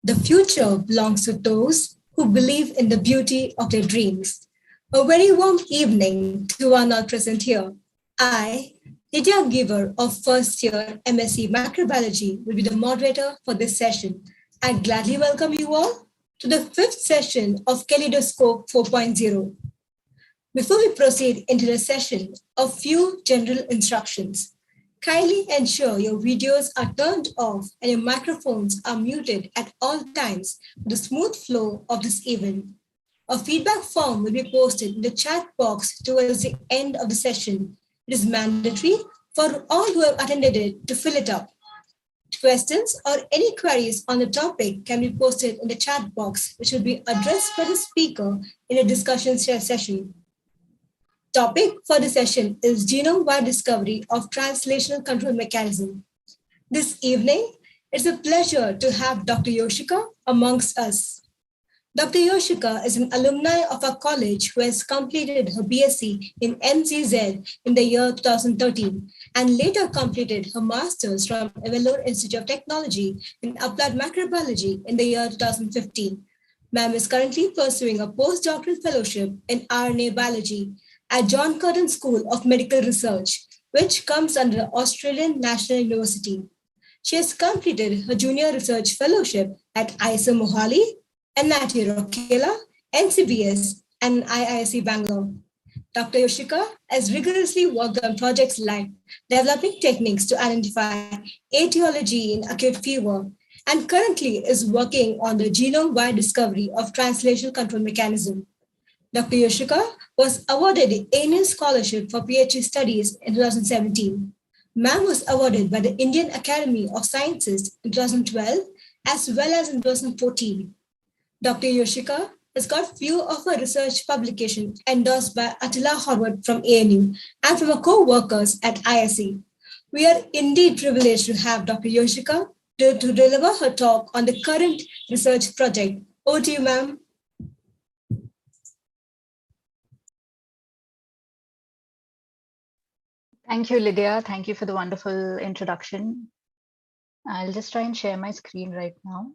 The future belongs to those who believe in the beauty of their dreams. A very warm evening to one all present here. I, Lydia Giver of first year MSc Microbiology, will be the moderator for this session. I gladly welcome you all to the fifth session of Kaleidoscope 4.0. Before we proceed into the session, a few general instructions. Kindly ensure your videos are turned off and your microphones are muted at all times for the smooth flow of this event. A feedback form will be posted in the chat box towards the end of the session. It is mandatory for all who have attended it to fill it up. Questions or any queries on the topic can be posted in the chat box, which will be addressed by the speaker in a discussion session. Topic for the session is Genome-wide discovery of translational control mechanism. This evening, it's a pleasure to have Dr. Yoshika amongst us. Dr. Yoshika is an alumni of our college who has completed her BSc in MCZ in the year 2013 and later completed her master's from Vellore Institute of Technology in Applied Microbiology in the year 2015. Ma'am is currently pursuing a postdoctoral fellowship in RNA biology at John Curtin School of Medical Research, which comes under the Australian National University. She has completed her junior research fellowship at ISO Mohali, NIT Rourkela, NCBS, and IISc Bangalore. Dr. Yoshika has rigorously worked on projects like developing techniques to identify etiology in acute fever, and currently is working on the genome-wide discovery of translational control mechanism. Dr. Yoshika was awarded the Annual Scholarship for PhD Studies in 2017. Ma'am was awarded by the Indian Academy of Sciences in 2012 as well as in 2014. Dr. Yoshika has got few of her research publications endorsed by Attila Horvath from ANU and from her co-workers at ISE. We are indeed privileged to have Dr. Yoshika to deliver her talk on the current research project. Over to you, ma'am. Thank you, Lydia. Thank you for the wonderful introduction. I'll just try and share my screen right now.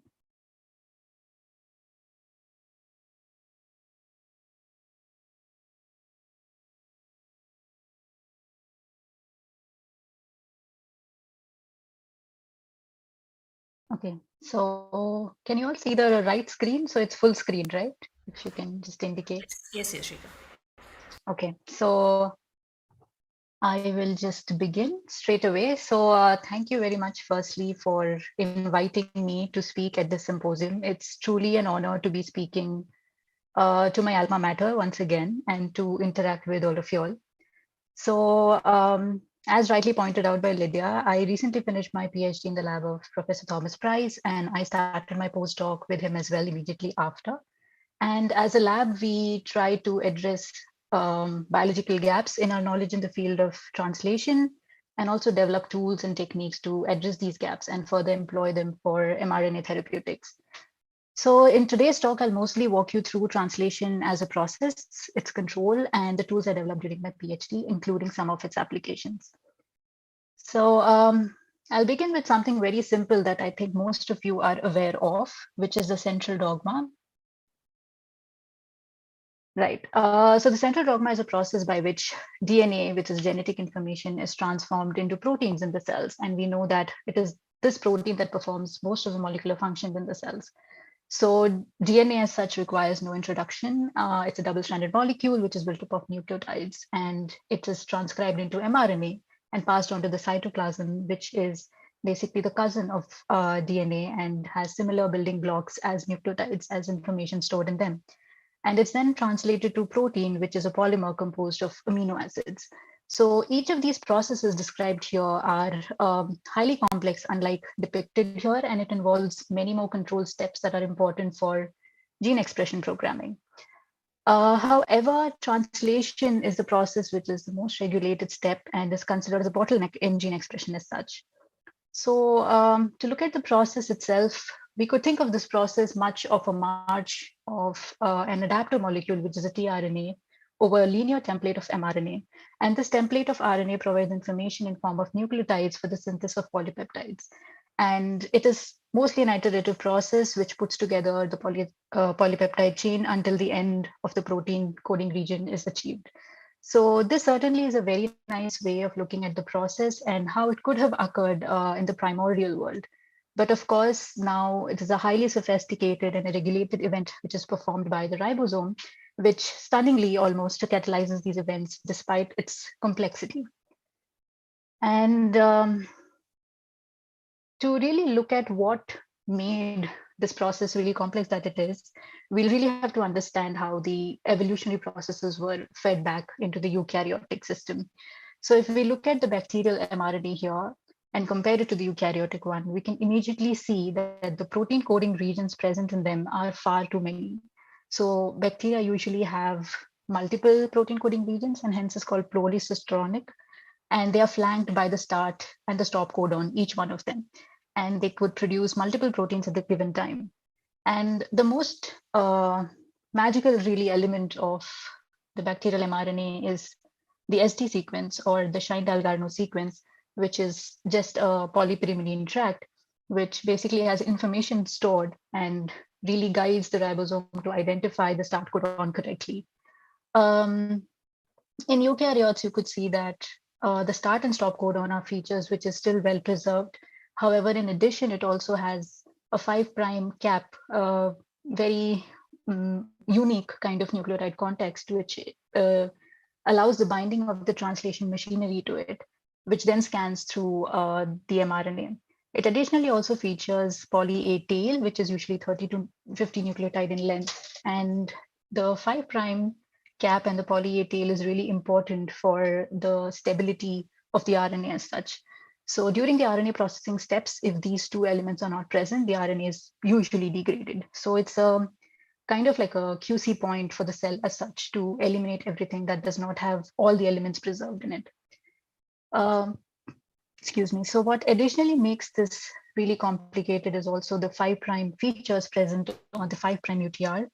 Okay, so can you all see the right screen? So it's full screen, right? If you can just indicate. Yes, Yoshika. Okay, so I will just begin straight away. So thank you very much, firstly, for inviting me to speak at this symposium. It's truly an honor to be speaking to my alma mater once again and to interact with all of you all. So as rightly pointed out by Lydia, I recently finished my PhD in the lab of Professor Thomas Price, and I started my postdoc with him as well immediately after. And as a lab, we try to address biological gaps in our knowledge in the field of translation and also develop tools and techniques to address these gaps and further employ them for mRNA therapeutics. So in today's talk, I'll mostly walk you through translation as a process, its control, and the tools I developed during my PhD, including some of its applications. So I'll begin with something very simple that I think most of you are aware of, which is the central dogma. Right. So the central dogma is a process by which DNA, which is genetic information, is transformed into proteins in the cells. And we know that it is this protein that performs most of the molecular functions in the cells. So DNA as such requires no introduction. It's a double-stranded molecule, which is built up of nucleotides, and it is transcribed into mRNA and passed on to the cytoplasm, which is basically the cousin of DNA and has similar building blocks as nucleotides, as information stored in them. And it's then translated to protein, which is a polymer composed of amino acids. So each of these processes described here are highly complex, unlike depicted here, and it involves many more control steps that are important for gene expression programming. However, translation is the process which is the most regulated step and is considered as a bottleneck in gene expression as such. So to look at the process itself, we could think of this process much of a march of an adapter molecule, which is a tRNA, over a linear template of mRNA. And this template of RNA provides information in form of nucleotides for the synthesis of polypeptides. And it is mostly an iterative process which puts together the polypeptide chain until the end of the protein coding region is achieved. So this certainly is a very nice way of looking at the process and how it could have occurred in the primordial world. But of course, now it is a highly sophisticated and a regulated event which is performed by the ribosome, which stunningly almost catalyzes these events despite its complexity. And to really look at what made this process really complex that it is, we'll really have to understand how the evolutionary processes were fed back into the eukaryotic system. So if we look at the bacterial mRNA here and compare it to the eukaryotic one, we can immediately see that the protein coding regions present in them are far too many. So bacteria usually have multiple protein coding regions and hence is called polycistronic, and they are flanked by the start and the stop codon, each one of them. And they could produce multiple proteins at the given time. And the most magical really element of the bacterial mRNA is the SD sequence or the Shine-Dalgarno sequence, which is just a polypyrimidine tract, which basically has information stored and really guides the ribosome to identify the start codon correctly. In eukaryotes, you could see that the start and stop codon are features which is still well preserved. However, in addition, it also has a 5' cap, very unique kind of nucleotide context, which allows the binding of the translation machinery to it, which then scans through the mRNA. It additionally also features poly A tail, which is usually 30 to 50 nucleotide in length. And the 5' cap and the poly A tail is really important for the stability of the RNA as such. So during the RNA processing steps, if these two elements are not present, the RNA is usually degraded. So it's a kind of like a QC point for the cell as such to eliminate everything that does not have all the elements preserved in it. Excuse me. So what additionally makes this really complicated is also the 5' features present on the 5' UTR.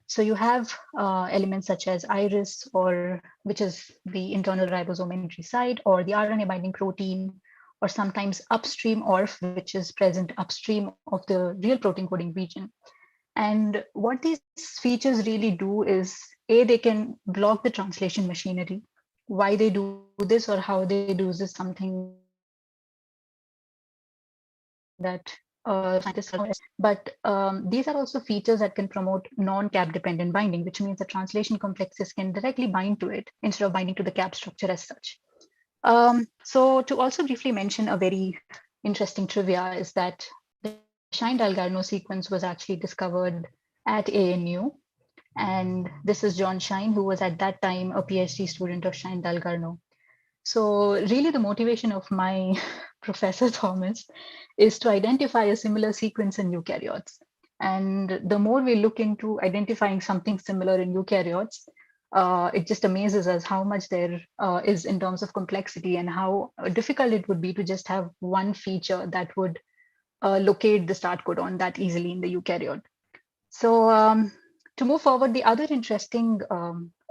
So you have elements such as iris, or which is the internal ribosome entry site, or the RNA binding protein, or sometimes upstream ORF, which is present upstream of the real protein coding region. And what these features really do is, A, they can block the translation machinery. Why they do this or how they do this is something that scientists are, but these are also features that can promote non-cap dependent binding, which means the translation complexes can directly bind to it instead of binding to the cap structure as such. So to also briefly mention a very interesting trivia is that the Shine-Dalgarno sequence was actually discovered at ANU. And this is John Shine, who was at that time a PhD student of Shine-Dalgarno. So really the motivation of my Professor Thomas is to identify a similar sequence in eukaryotes. And the more we look into identifying something similar in eukaryotes, it just amazes us how much there is in terms of complexity and how difficult it would be to just have one feature that would locate the start codon that easily in the eukaryote. So to move forward, the other interesting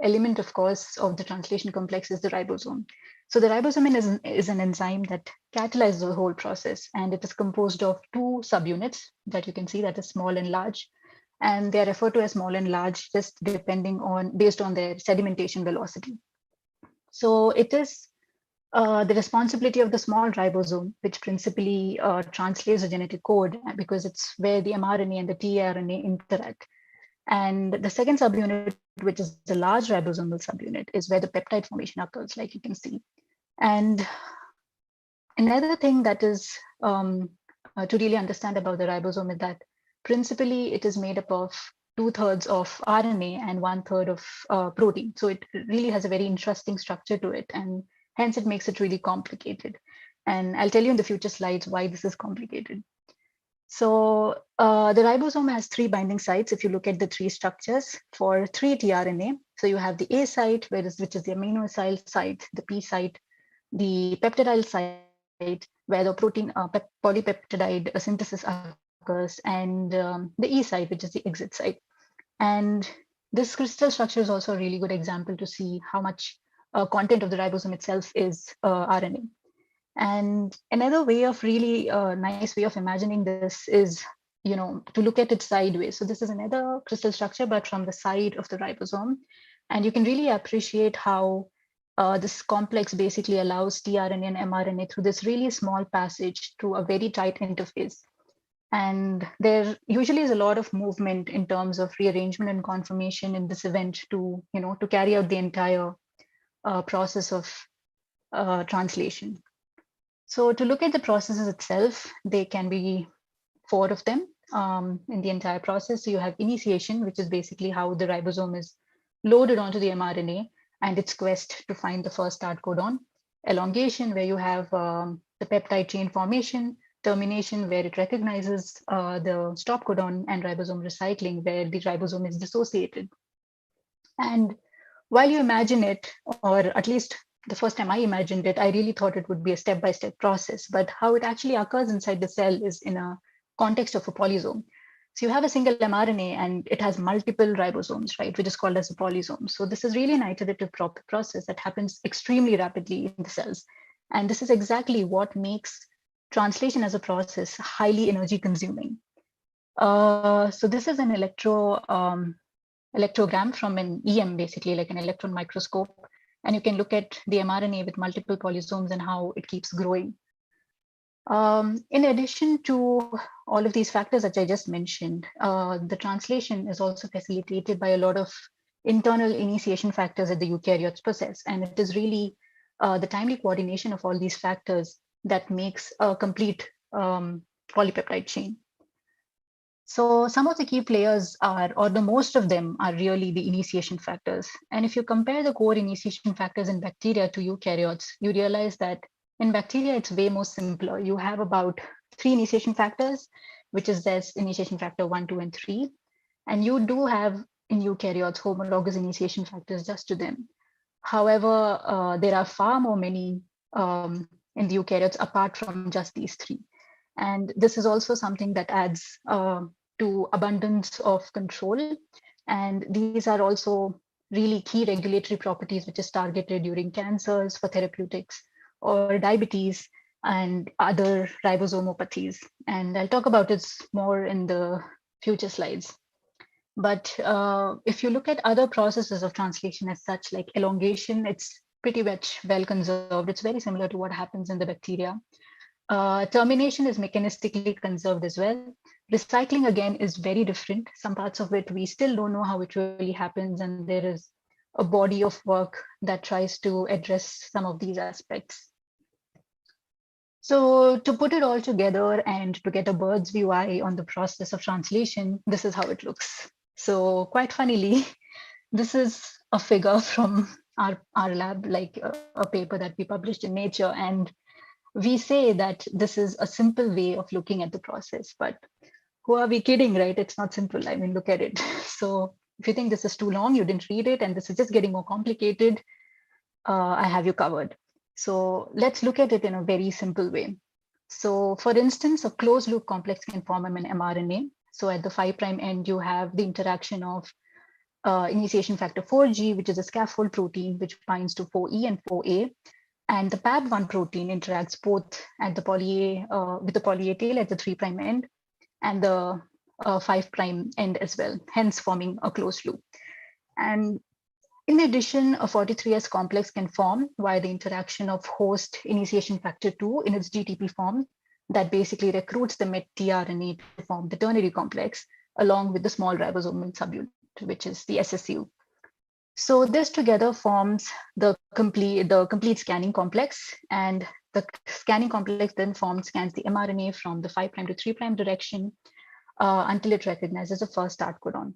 element, of course, of the translation complex is the ribosome. So the ribosome is an enzyme that catalyzes the whole process, and it is composed of two subunits that you can see, that is small and large. And they are referred to as small and large just based on their sedimentation velocity. So it is the responsibility of the small ribosome, which principally translates the genetic code because it's where the mRNA and the tRNA interact. And the second subunit, which is the large ribosomal subunit, is where the peptide formation occurs, like you can see. And another thing that is to really understand about the ribosome is that principally it is made up of 2/3 of RNA and 1/3 of protein. So it really has a very interesting structure to it, and hence it makes it really complicated. And I'll tell you in the future slides why this is complicated. So the ribosome has 3 binding sites. If you look at the 3 structures for 3 tRNA, so you have the A site, which is the amino acyl site, the P site, the peptidyl site, where the protein polypeptide synthesis occurs, and the E site, which is the exit site. And this crystal structure is also a really good example to see how much content of the ribosome itself is RNA. And another way of really nice way of imagining this is, to look at it sideways. So this is another crystal structure, but from the side of the ribosome. And you can really appreciate how this complex basically allows tRNA and mRNA through this really small passage through a very tight interface. And there usually is a lot of movement in terms of rearrangement and conformation in this event to carry out the entire process of translation. So to look at the processes itself, they can be 4 of them in the entire process. So you have initiation, which is basically how the ribosome is loaded onto the mRNA and its quest to find the first start codon. Elongation, where you have the peptide chain formation. Termination, where it recognizes the stop codon, and ribosome recycling, where the ribosome is dissociated. And while you imagine it, or at least the first time I imagined it, I really thought it would be a step-by-step process, but how it actually occurs inside the cell is in a context of a polysome. So you have a single mRNA and it has multiple ribosomes, right, which is called as a polysome. So this is really an iterative process that happens extremely rapidly in the cells. And this is exactly what makes translation as a process highly energy consuming. So this is an electrogram from an EM, basically like an electron microscope. And you can look at the mRNA with multiple polysomes and how it keeps growing. In addition to all of these factors that I just mentioned, the translation is also facilitated by a lot of internal initiation factors that the eukaryotes possess. And it is really the timely coordination of all these factors that makes a complete polypeptide chain. So some of the key players are, or the most of them are really the initiation factors. And if you compare the core initiation factors in bacteria to eukaryotes, you realize that in bacteria, it's way more simpler. You have about 3 initiation factors, which is this initiation factor 1, 2, and 3. And you do have in eukaryotes homologous initiation factors just to them. However, there are far more many in the eukaryotes apart from just these 3. And this is also something that adds to abundance of control. And these are also really key regulatory properties, which is targeted during cancers for therapeutics or diabetes and other ribosomopathies. And I'll talk about it more in the future slides. But if you look at other processes of translation as such, like elongation, it's pretty much well conserved. It's very similar to what happens in the bacteria. Termination is mechanistically conserved as well. Recycling, again, is very different. Some parts of it, we still don't know how it really happens. And there is a body of work that tries to address some of these aspects. So to put it all together and to get a bird's view eye on the process of translation, this is how it looks. So quite funnily, this is a figure from our lab, like a paper that we published in Nature. And we say that this is a simple way of looking at the process, but who are we kidding, right? It's not simple. I mean, look at it. So if you think this is too long, you didn't read it, and this is just getting more complicated, I have you covered. So let's look at it in a very simple way. So for instance, a closed loop complex can form an mRNA. So at the 5' end, you have the interaction of initiation factor 4G, which is a scaffold protein, which binds to 4E and 4A. And the PAB1 protein interacts both at the with the poly-A tail at the 3' end and the 5' end as well, hence forming a closed loop. And in addition, a 43S complex can form via the interaction of host initiation factor 2 in its GTP form that basically recruits the met tRNA to form the ternary complex along with the small ribosomal subunit, which is the SSU. So this together forms the complete scanning complex, and the scanning complex then scans the mRNA from the 5' to 3' direction until it recognizes the first start codon.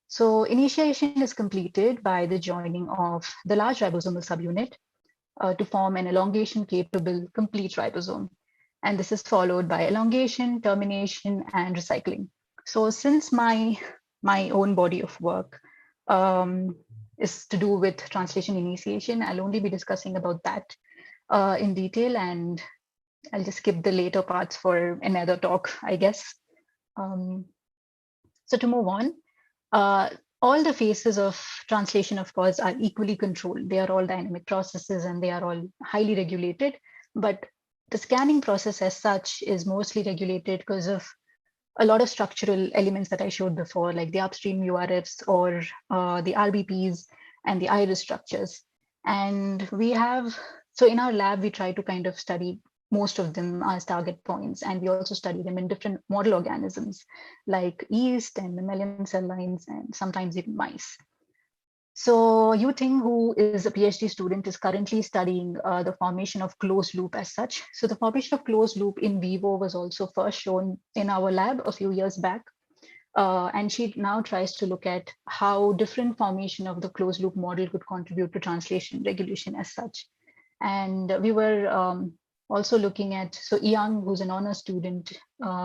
So initiation is completed by the joining of the large ribosomal subunit to form an elongation capable complete ribosome. And this is followed by elongation, termination, and recycling. So since my own body of work is to do with translation initiation, I'll only be discussing about that in detail, and I'll just skip the later parts for another talk, I guess. So to move on, all the phases of translation, of course, are equally controlled. They are all dynamic processes and they are all highly regulated. But the scanning process as such is mostly regulated because of a lot of structural elements that I showed before, like the upstream URFs or the RBPs and the iris structures. And we have, so in our lab, we try to kind of study most of them as target points. And we also study them in different model organisms like yeast and mammalian cell lines and sometimes even mice. So Yu Ting, who is a PhD student, is currently studying the formation of closed loop as such. So the formation of closed loop in vivo was also first shown in our lab a few years back. And she now tries to look at how different formation of the closed loop model could contribute to translation regulation as such. And we were also looking at, so Yang, who's an honor student,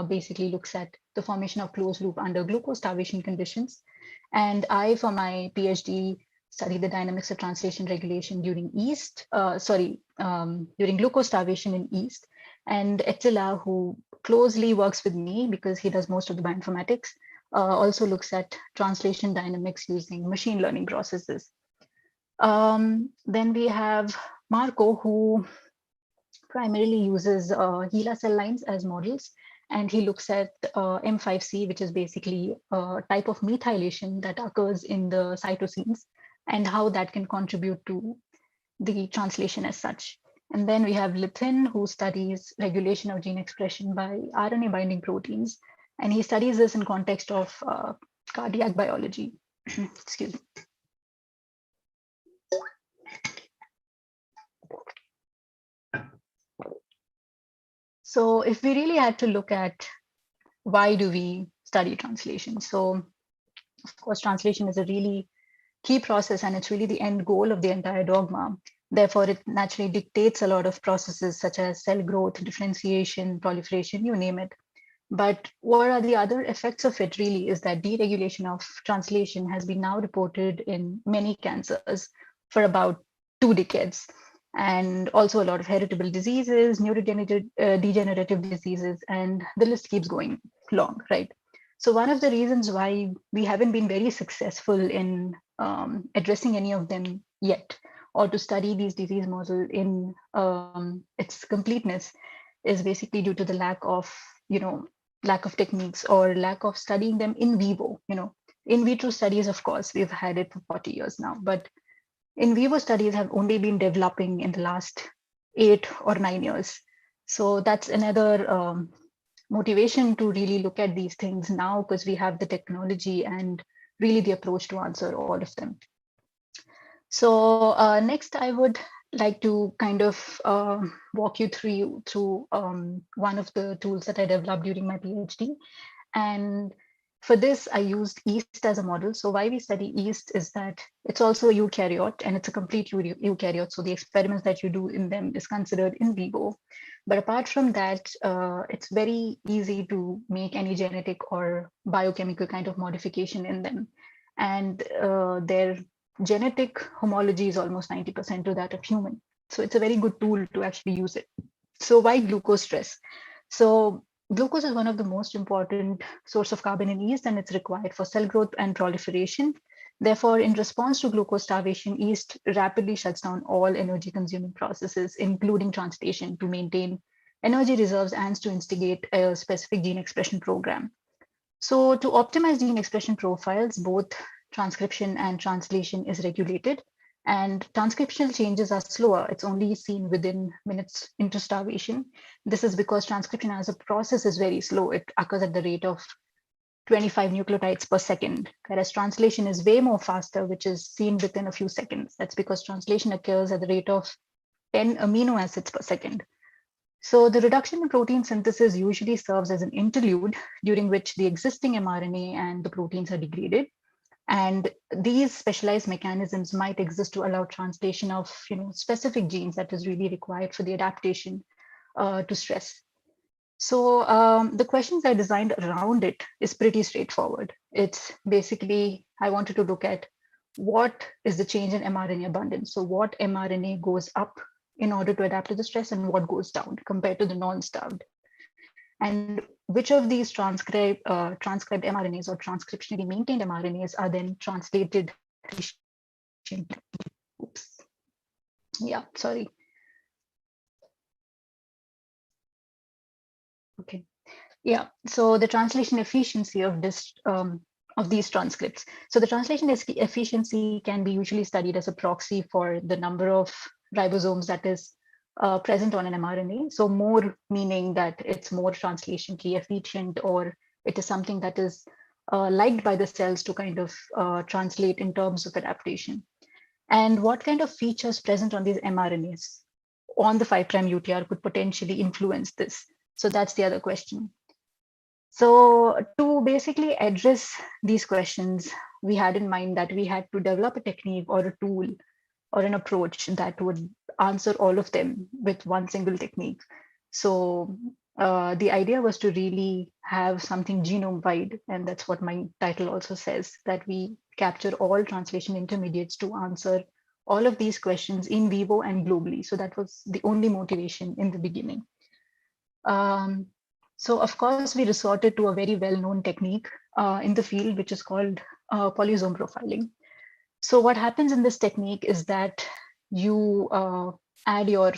basically looks at the formation of closed loop under glucose starvation conditions. And I, for my PhD, studied the dynamics of translation regulation during during glucose starvation in yeast. And Attila, who closely works with me because he does most of the bioinformatics, also looks at translation dynamics using machine learning processes. Then we have Marco, who primarily uses HeLa cell lines as models. And he looks at M5C, which is basically a type of methylation that occurs in the cytosines and how that can contribute to the translation as such. And then we have Lithin, who studies regulation of gene expression by RNA binding proteins. And he studies this in context of cardiac biology. Excuse me. So if we really had to look at why do we study translation? So of course, translation is a really key process and it's really the end goal of the entire dogma. Therefore, it naturally dictates a lot of processes such as cell growth, differentiation, proliferation, you name it. But what are the other effects of it really is that deregulation of translation has been now reported in many cancers for about 2 decades. And also a lot of heritable diseases, neurodegenerative diseases, and the list keeps going long, right? So one of the reasons why we haven't been very successful in addressing any of them yet, or to study these disease models in its completeness, is basically due to the lack of, lack of techniques or lack of studying them in vivo. In vitro studies, of course, we've had it for 40 years now, but in vivo studies have only been developing in the last 8 or 9 years. So that's another motivation to really look at these things now, because we have the technology and really the approach to answer all of them. So next, I would like to kind of walk you through one of the tools that I developed during my PhD. And for this, I used yeast as a model. So why we study yeast is that it's also a eukaryote and it's a complete eukaryote. So the experiments that you do in them is considered in vivo. But apart from that, it's very easy to make any genetic or biochemical kind of modification in them. And their genetic homology is almost 90% to that of human. So it's a very good tool to actually use it. So why glucose stress? So glucose is one of the most important source of carbon in yeast, and it's required for cell growth and proliferation. Therefore, in response to glucose starvation, yeast rapidly shuts down all energy consuming processes, including translation, to maintain energy reserves and to instigate a specific gene expression program. So to optimize gene expression profiles, both transcription and translation is regulated. And transcriptional changes are slower. It's only seen within minutes into starvation. This is because transcription as a process is very slow. It occurs at the rate of 25 nucleotides per second, whereas translation is way more faster, which is seen within a few seconds. That's because translation occurs at the rate of 10 amino acids per second. So the reduction in protein synthesis usually serves as an interlude during which the existing mRNA and the proteins are degraded. And these specialized mechanisms might exist to allow translation of specific genes that is really required for the adaptation to stress. So the questions I designed around it is pretty straightforward. It's basically, I wanted to look at what is the change in mRNA abundance. So what mRNA goes up in order to adapt to the stress and what goes down compared to the non-starved. And which of these transcribed mRNAs or transcriptionally maintained mRNAs are then translated. Oops. Yeah, sorry. Okay. Yeah. So the translation efficiency of this of these transcripts. So the translation efficiency can be usually studied as a proxy for the number of ribosomes that is present on an mRNA. So more meaning that it's more translationally efficient, or it is something that is liked by the cells to kind of translate in terms of adaptation. And what kind of features present on these mRNAs on the 5' UTR could potentially influence this? So that's the other question. So to basically address these questions, we had in mind that we had to develop a technique or a tool or an approach that would answer all of them with one single technique. So the idea was to really have something genome-wide, and that's what my title also says, that we capture all translation intermediates to answer all of these questions in vivo and globally. So that was the only motivation in the beginning. So of course, we resorted to a very well-known technique in the field, which is called Polyzone Profiling. So what happens in this technique is that you add your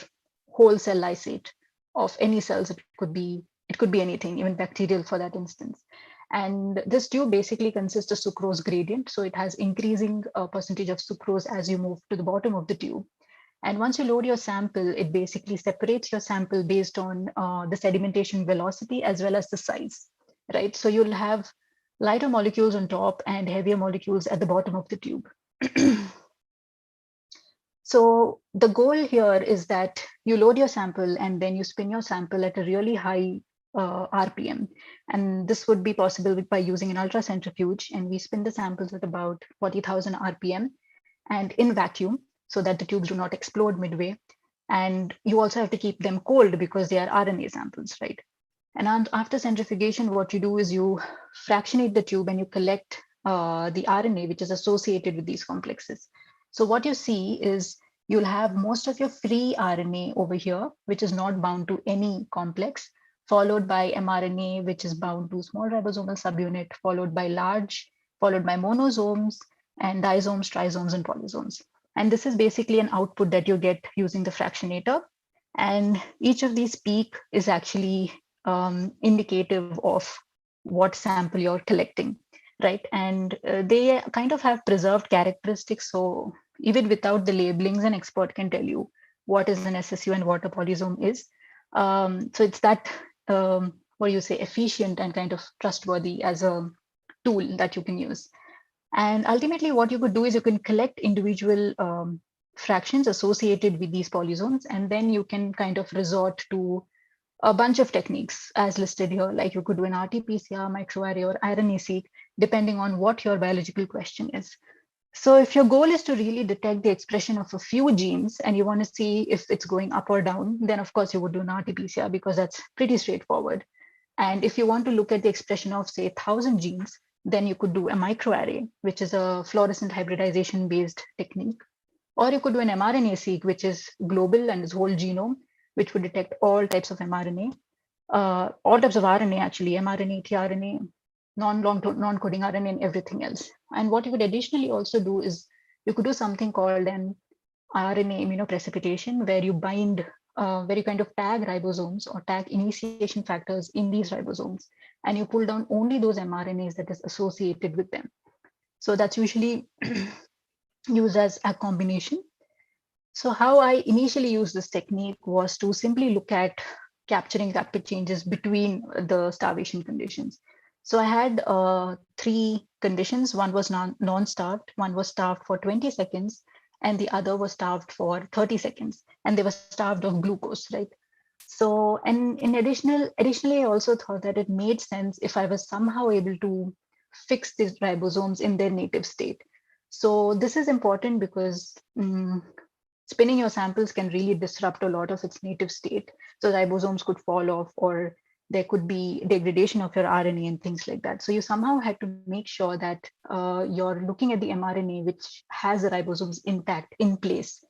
whole cell lysate of any cells. It could be anything, even bacterial for that instance. And this tube basically consists of sucrose gradient. So it has increasing percentage of sucrose as you move to the bottom of the tube. And once you load your sample, it basically separates your sample based on the sedimentation velocity as well as the size, right? So you'll have lighter molecules on top and heavier molecules at the bottom of the tube. So the goal here is that you load your sample and then you spin your sample at a really high RPM. And this would be possible by using an ultracentrifuge. And we spin the samples at about 40,000 RPM and in vacuum, so that the tubes do not explode midway. And you also have to keep them cold because they are RNA samples, right? And after centrifugation, what you do is you fractionate the tube and you collect the RNA, which is associated with these complexes. So what you see is you'll have most of your free RNA over here, which is not bound to any complex, followed by mRNA, which is bound to small ribosomal subunit, followed by monosomes, and disomes, trisomes, and polysomes. And this is basically an output that you get using the fractionator. And each of these peak is actually indicative of what sample you're collecting, right? And they kind of have preserved characteristics. So even without the labelings, an expert can tell you what is an SSU and what a polysome is. So it's that, efficient and kind of trustworthy as a tool that you can use. And ultimately, what you could do is you can collect individual fractions associated with these polysomes, and then you can kind of resort to a bunch of techniques as listed here, like you could do an RT-PCR, microarray, or RNA-seq, depending on what your biological question is. So if your goal is to really detect the expression of a few genes and you want to see if it's going up or down, then of course you would do an RT-PCR because that's pretty straightforward. And if you want to look at the expression of, say, 1,000 genes, then you could do a microarray, which is a fluorescent hybridization-based technique. Or you could do an mRNA-seq, which is global and is whole genome, which would detect all types of mRNA, all types of RNA, actually, mRNA, tRNA, non-coding RNA, and everything else. And what you could additionally also do is you could do something called an RNA immunoprecipitation, where you bind, where you kind of tag ribosomes or tag initiation factors in these ribosomes, and you pull down only those mRNAs that is associated with them. So that's usually used as a combination. So how I initially used this technique was to simply look at capturing rapid changes between the starvation conditions. So I had 3 conditions. One was non-starved, one was starved for 20 seconds, and the other was starved for 30 seconds. And they were starved of glucose, right? So, and additionally, I also thought that it made sense if I was somehow able to fix these ribosomes in their native state. So this is important because spinning your samples can really disrupt a lot of its native state. So ribosomes could fall off, or there could be degradation of your RNA and things like that. So you somehow had to make sure that you're looking at the mRNA, which has the ribosomes intact in place.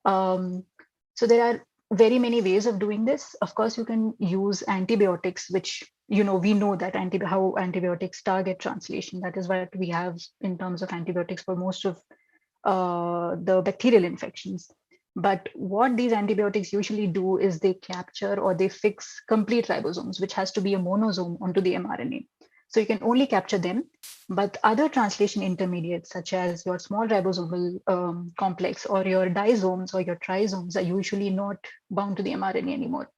So there are very many ways of doing this. Of course, you can use antibiotics, which, we know that how antibiotics target translation. That is what we have in terms of antibiotics for most of the bacterial infections. But what these antibiotics usually do is they capture or they fix complete ribosomes, which has to be a monosome onto the mRNA. So you can only capture them, but other translation intermediates, such as your small ribosomal complex or your disomes or your trisomes, are usually not bound to the mRNA anymore.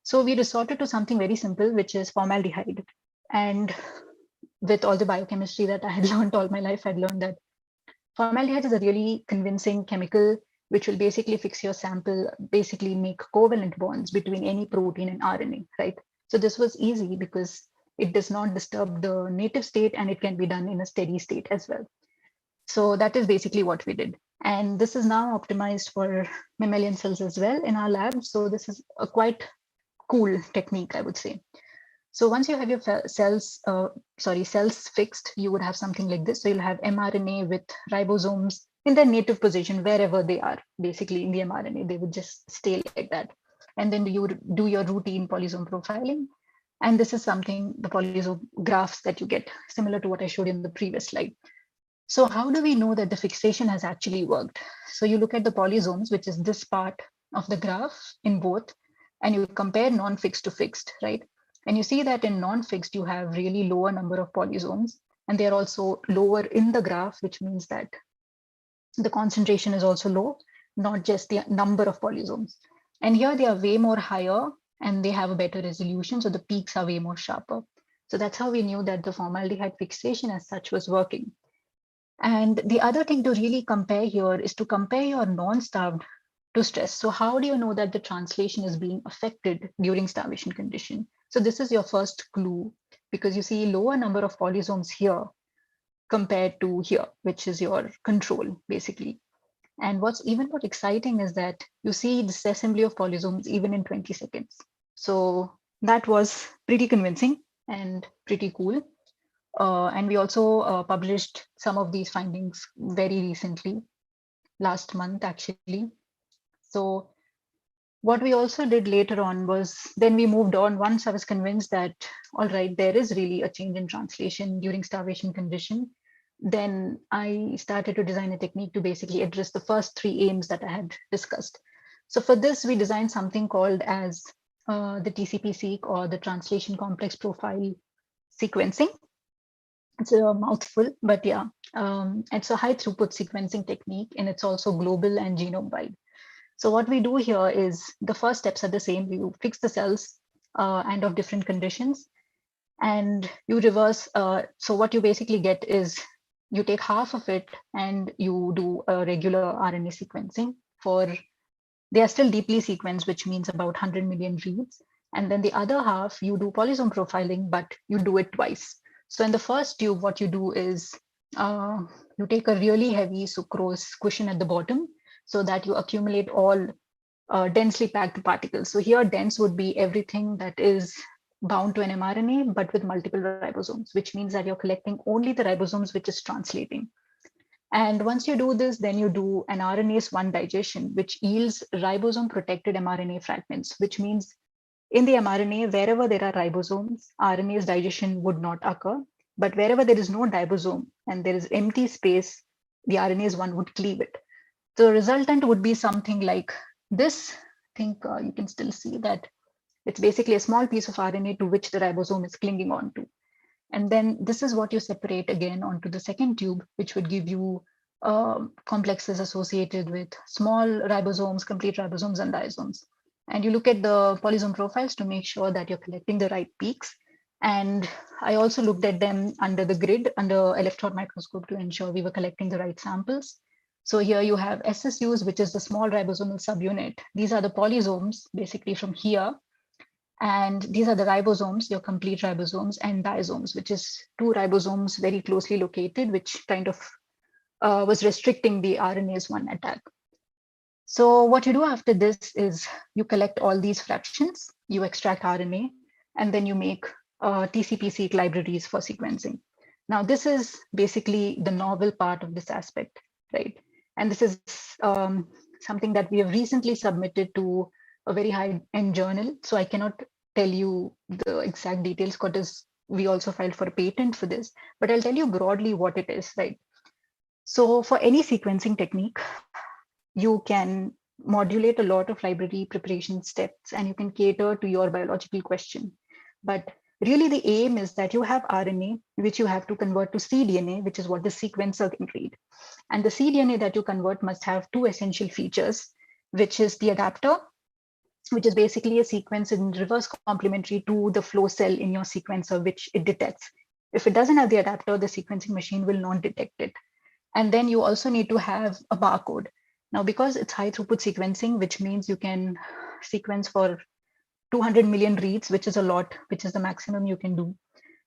So we resorted to something very simple, which is formaldehyde. And with all the biochemistry that I had learned all my life, I'd learned that formaldehyde is a really convincing chemical which will basically fix your sample, basically make covalent bonds between any protein and RNA, right? So this was easy because it does not disturb the native state and it can be done in a steady state as well. So that is basically what we did. And this is now optimized for mammalian cells as well in our lab. So this is a quite cool technique, I would say. So once you have your cells fixed, you would have something like this. So you'll have mRNA with ribosomes in their native position, wherever they are, basically in the mRNA, they would just stay like that. And then you would do your routine polysome profiling. And this is something, the polysome graphs that you get, similar to what I showed you in the previous slide. So how do we know that the fixation has actually worked? So you look at the polysomes, which is this part of the graph in both, and you compare non-fixed to fixed, right? And you see that in non-fixed, you have really lower number of polysomes, and they're also lower in the graph, which means that the concentration is also low, not just the number of polysomes. And here they are way more higher and they have a better resolution. So the peaks are way more sharper. So that's how we knew that the formaldehyde fixation as such was working. And the other thing to really compare here is to compare your non-starved to stress. So how do you know that the translation is being affected during starvation condition? So this is your first clue, because you see lower number of polysomes here compared to here, which is your control, basically. And what's even more exciting is that you see this assembly of polysomes even in 20 seconds. So that was pretty convincing and pretty cool. And we also published some of these findings very recently, last month actually. So what we also did later on was then we moved on. Once I was convinced that, all right, there is really a change in translation during starvation condition, then I started to design a technique to basically address the first three aims that I had discussed. So for this, we designed something called as the TCP-seq, or the Translation Complex Profile Sequencing. It's a mouthful, but yeah, it's a high throughput sequencing technique, and it's also global and genome-wide. So what we do here is the first steps are the same. You fix the cells and of different conditions, and you reverse. So what you basically get is you take half of it and you do a regular RNA sequencing for, they are still deeply sequenced, which means about 100 million reads. And then the other half, you do polysome profiling, but you do it twice. So in the first tube, what you do is you take a really heavy sucrose cushion at the bottom so that you accumulate all densely packed particles. So here dense would be everything that is bound to an mRNA, but with multiple ribosomes, which means that you're collecting only the ribosomes which is translating. And once you do this, then you do an RNase 1 digestion, which yields ribosome protected mRNA fragments, which means in the mRNA, wherever there are ribosomes, RNase digestion would not occur. But wherever there is no ribosome and there is empty space, the RNase 1 would cleave it. The resultant would be something like this. I think you can still see that it's basically a small piece of RNA to which the ribosome is clinging on to. And then this is what you separate again onto the second tube, which would give you complexes associated with small ribosomes, complete ribosomes, and diasomes. And you look at the polysome profiles to make sure that you're collecting the right peaks. And I also looked at them under the grid, under electron microscope, to ensure we were collecting the right samples. So here you have SSUs, which is the small ribosomal subunit. These are the polysomes, basically from here. And these are the ribosomes, your complete ribosomes, and diasomes, which is two ribosomes very closely located, which kind of was restricting the RNase 1 attack. So what you do after this is you collect all these fractions, you extract RNA, and then you make TCP-seq libraries for sequencing. Now, this is basically the novel part of this aspect, right? And this is something that we have recently submitted to a very high-end journal. So I cannot tell you the exact details because we also filed for a patent for this, but I'll tell you broadly what it is, right? So for any sequencing technique, you can modulate a lot of library preparation steps and you can cater to your biological question. But really the aim is that you have RNA, which you have to convert to cDNA, which is what the sequencer can read. And the cDNA that you convert must have two essential features, which is the adapter, which is basically a sequence in reverse complementary to the flow cell in your sequencer, which it detects. If it doesn't have the adapter, the sequencing machine will not detect it. And then you also need to have a barcode. Now, because it's high throughput sequencing, which means you can sequence for 200 million reads, which is a lot, which is the maximum you can do.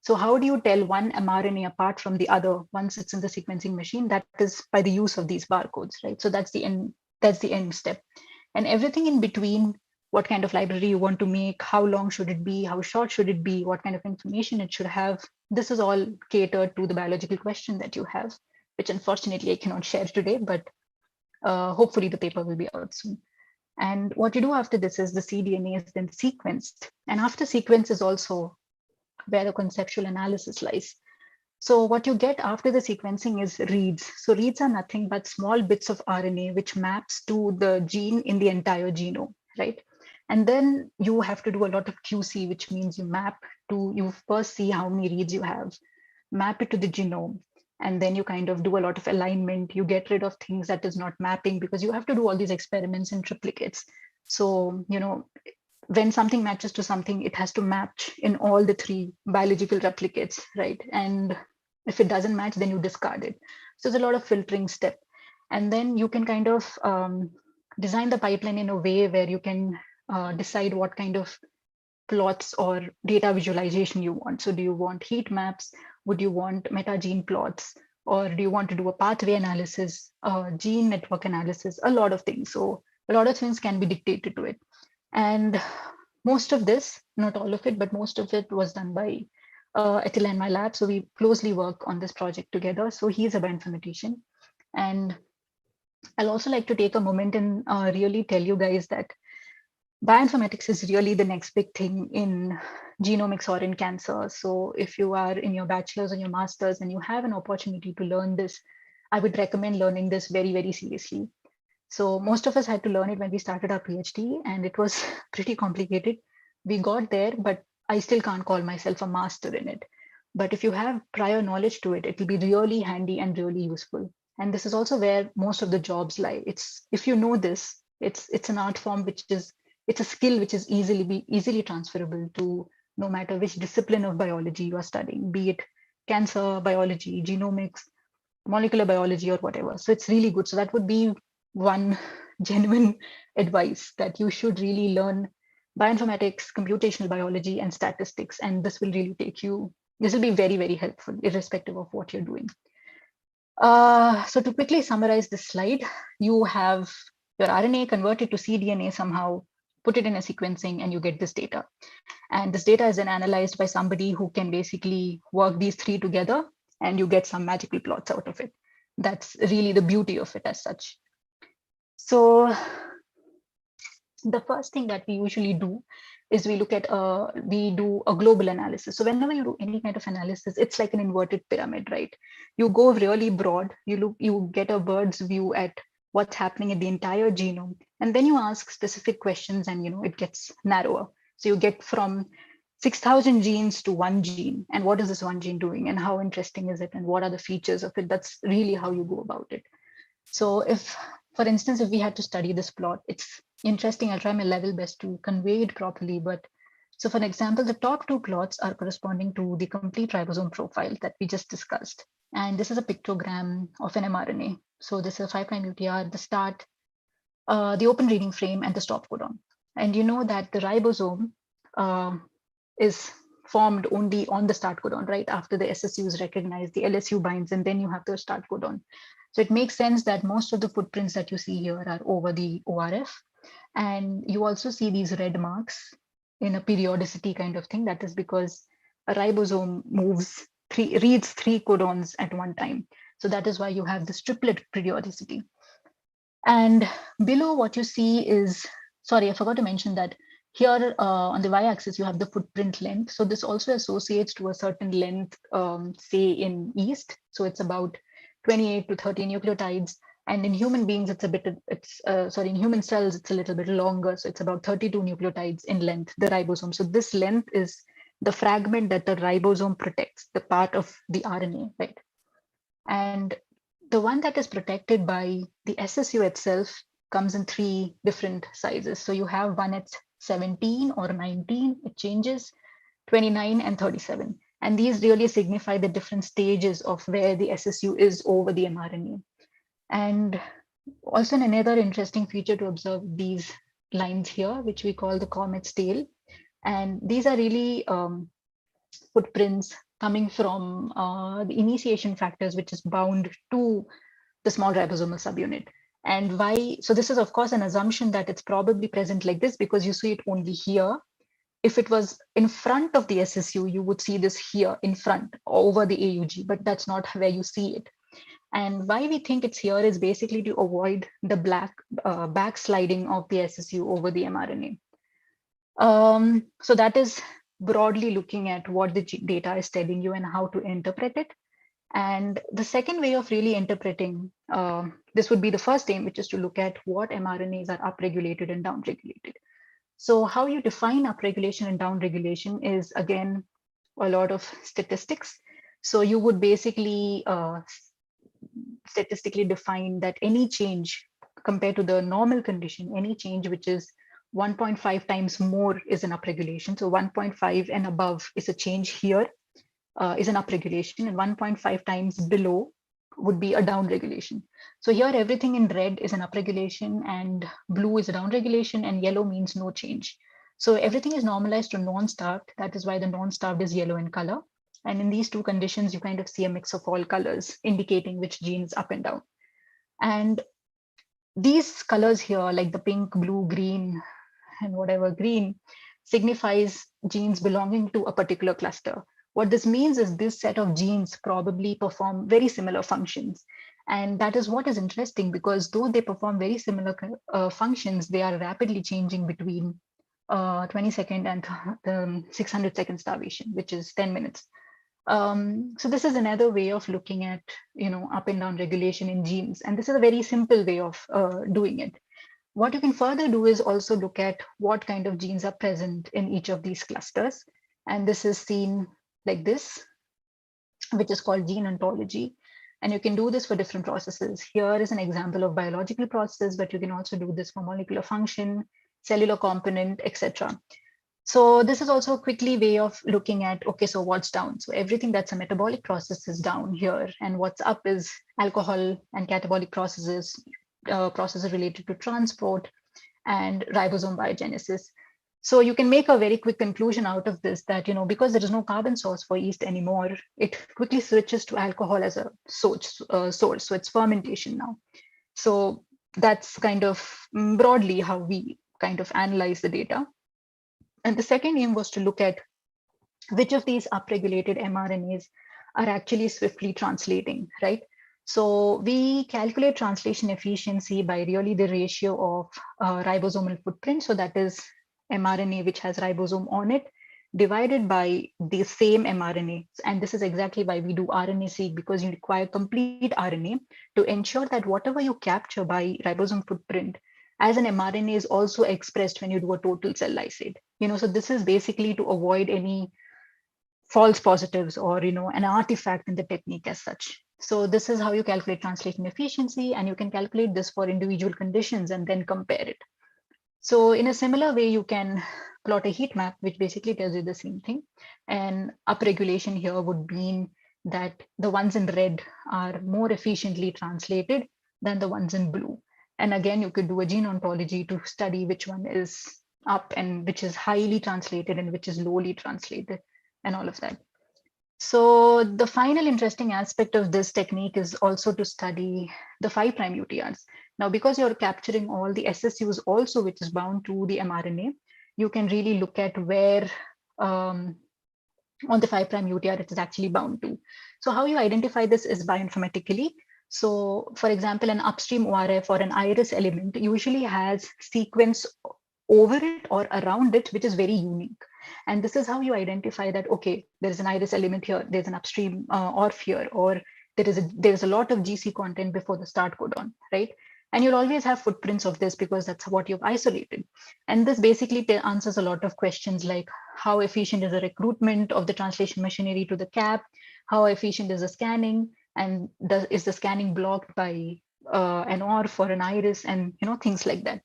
So how do you tell one mRNA apart from the other once it's in the sequencing machine? That is by the use of these barcodes, right? So that's the end step. And everything in between, what kind of library you want to make, how long should it be, how short should it be, what kind of information it should have, this is all catered to the biological question that you have, which unfortunately I cannot share today, but hopefully the paper will be out soon. And what you do after this is the cDNA is then sequenced. And after sequence is also where the conceptual analysis lies. So what you get after the sequencing is reads. So reads are nothing but small bits of RNA which maps to the gene in the entire genome, right? And then you have to do a lot of QC, which means you first see how many reads you have, map it to the genome, and then you kind of do a lot of alignment. You get rid of things that is not mapping because you have to do all these experiments in triplicates. So, when something matches to something, it has to match in all the three biological replicates, right? And if it doesn't match, then you discard it. So there's a lot of filtering step. And then you can kind of design the pipeline in a way where you can decide what kind of plots or data visualization you want. So do you want heat maps? Would you want meta-gene plots? Or do you want to do a pathway analysis, gene network analysis, a lot of things. So a lot of things can be dictated to it. And most of this, not all of it, but most of it was done by Attila in my lab. So we closely work on this project together. So he's a bioinformatician. And I'll also like to take a moment and really tell you guys that bioinformatics is really the next big thing in genomics or in cancer. So if you are in your bachelor's or your master's and you have an opportunity to learn this, I would recommend learning this very, very seriously. So most of us had to learn it when we started our PhD, and it was pretty complicated. We got there, but I still can't call myself a master in it. But if you have prior knowledge to it, it will be really handy and really useful. And this is also where most of the jobs lie. If you know this, it's an art form it's a skill which is easily transferable to no matter which discipline of biology you are studying, be it cancer biology, genomics, molecular biology, or whatever. So it's really good. So that would be one genuine advice, that you should really learn bioinformatics, computational biology, and statistics. And this will really this will be very, very helpful, irrespective of what you're doing. So to quickly summarize this slide, you have your RNA converted to cDNA somehow, put it in a sequencing, and you get this data. And this data is then analyzed by somebody who can basically work these three together, and you get some magical plots out of it. That's really the beauty of it as such. So the first thing that we usually do is we do a global analysis. So whenever you do any kind of analysis, it's like an inverted pyramid, right? You go really broad, you get a bird's view at what's happening at the entire genome, and then you ask specific questions, and it gets narrower. So you get from 6,000 genes to one gene, and what is this one gene doing, and how interesting is it, and what are the features of it? That's really how you go about it. So for instance, if we had to study this plot, it's interesting. I'll try my level best to convey it properly. But so for example, the top two plots are corresponding to the complete ribosome profile that we just discussed. And this is a pictogram of an mRNA. So this is a 5' UTR, the start, the open reading frame, and the stop codon. And you know that the ribosome is formed only on the start codon, right? After the SSU is recognized, the LSU binds, and then you have the start codon. So it makes sense that most of the footprints that you see here are over the ORF. And you also see these red marks in a periodicity kind of thing. That is because a ribosome reads three codons at one time. So that is why you have this triplet periodicity. And below what you see is, sorry, I forgot to mention that here on the y-axis, you have the footprint length. So this also associates to a certain length, say in yeast. So it's about 28 to 30 nucleotides. And in human beings, in human cells, it's a little bit longer. So it's about 32 nucleotides in length, the ribosome. So this length is the fragment that the ribosome protects, the part of the RNA, right? And the one that is protected by the SSU itself comes in 3 different sizes. So you have one at 17 or 19, it changes, 29 and 37. And these really signify the different stages of where the SSU is over the mRNA. And also another interesting feature to observe these lines here, which we call the comet's tail. And these are really footprints coming from the initiation factors, which is bound to the small ribosomal subunit. And why? So this is, of course, an assumption that it's probably present like this because you see it only here. If it was in front of the SSU, you would see this here in front over the AUG, but that's not where you see it. And why we think it's here is basically to avoid the backsliding of the SSU over the mRNA. So that is broadly looking at what the data is telling you and how to interpret it. And the second way of really interpreting, this would be the first aim, which is to look at what mRNAs are upregulated and downregulated. So how you define upregulation and downregulation is, again, a lot of statistics. So you would basically statistically define that any change compared to the normal condition, any change which is 1.5 times more is an upregulation. So 1.5 and above is a change here, is an upregulation, and 1.5 times below would be a downregulation. So here everything in red is an upregulation and blue is a downregulation and yellow means no change. So everything is normalized to non-starved. That is why the non-starved is yellow in color. And in these two conditions, you kind of see a mix of all colors indicating which genes up and down. And these colors here, like the pink, blue, green, and whatever green, signifies genes belonging to a particular cluster. What this means is this set of genes probably perform very similar functions. And that is what is interesting, because though they perform very similar functions, they are rapidly changing between 20-second and 600-second starvation, which is 10 minutes. So this is another way of looking at, up and down regulation in genes. And this is a very simple way of doing it. What you can further do is also look at what kind of genes are present in each of these clusters. And this is seen like this, which is called gene ontology. And you can do this for different processes. Here is an example of biological process, but you can also do this for molecular function, cellular component, etc. So this is also a quickly way of looking at, okay, so what's down? So everything that's a metabolic process is down here, and what's up is alcohol and catabolic processes, processes related to transport and ribosome biogenesis. So you can make a very quick conclusion out of this that, because there is no carbon source for yeast anymore, it quickly switches to alcohol as a source. So it's fermentation now. So that's kind of broadly how we kind of analyze the data. And the second aim was to look at which of these upregulated mRNAs are actually swiftly translating, right? So we calculate translation efficiency by really the ratio of ribosomal footprint. So that is mRNA which has ribosome on it divided by the same mRNA. And this is exactly why we do RNA-seq, because you require complete RNA to ensure that whatever you capture by ribosome footprint as an mRNA is also expressed when you do a total cell lysate. So this is basically to avoid any false positives or, an artifact in the technique as such. So this is how you calculate translation efficiency, and you can calculate this for individual conditions and then compare it. So in a similar way, you can plot a heat map, which basically tells you the same thing. And upregulation here would mean that the ones in red are more efficiently translated than the ones in blue. And again, you could do a gene ontology to study which one is up and which is highly translated and which is lowly translated and all of that. So the final interesting aspect of this technique is also to study the 5' UTRs. Now, because you're capturing all the SSUs also, which is bound to the mRNA, you can really look at where on the 5' UTR it is actually bound to. So how you identify this is bioinformatically. So for example, an upstream ORF or an iris element usually has sequence over it or around it, which is very unique. And this is how you identify that, okay, there's an iris element here, there's an upstream ORF here, or there is a lot of GC content before the start codon, right? And you'll always have footprints of this because that's what you've isolated. And this basically answers a lot of questions like how efficient is the recruitment of the translation machinery to the cap, how efficient is the scanning, and is the scanning blocked by an ORF or an iris, and things like that.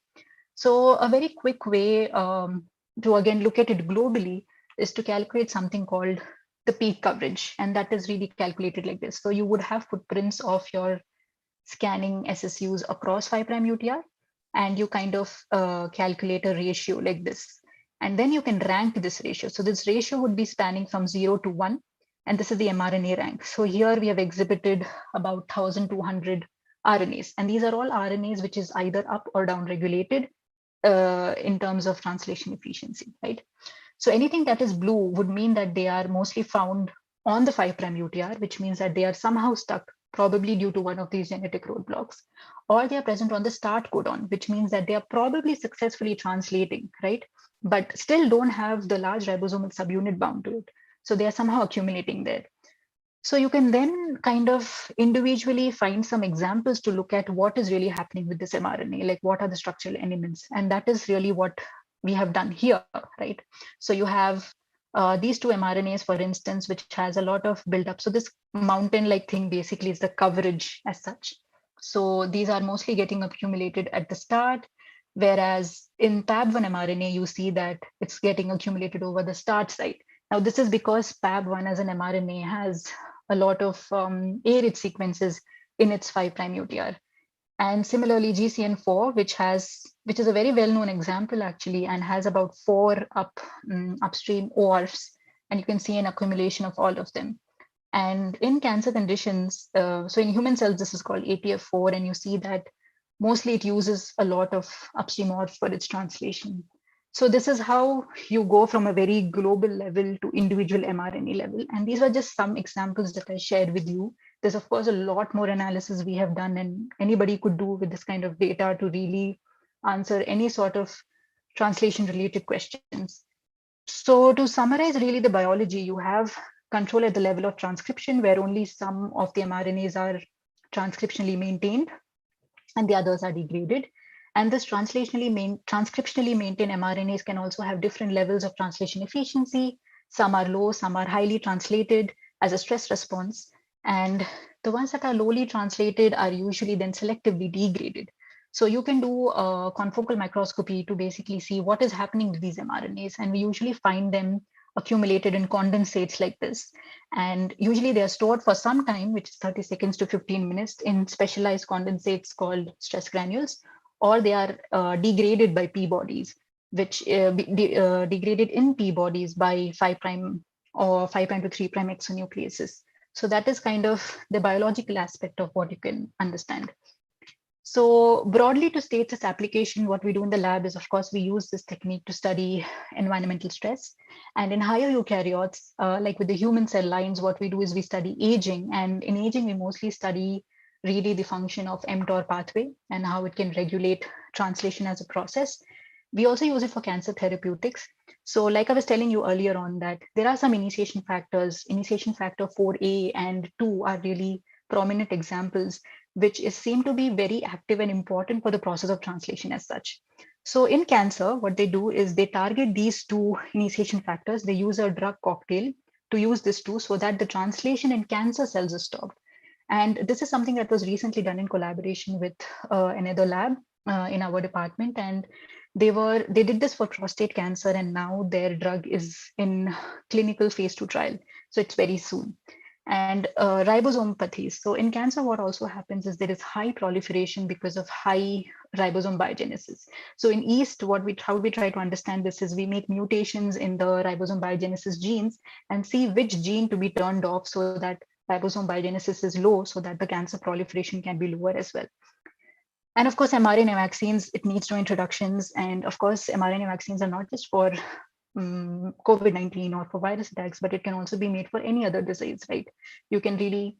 So a very quick way to again look at it globally is to calculate something called the peak coverage, and that is really calculated like this. So you would have footprints of your scanning SSUs across 5' UTR, and you kind of calculate a ratio like this. And then you can rank this ratio. So this ratio would be spanning from 0 to 1, and this is the mRNA rank. So here we have exhibited about 1,200 RNAs, and these are all RNAs which is either up or down regulated in terms of translation efficiency, right? So anything that is blue would mean that they are mostly found on the 5' UTR, which means that they are somehow stuck, probably due to one of these genetic roadblocks, or they are present on the start codon, which means that they are probably successfully translating, right? But still don't have the large ribosomal subunit bound to it. So they are somehow accumulating there. So you can then kind of individually find some examples to look at what is really happening with this mRNA, like what are the structural elements. And that is really what we have done here, right? So you have these two mRNAs, for instance, which has a lot of buildup. So this mountain-like thing basically is the coverage as such. So these are mostly getting accumulated at the start, whereas in PAB1 mRNA, you see that it's getting accumulated over the start site. Now, this is because PAB1 as an mRNA has a lot of A-rich sequences in its 5' UTR. And similarly, GCN4, which is a very well-known example actually, and has about 4 upstream ORFs, and you can see an accumulation of all of them. And in cancer conditions, so in human cells, this is called ATF4, and you see that mostly it uses a lot of upstream ORFs for its translation. So this is how you go from a very global level to individual mRNA level. And these are just some examples that I shared with you. There's of course a lot more analysis we have done, and anybody could do with this kind of data to really answer any sort of translation related questions. So to summarize really the biology, you have control at the level of transcription, where only some of the mRNAs are transcriptionally maintained and the others are degraded. And this transcriptionally maintained mRNAs can also have different levels of translation efficiency. Some are low, some are highly translated as a stress response. And the ones that are lowly translated are usually then selectively degraded. So you can do a confocal microscopy to basically see what is happening to these mRNAs. And we usually find them accumulated in condensates like this. And usually they are stored for some time, which is 30 seconds to 15 minutes in specialized condensates called stress granules, or they are degraded by P bodies, which degraded in P bodies by 5' or 5' to 3' exonucleases. So that is kind of the biological aspect of what you can understand. So broadly, to state this application, what we do in the lab is, of course, we use this technique to study environmental stress. And in higher eukaryotes, like with the human cell lines, what we do is we study aging. And in aging, we mostly study really the function of mTOR pathway and how it can regulate translation as a process. We also use it for cancer therapeutics. So like I was telling you earlier on, that there are some initiation factors. Initiation factor 4A and 2 are really prominent examples, which seem to be very active and important for the process of translation as such. So in cancer, what they do is they target these two initiation factors. They use a drug cocktail to use this too, so that the translation in cancer cells is stopped. And this is something that was recently done in collaboration with another lab in our department. And they did this for prostate cancer, and now their drug is in clinical phase 2 trial. So it's very soon. And ribosomopathies. So in cancer, what also happens is there is high proliferation because of high ribosome biogenesis. So in yeast, how we try to understand this is we make mutations in the ribosome biogenesis genes and see which gene to be turned off so that ribosome biogenesis is low, so that the cancer proliferation can be lower as well. And of course, mRNA vaccines, it needs no introductions. And of course, mRNA vaccines are not just for COVID-19 or for virus attacks, but it can also be made for any other disease, right? You can really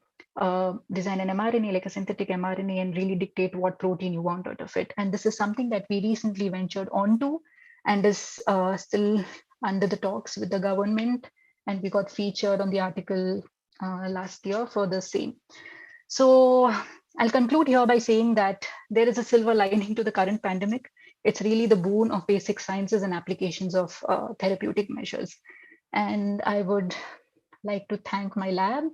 design an mRNA, like a synthetic mRNA, and really dictate what protein you want out of it. And this is something that we recently ventured onto and is still under the talks with the government. And we got featured on the article last year for the same. So I'll conclude here by saying that there is a silver lining to the current pandemic. It's really the boon of basic sciences and applications of therapeutic measures. And I would like to thank my lab.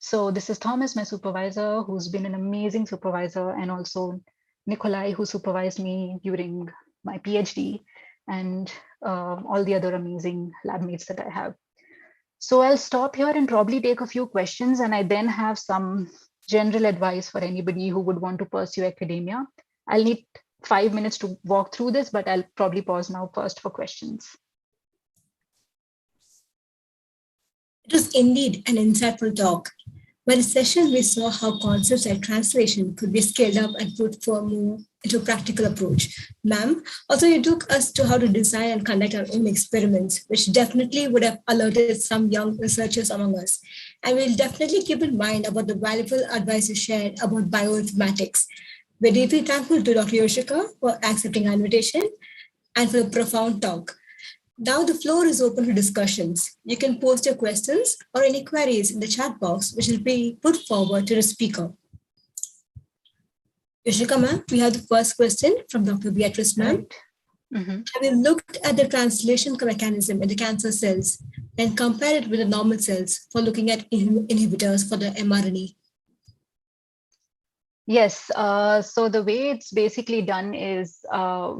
So this is Thomas, my supervisor, who's been an amazing supervisor, and also Nikolai, who supervised me during my PhD, and all the other amazing lab mates that I have. So I'll stop here and probably take a few questions, and I then have some general advice for anybody who would want to pursue academia. I'll need 5 minutes to walk through this, but I'll probably pause now first for questions. It was indeed an insightful talk. By the session, we saw how concepts like translation could be scaled up and put more into a practical approach. Ma'am, also you took us to how to design and conduct our own experiments, which definitely would have alerted some young researchers among us. And we'll definitely keep in mind about the valuable advice you shared about bioinformatics. We're deeply thankful to Dr. Yoshika for accepting our invitation and for the profound talk. Now the floor is open to discussions. You can post your questions or any queries in the chat box, which will be put forward to the speaker. Yoshika ma'am, we have the first question from Dr. Beatrice ma'am. Right. Mm-hmm. Have you looked at the translation mechanism in the cancer cells and compared it with the normal cells for looking at inhibitors for the mRNA? Yes, so the way it's basically done is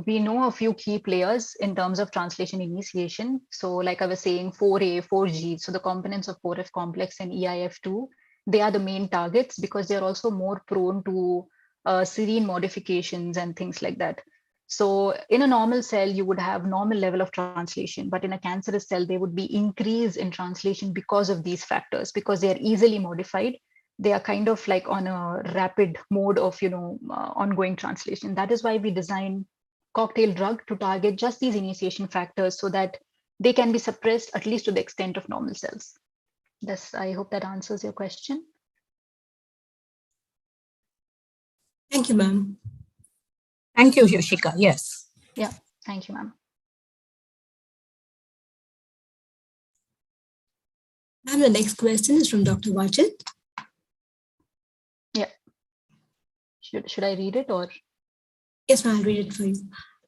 we know a few key players in terms of translation initiation. So like I was saying, 4A, 4G, so the components of 4F complex and EIF2, they are the main targets because they're also more prone to serine modifications and things like that. So in a normal cell, you would have normal level of translation, but in a cancerous cell, there would be increase in translation because of these factors, because they are easily modified. They are kind of like on a rapid mode of, ongoing translation. That is why we design cocktail drug to target just these initiation factors so that they can be suppressed at least to the extent of normal cells. Thus, I hope that answers your question. Thank you, ma'am. Thank you, Yoshika. Yes. Yeah, thank you, ma'am. Ma'am, the next question is from Dr. Vajit. Yeah. Should I read it or? Yes, ma'am, I'll read it for you.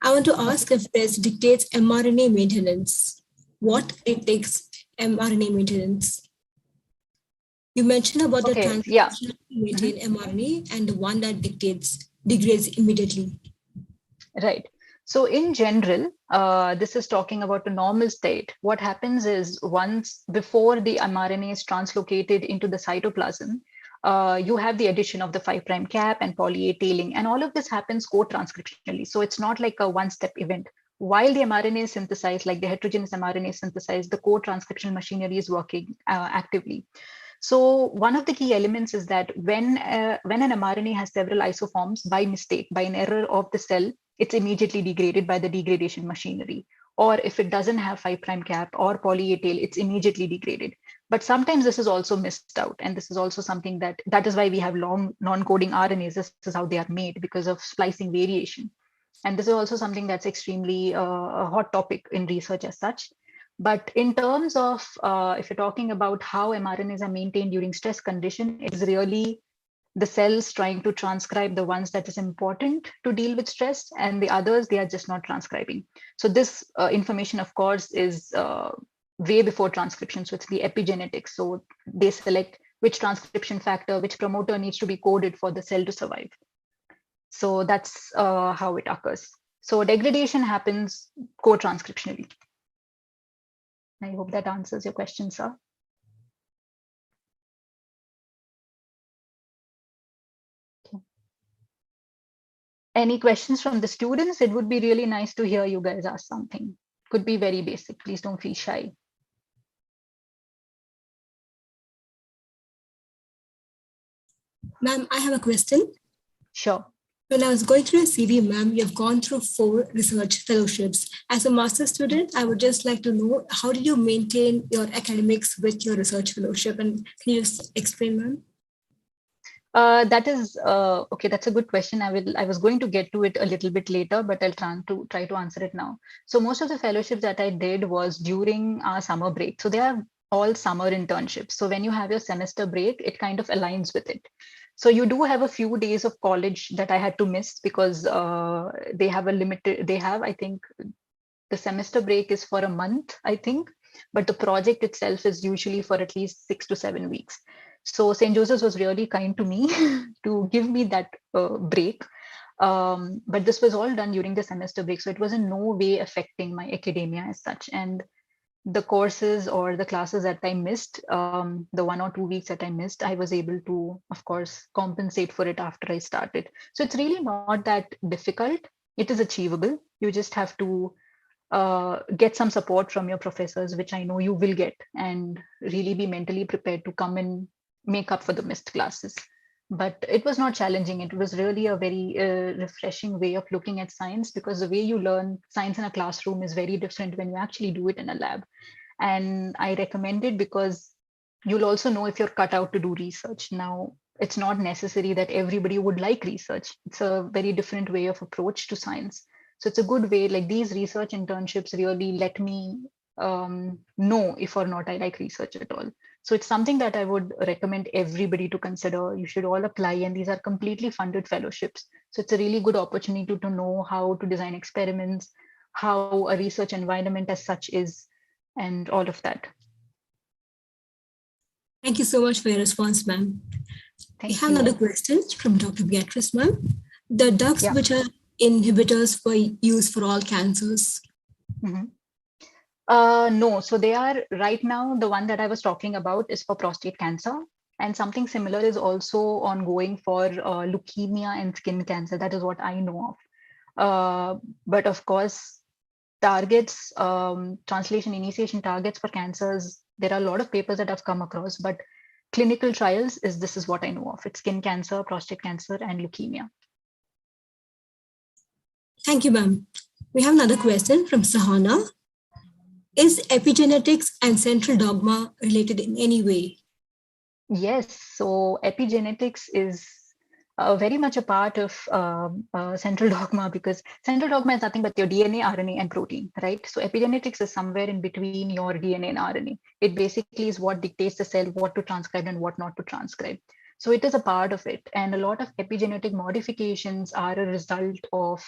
I want to ask if this dictates mRNA maintenance. What it takes mRNA maintenance? You mentioned about the translation to maintain mRNA and the one that degrades immediately. Right. So in general, this is talking about the normal state. What happens is once before the mRNA is translocated into the cytoplasm, you have the addition of the 5' cap and poly-A tailing, and all of this happens co-transcriptionally. So it's not like a one-step event. While the mRNA is synthesized, like the heterogeneous mRNA is synthesized, the co-transcriptional machinery is working actively. So one of the key elements is that when an mRNA has several isoforms by mistake, by an error of the cell, it's immediately degraded by the degradation machinery. Or if it doesn't have 5' cap or poly-A tail, it's immediately degraded. But sometimes this is also missed out. And this is also something that is why we have long non-coding RNAs. This is how they are made because of splicing variation. And this is also something that's extremely a hot topic in research as such. But in terms of, if you're talking about how mRNAs are maintained during stress condition, it's really the cells trying to transcribe the ones that is important to deal with stress, and the others, they are just not transcribing. So this information, of course, is way before transcription. So it's the epigenetics. So they select which transcription factor, which promoter needs to be coded for the cell to survive. So that's how it occurs. So degradation happens co-transcriptionally. I hope that answers your question, sir. Okay. Any questions from the students? It would be really nice to hear you guys ask something. Could be very basic. Please don't feel shy. Ma'am, I have a question. Sure. When I was going through your CV, ma'am, you have gone through 4 research fellowships. As a master's student, I would just like to know, how did you maintain your academics with your research fellowship? And can you just explain, ma'am? That is okay. That's a good question. I was going to get to it a little bit later, but I'll try to answer it now. So most of the fellowships that I did was during our summer break. So they are all summer internships. So when you have your semester break, it kind of aligns with it. So you do have a few days of college that I had to miss because they have a limited, they have, I think, the semester break is for a month, I think, but the project itself is usually for at least 6 to 7 weeks. So St. Joseph's was really kind to me to give me that break. But this was all done during the semester break. So it was in no way affecting my academia as such. And the courses or the classes that I missed, the 1 or 2 weeks that I missed, I was able to, of course, compensate for it after I started. So it's really not that difficult. It is achievable. You just have to get some support from your professors, which I know you will get, and really be mentally prepared to come and make up for the missed classes. But it was not challenging. It was really a very refreshing way of looking at science, because the way you learn science in a classroom is very different when you actually do it in a lab. And I recommend it because you'll also know if you're cut out to do research. Now, it's not necessary that everybody would like research. It's a very different way of approach to science. So it's a good way, like these research internships really let me know if or not I like research at all. So it's something that I would recommend everybody to consider. You should all apply, and these are completely funded fellowships. So it's a really good opportunity to know how to design experiments, how a research environment as such is, and all of that. Thank you so much for your response, ma'am. We have another question from Dr. Beatrice, ma'am. The drugs which are inhibitors for use for all cancers? No, so they are right now, the one that I was talking about is for prostate cancer. And something similar is also ongoing for leukemia and skin cancer. That is what I know of. But of course, targets, translation initiation targets for cancers, there are a lot of papers that I've come across, but clinical trials this is what I know of. It's skin cancer, prostate cancer, and leukemia. Thank you, ma'am. We have another question from Sahana. Is epigenetics and central dogma related in any way? Yes, so epigenetics is very much a part of central dogma, because central dogma is nothing but your DNA, RNA, and protein, right? So epigenetics is somewhere in between your DNA and RNA. It basically is what dictates the cell what to transcribe and what not to transcribe. So it is a part of it. And a lot of epigenetic modifications are a result of,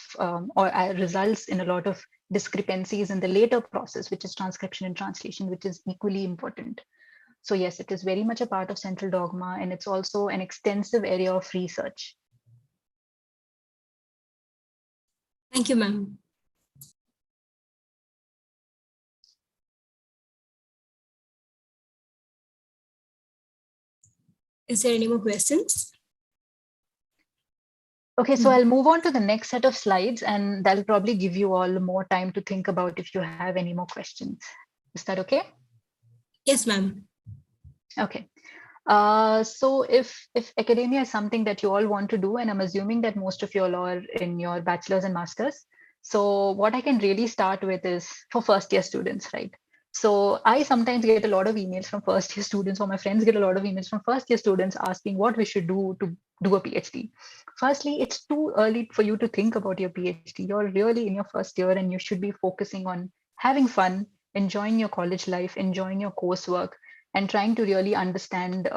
results in a lot of discrepancies in the later process, which is transcription and translation, which is equally important. So yes, it is very much a part of central dogma, and it's also an extensive area of research. Thank you, ma'am. Is there any more questions? Okay, so I'll move on to the next set of slides, and that'll probably give you all more time to think about if you have any more questions. Is that okay? Yes, ma'am. Okay. So if academia is something that you all want to do, and I'm assuming that most of you all are in your bachelor's and master's, so what I can really start with is for first year students, right? So I sometimes get a lot of emails from first year students, or my friends get a lot of emails from first year students asking what we should do to do a PhD. Firstly, it's too early for you to think about your PhD. You're really in your first year, and you should be focusing on having fun, enjoying your college life, enjoying your coursework, and trying to really understand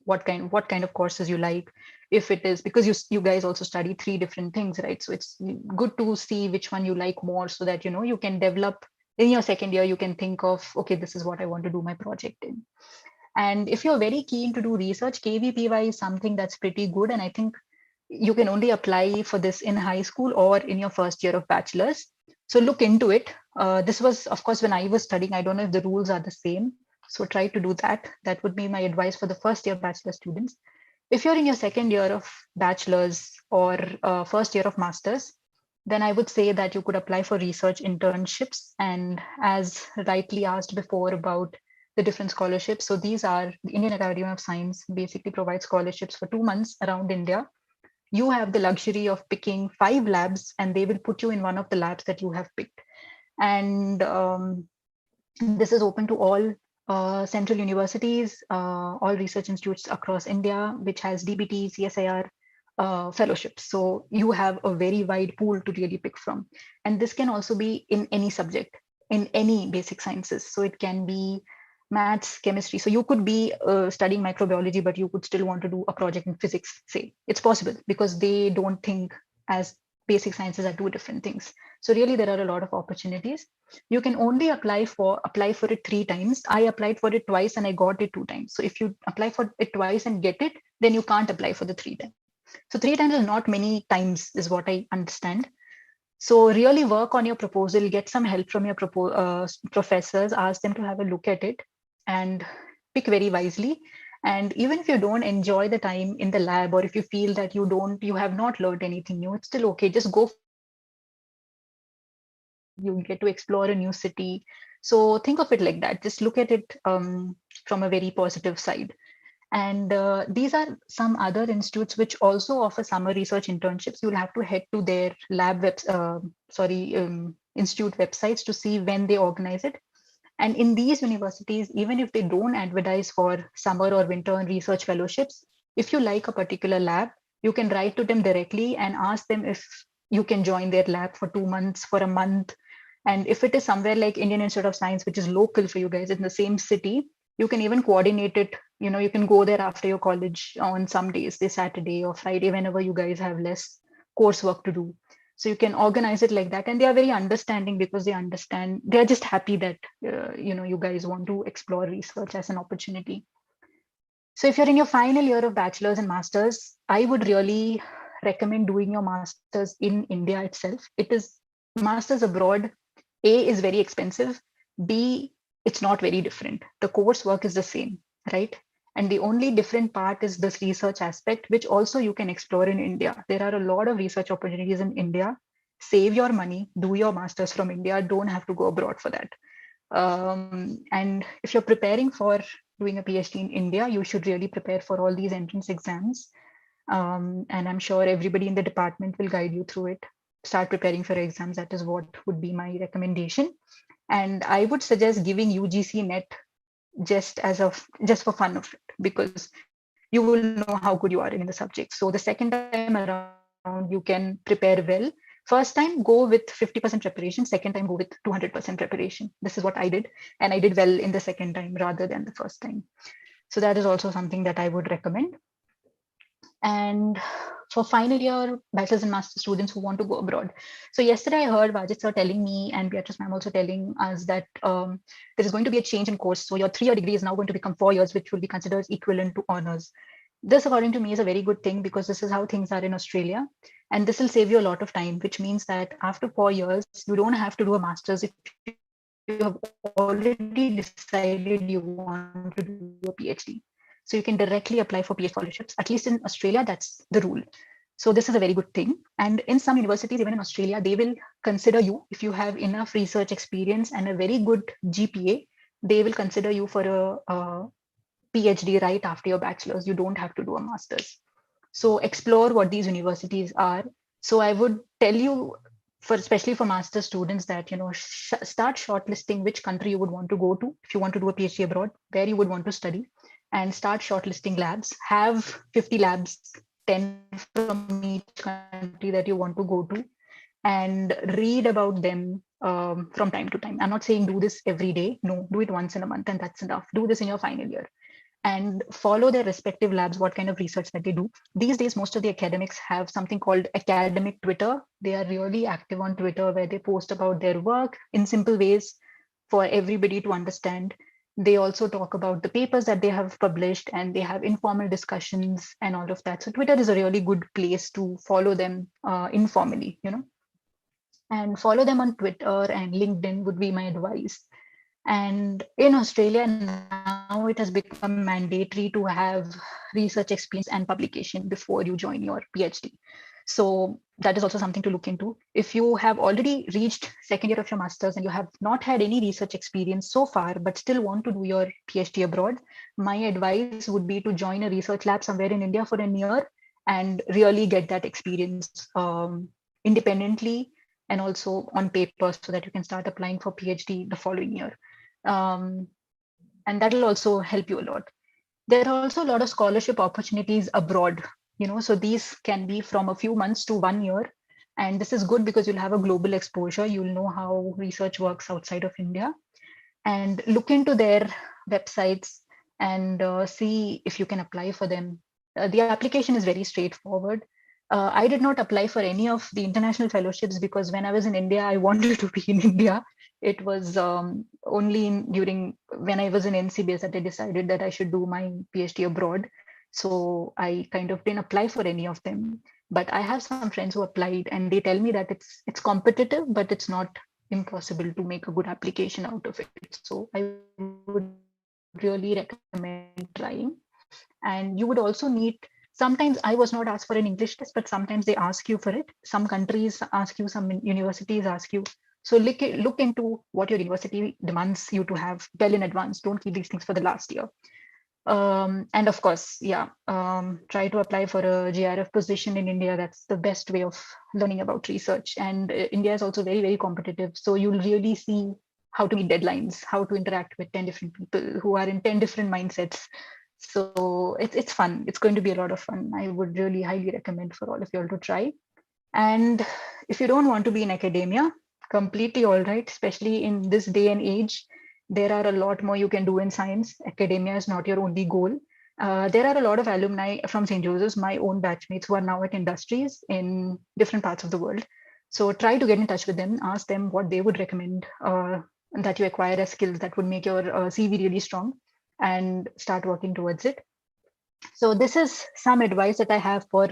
what kind of courses you like. If it is, because you guys also study 3 different things, right? So it's good to see which one you like more, so that you can develop in your second year. You can think of, okay, this is what I want to do my project in. And if you're very keen to do research, KVPY is something that's pretty good, and I think you can only apply for this in high school or in your first year of bachelor's. So look into it. This was, of course, when I was studying. I don't know if the rules are the same. So try to do that. That would be my advice for the first year bachelor students. If you're in your second year of bachelor's or first year of master's, then I would say that you could apply for research internships. And as rightly asked before about the different scholarships, so these are the Indian Academy of Science basically provides scholarships for 2 months around India. You have the luxury of picking 5 labs, and they will put you in one of the labs that you have picked. And this is open to all central universities, all research institutes across India, which has DBT, CSIR fellowships. So you have a very wide pool to really pick from. And this can also be in any subject, in any basic sciences. So it can be maths, chemistry. So you could be studying microbiology, but you could still want to do a project in physics, say. It's possible because they don't think as basic sciences are two different things. So really there are a lot of opportunities. You can only apply for it 3 times. I applied for it twice and I got it 2 times. So if you apply for it twice and get it, then you can't apply for the 3 times. So 3 times is not many times is what I understand. So really work on your proposal, get some help from your professors, ask them to have a look at it and pick very wisely. And even if you don't enjoy the time in the lab, or if you feel that you have not learned anything new, it's still okay. Just go for it. You get to explore a new city. So think of it like that. Just look at it from a very positive side. And these are some other institutes which also offer summer research internships. You'll have to head to their institute websites to see when they organize it. And in these universities, even if they don't advertise for summer or winter research fellowships, if you like a particular lab, you can write to them directly and ask them if you can join their lab for 2 months, for a month. And if it is somewhere like Indian Institute of Science, which is local for you guys in the same city, you can even coordinate it. You can go there after your college on some days, this Saturday or Friday, whenever you guys have less coursework to do. So you can organize it like that. And they are very understanding because they understand, they're just happy that, you guys want to explore research as an opportunity. So if you're in your final year of bachelor's and master's, I would really recommend doing your master's in India itself. It is master's abroad. A is very expensive. B, it's not very different. The coursework is the same, right? And the only different part is this research aspect, which also you can explore in India. There are a lot of research opportunities in India. Save your money, do your master's from India. Don't have to go abroad for that. And if you're preparing for doing a PhD in India, you should really prepare for all these entrance exams. And I'm sure everybody in the department will guide you through it. Start preparing for exams. That is what would be my recommendation. And I would suggest giving UGC net just for fun of it, because you will know how good you are in the subject. So the second time around, you can prepare well. First time, go with 50% preparation. Second time, go with 200% preparation. This is what I did. And I did well in the second time rather than the first time. So that is also something that I would recommend. And for final year bachelor's and master's students who want to go abroad. So yesterday I heard Vajit sir telling me, and Beatrice ma'am also telling us, that there is going to be a change in course. So your 3-year degree is now going to become 4 years, which will be considered equivalent to honors. This, according to me, is a very good thing, because this is how things are in Australia. And this will save you a lot of time, which means that after 4 years, you don't have to do a master's if you have already decided you want to do a PhD. So you can directly apply for PhD scholarships. At least in Australia, that's the rule. So this is a very good thing. And in some universities, even in Australia, they will consider you, if you have enough research experience and a very good GPA, they will consider you for a PhD right after your bachelor's. You don't have to do a master's. So explore what these universities are. So I would tell you, especially for master's students, that start shortlisting which country you would want to go to if you want to do a PhD abroad, where you would want to study, and start shortlisting labs. Have 50 labs, 10 from each country that you want to go to, and read about them from time to time. I'm not saying do this every day. No, do it once in a month and that's enough. Do this in your final year. And follow their respective labs, what kind of research that they do. These days, most of the academics have something called academic Twitter. They are really active on Twitter, where they post about their work in simple ways for everybody to understand. They also talk about the papers that they have published, and they have informal discussions and all of that. So Twitter is a really good place to follow them informally, and follow them on Twitter and LinkedIn would be my advice. And in Australia now, it has become mandatory to have research experience and publication before you join your PhD. So that is also something to look into. If you have already reached second year of your master's and you have not had any research experience so far, but still want to do your PhD abroad, my advice would be to join a research lab somewhere in India for a year and really get that experience independently and also on paper, so that you can start applying for PhD the following year. And that will also help you a lot. There are also a lot of scholarship opportunities abroad, so these can be from a few months to 1 year. And this is good because you'll have a global exposure. You'll know how research works outside of India. And look into their websites and see if you can apply for them. The application is very straightforward. I did not apply for any of the international fellowships because when I was in India, I wanted to be in India. It was only during when I was in NCBS that I decided that I should do my PhD abroad. So I kind of didn't apply for any of them. But I have some friends who applied, and they tell me that it's competitive, but it's not impossible to make a good application out of it. So I would really recommend trying. And you would also need, sometimes I was not asked for an English test, but sometimes they ask you for it. Some countries ask you, some universities ask you. So look into what your university demands you to have well in advance. Don't keep these things for the last year. And of course, try to apply for a GRF position in India. That's the best way of learning about research. And India is also very, very competitive. So you'll really see how to meet deadlines, how to interact with 10 different people who are in 10 different mindsets. So it's fun. It's going to be a lot of fun. I would really highly recommend for all of you all to try. And if you don't want to be in academia, completely all right, especially in this day and age. There are a lot more you can do in science. Academia is not your only goal. There are a lot of alumni from St. Joseph's, my own batchmates, who are now at industries in different parts of the world. So try to get in touch with them, ask them what they would recommend that you acquire as skills that would make your CV really strong, and start working towards it. So this is some advice that I have for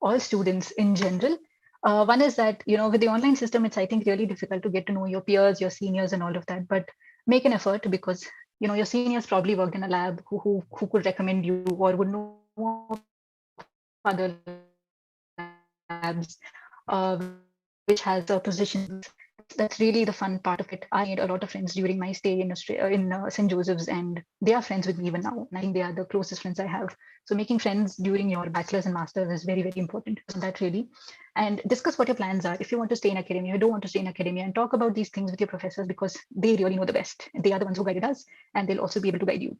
all students in general. One is that, with the online system, it's, I think, really difficult to get to know your peers, your seniors, and all of that. But make an effort, because, your seniors probably worked in a lab who could recommend you or would know of other labs which has a position. That's really the fun part of it. I made a lot of friends during my stay in St. Joseph's, and they are friends with me even now. And I think they are the closest friends I have. So making friends during your bachelor's and master's is very, very important. So that really, and discuss what your plans are. If you want to stay in academia, you don't want to stay in academia, and talk about these things with your professors, because they really know the best. They are the ones who guided us, and they'll also be able to guide you.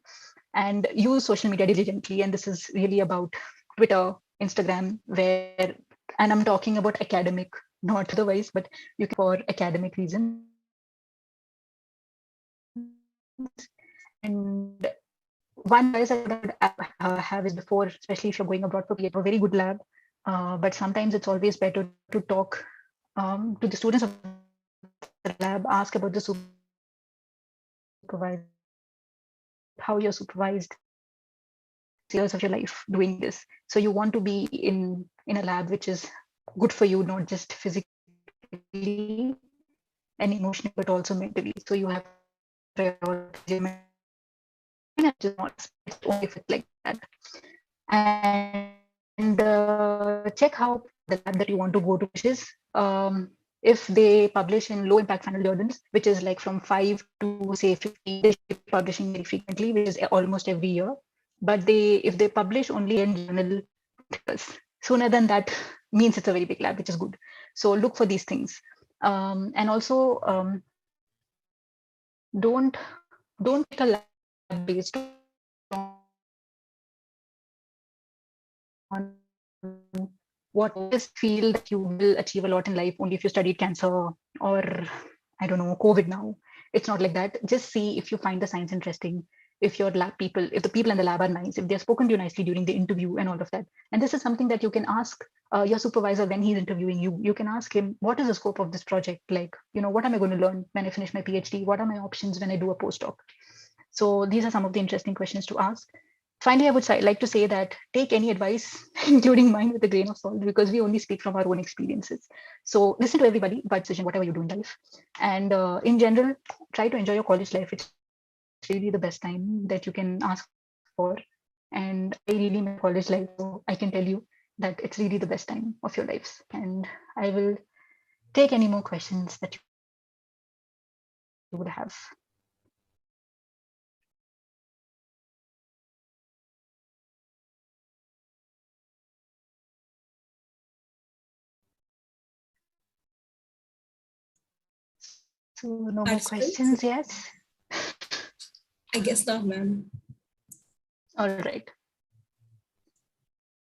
And use social media diligently. And this is really about Twitter, Instagram, and I'm talking about academic, not otherwise, but you can for academic reasons. And one advice I would have is, before, especially if you're going abroad for PhD, a very good lab. But sometimes it's always better to talk to the students of the lab, ask about the supervisor, how you're supervised years of your life doing this. So you want to be in a lab which is good for you, not just physically and emotionally, but also mentally. So you have prioritize just not only if it's like that. And check how the lab that you want to go to is. If they publish in low impact final journals, which is like from 5 to say 50, they should be publishing very frequently, which is almost every year. But if they publish only in journal sooner than that, means it's a very big lab, which is good. So look for these things. And also don't pick a lab based on what is feel that you will achieve a lot in life only if you studied cancer, or I don't know, COVID now. It's not like that. Just see if you find the science interesting, if your lab people, if the people in the lab are nice, if they're spoken to you nicely during the interview and all of that. And this is something that you can ask your supervisor when he's interviewing you. You can ask him, what is the scope of this project? Like, what am I going to learn when I finish my PhD? What are my options when I do a postdoc? So these are some of the interesting questions to ask. Finally, I would like to say that take any advice, including mine, with a grain of salt, because we only speak from our own experiences. So listen to everybody, but decision, whatever you do in life. And in general, try to enjoy your college life. It's really the best time that you can ask for. And I really miss college life, so I can tell you that it's really the best time of your lives. And I will take any more questions that you would have. So no more questions, yes? I guess not, ma'am. All right.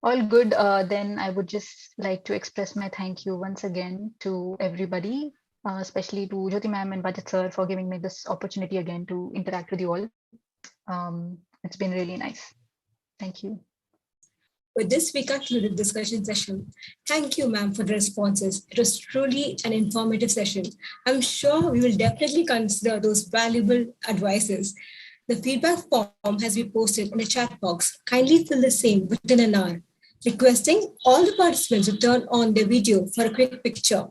All good. Then I would just like to express my thank you once again to everybody, especially to Jyoti ma'am and Bajit sir for giving me this opportunity again to interact with you all. It's been really nice. Thank you. With this, we conclude the discussion session. Thank you, ma'am, for the responses. It was truly an informative session. I'm sure we will definitely consider those valuable advices. The feedback form has been posted in the chat box. Kindly fill the same within an hour. Requesting all the participants to turn on their video for a quick picture.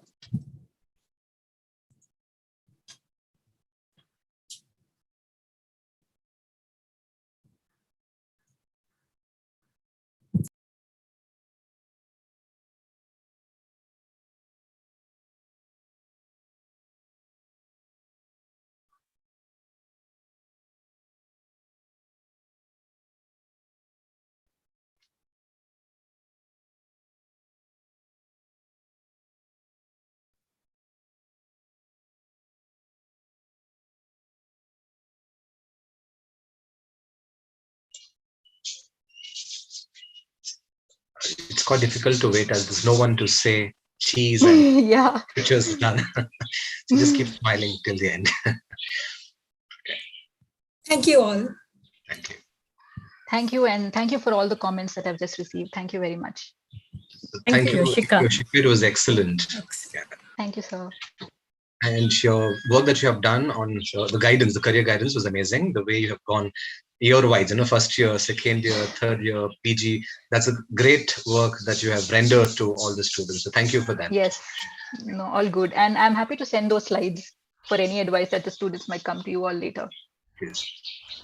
It's quite difficult to wait as there's no one to say cheese and Yeah. pictures done. So just keep smiling till the end. Thank you all. Thank you. Thank you, and thank you for all the comments that I've just received. Thank you very much. Thank you, Yoshika. Yoshika, it was excellent. Yeah. Thank you, sir. And your work that you have done on the guidance, the career guidance was amazing. The way you have gone year-wise, first year, second year, third year, PG. That's a great work that you have rendered to all the students. So thank you for that. Yes, no, all good. And I'm happy to send those slides for any advice that the students might come to you all later. Yes.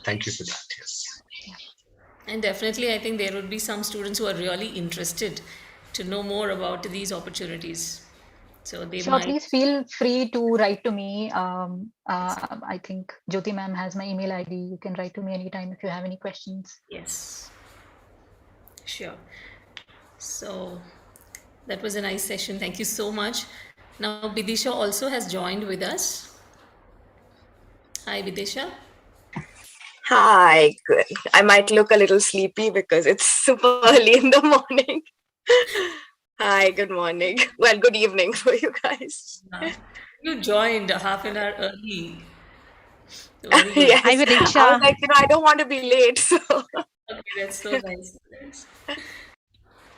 Thank you for that. Yes. And definitely, I think there would be some students who are really interested to know more about these opportunities. So they might. Please feel free to write to me. I think Jyoti ma'am has my email ID. You can write to me anytime if you have any questions. Yes. Sure. So that was a nice session. Thank you so much. Now, Bidhisha also has joined with us. Hi, Bidhisha. Hi, good. I might look a little sleepy because it's super early in the morning. Hi, good morning. Well, good evening for you guys. You joined a half an hour early. Yes. Hi, Vidisha. I was like, I don't want to be late. So. Okay, that's so nice.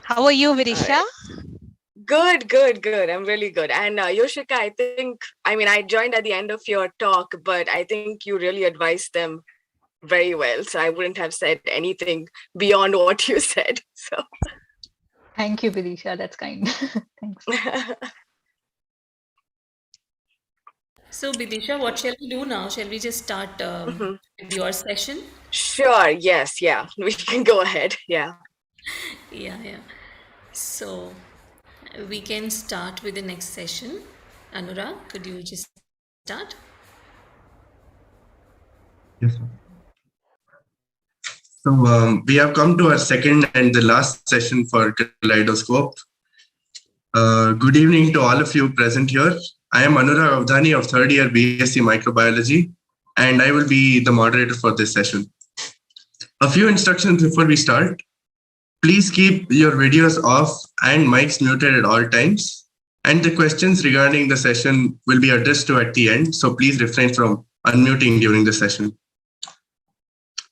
How are you, Vidisha? Good. I'm really good. And Yoshika, I joined at the end of your talk, but I think you really advised them very well. So I wouldn't have said anything beyond what you said. So thank you, Bidhisha. That's kind. Thanks. So Bidhisha, what shall we do now? Shall we just start with your session? Sure. Yes. Yeah. We can go ahead. Yeah. Yeah. So we can start with the next session. Anurag, could you just start? Yes, sir. So we have come to our second and the last session for Kaleidoscope. Good evening to all of you present here. I am Anurag Avdhani of third year BSc Microbiology, and I will be the moderator for this session. A few instructions before we start. Please keep your videos off and mics muted at all times. And the questions regarding the session will be addressed to at the end, so please refrain from unmuting during the session.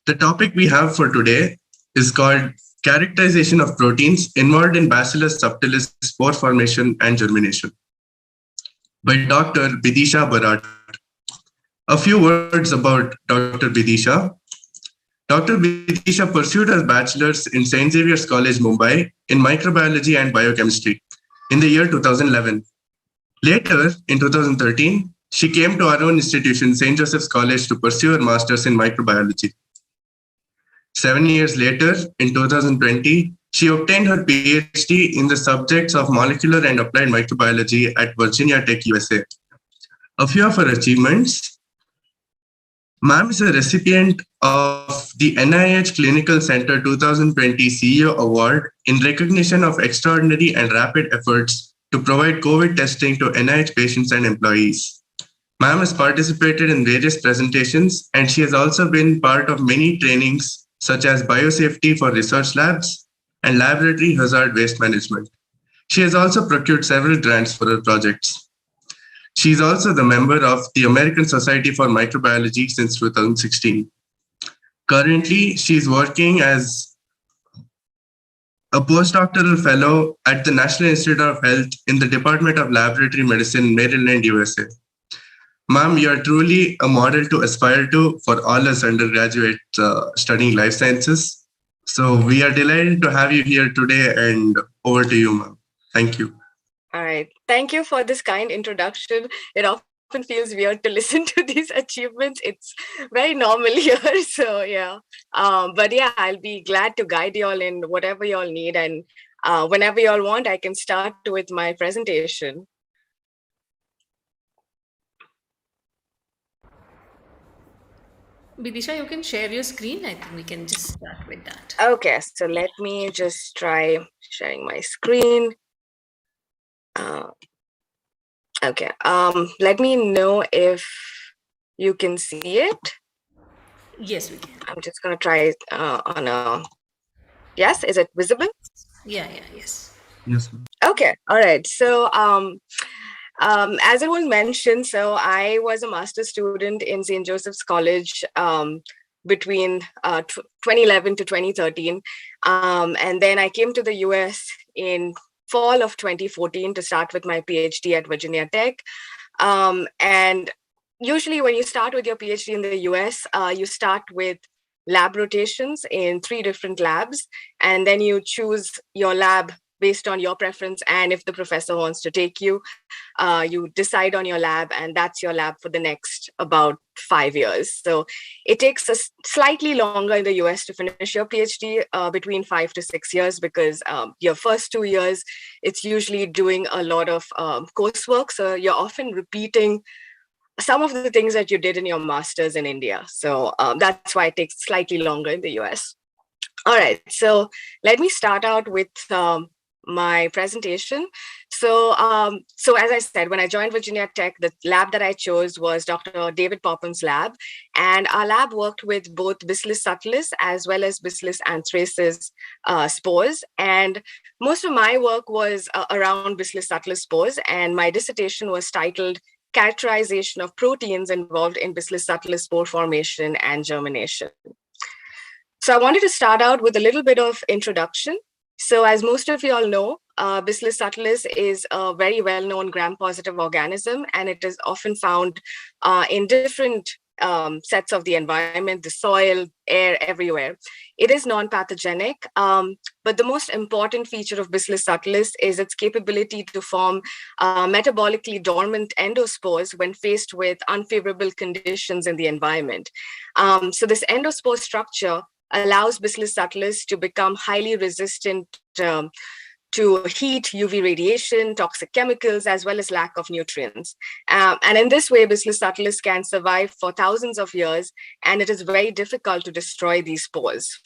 The topic we have for today is called Characterization of Proteins Involved in Bacillus Subtilis Spore Formation and Germination by Dr. Bidhisha Barat. A few words about Dr. Bidhisha. Dr. Bidhisha pursued her bachelor's in St. Xavier's College, Mumbai in microbiology and biochemistry in the year 2011. Later, in 2013, she came to our own institution, St. Joseph's College, to pursue her master's in microbiology. 7 years later, in 2020, she obtained her PhD in the subjects of molecular and applied microbiology at Virginia Tech, USA. A few of her achievements. Ma'am is a recipient of the NIH Clinical Center 2020 CEO Award in recognition of extraordinary and rapid efforts to provide COVID testing to NIH patients and employees. Ma'am has participated in various presentations, and she has also been part of many trainings such as biosafety for research labs and laboratory hazard waste management. She has also procured several grants for her projects. She is also the member of the American Society for Microbiology since 2016. Currently, she's working as a postdoctoral fellow at the National Institute of Health in the Department of Laboratory Medicine, Maryland, USA. Ma'am, you are truly a model to aspire to for all us undergraduates studying life sciences. So we are delighted to have you here today, and over to you, ma'am. Thank you. All right. Thank you for this kind introduction. It often feels weird to listen to these achievements. It's very normal here. So yeah. But yeah, I'll be glad to guide you all in whatever you all need. And whenever you all want, I can start with my presentation. Bidhisha, you can share your screen. I think we can just start with that. Okay, so let me just try sharing my screen. Okay, let me know if you can see it. Yes, we can. I'm just gonna try it on a, yes, is it visible? Yeah, yes. Yes, ma'am. Okay, all right. So as it was mentioned, so I was a master's student in St. Joseph's College between 2011 to 2013. And then I came to the US in fall of 2014 to start with my PhD at Virginia Tech. And usually when you start with your PhD in the US, you start with lab rotations in 3 different labs, and then you choose your lab based on your preference. And if the professor wants to take you, you decide on your lab, and that's your lab for the next about 5 years. So it takes us slightly longer in the US to finish your PhD, between 5 to 6 years, because your first 2 years, it's usually doing a lot of coursework. So you're often repeating some of the things that you did in your master's in India. So that's why it takes slightly longer in the US. All right, so let me start out with my presentation. So as I said, when I joined Virginia Tech, the lab that I chose was Dr. David Popham's lab. And our lab worked with both Bacillus subtilis as well as Bacillus anthracis spores. And most of my work was around Bacillus subtilis spores. And my dissertation was titled Characterization of Proteins Involved in Bacillus subtilis Spore Formation and Germination. So I wanted to start out with a little bit of introduction. So as most of you all know, Bacillus subtilis is a very well-known gram-positive organism, and it is often found in different sets of the environment, the soil, air, everywhere. It is non-pathogenic, but the most important feature of Bacillus subtilis is its capability to form metabolically dormant endospores when faced with unfavorable conditions in the environment. So this endospore structure allows Bacillus subtilis to become highly resistant to heat, UV radiation, toxic chemicals, as well as lack of nutrients. And in this way, Bacillus subtilis can survive for thousands of years, and it is very difficult to destroy these spores.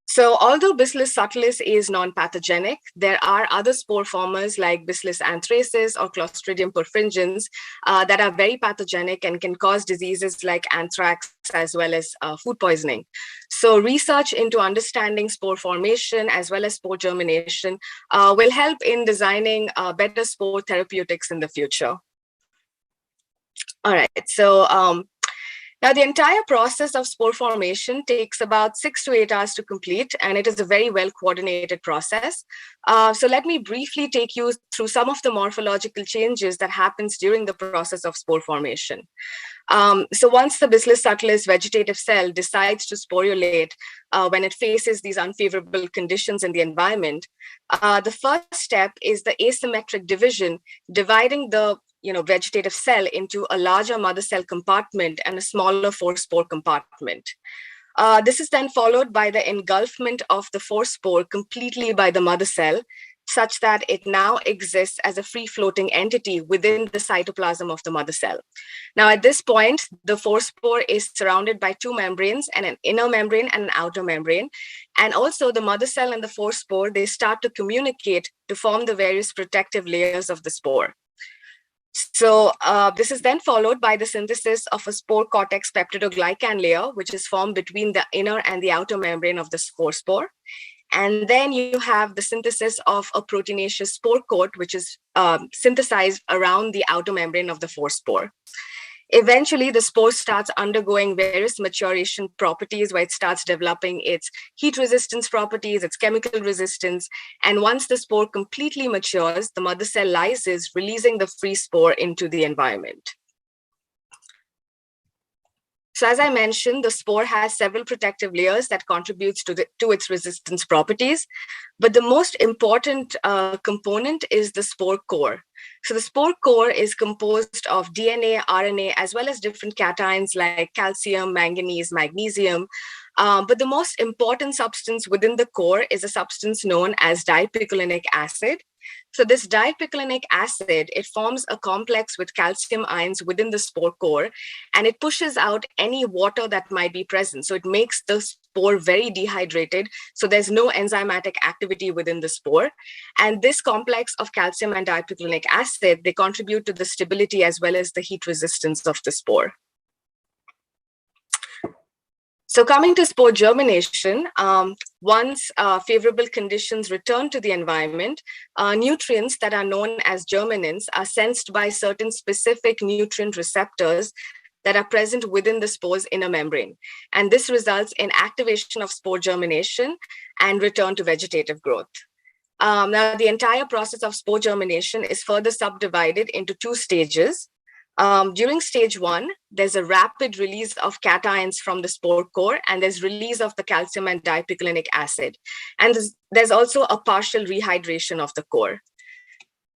So although Bacillus subtilis is non-pathogenic, there are other spore formers like Bacillus anthracis or Clostridium perfringens that are very pathogenic and can cause diseases like anthrax as well as food poisoning. So research into understanding spore formation as well as spore germination will help in designing better spore therapeutics in the future. All right, so now, the entire process of spore formation takes about 6 to 8 hours to complete, and it is a very well-coordinated process. So let me briefly take you through some of the morphological changes that happens during the process of spore formation. So once the Bacillus subtilis vegetative cell decides to sporulate when it faces these unfavorable conditions in the environment, the first step is the asymmetric division, dividing the vegetative cell into a larger mother cell compartment and a smaller 4-spore compartment. This is then followed by the engulfment of the 4-spore completely by the mother cell, such that it now exists as a free-floating entity within the cytoplasm of the mother cell. Now, at this point, the 4-spore is surrounded by 2 membranes, and an inner membrane and an outer membrane. And also the mother cell and the 4-spore, they start to communicate to form the various protective layers of the spore. So this is then followed by the synthesis of a spore cortex peptidoglycan layer, which is formed between the inner and the outer membrane of the 4-spore. And then you have the synthesis of a proteinaceous spore coat, which is synthesized around the outer membrane of the 4-spore. Eventually, the spore starts undergoing various maturation properties where it starts developing its heat resistance properties, its chemical resistance. And once the spore completely matures, the mother cell lyses, releasing the free spore into the environment. So as I mentioned, the spore has several protective layers that contributes to its resistance properties. But the most important component is the spore core. So the spore core is composed of DNA, RNA, as well as different cations like calcium, manganese, magnesium. But the most important substance within the core is a substance known as dipicolinic acid. So this dipicolinic acid, it forms a complex with calcium ions within the spore core, and it pushes out any water that might be present. So it makes the spore very dehydrated. So there's no enzymatic activity within the spore. And this complex of calcium and dipicolinic acid, they contribute to the stability as well as the heat resistance of the spore. So coming to spore germination, once favorable conditions return to the environment, nutrients that are known as germinants are sensed by certain specific nutrient receptors that are present within the spore's inner membrane. And this results in activation of spore germination and return to vegetative growth. Now, the entire process of spore germination is further subdivided into two stages. During stage 1, there's a rapid release of cations from the spore core, and there's release of the calcium and dipicolinic acid. And there's also a partial rehydration of the core.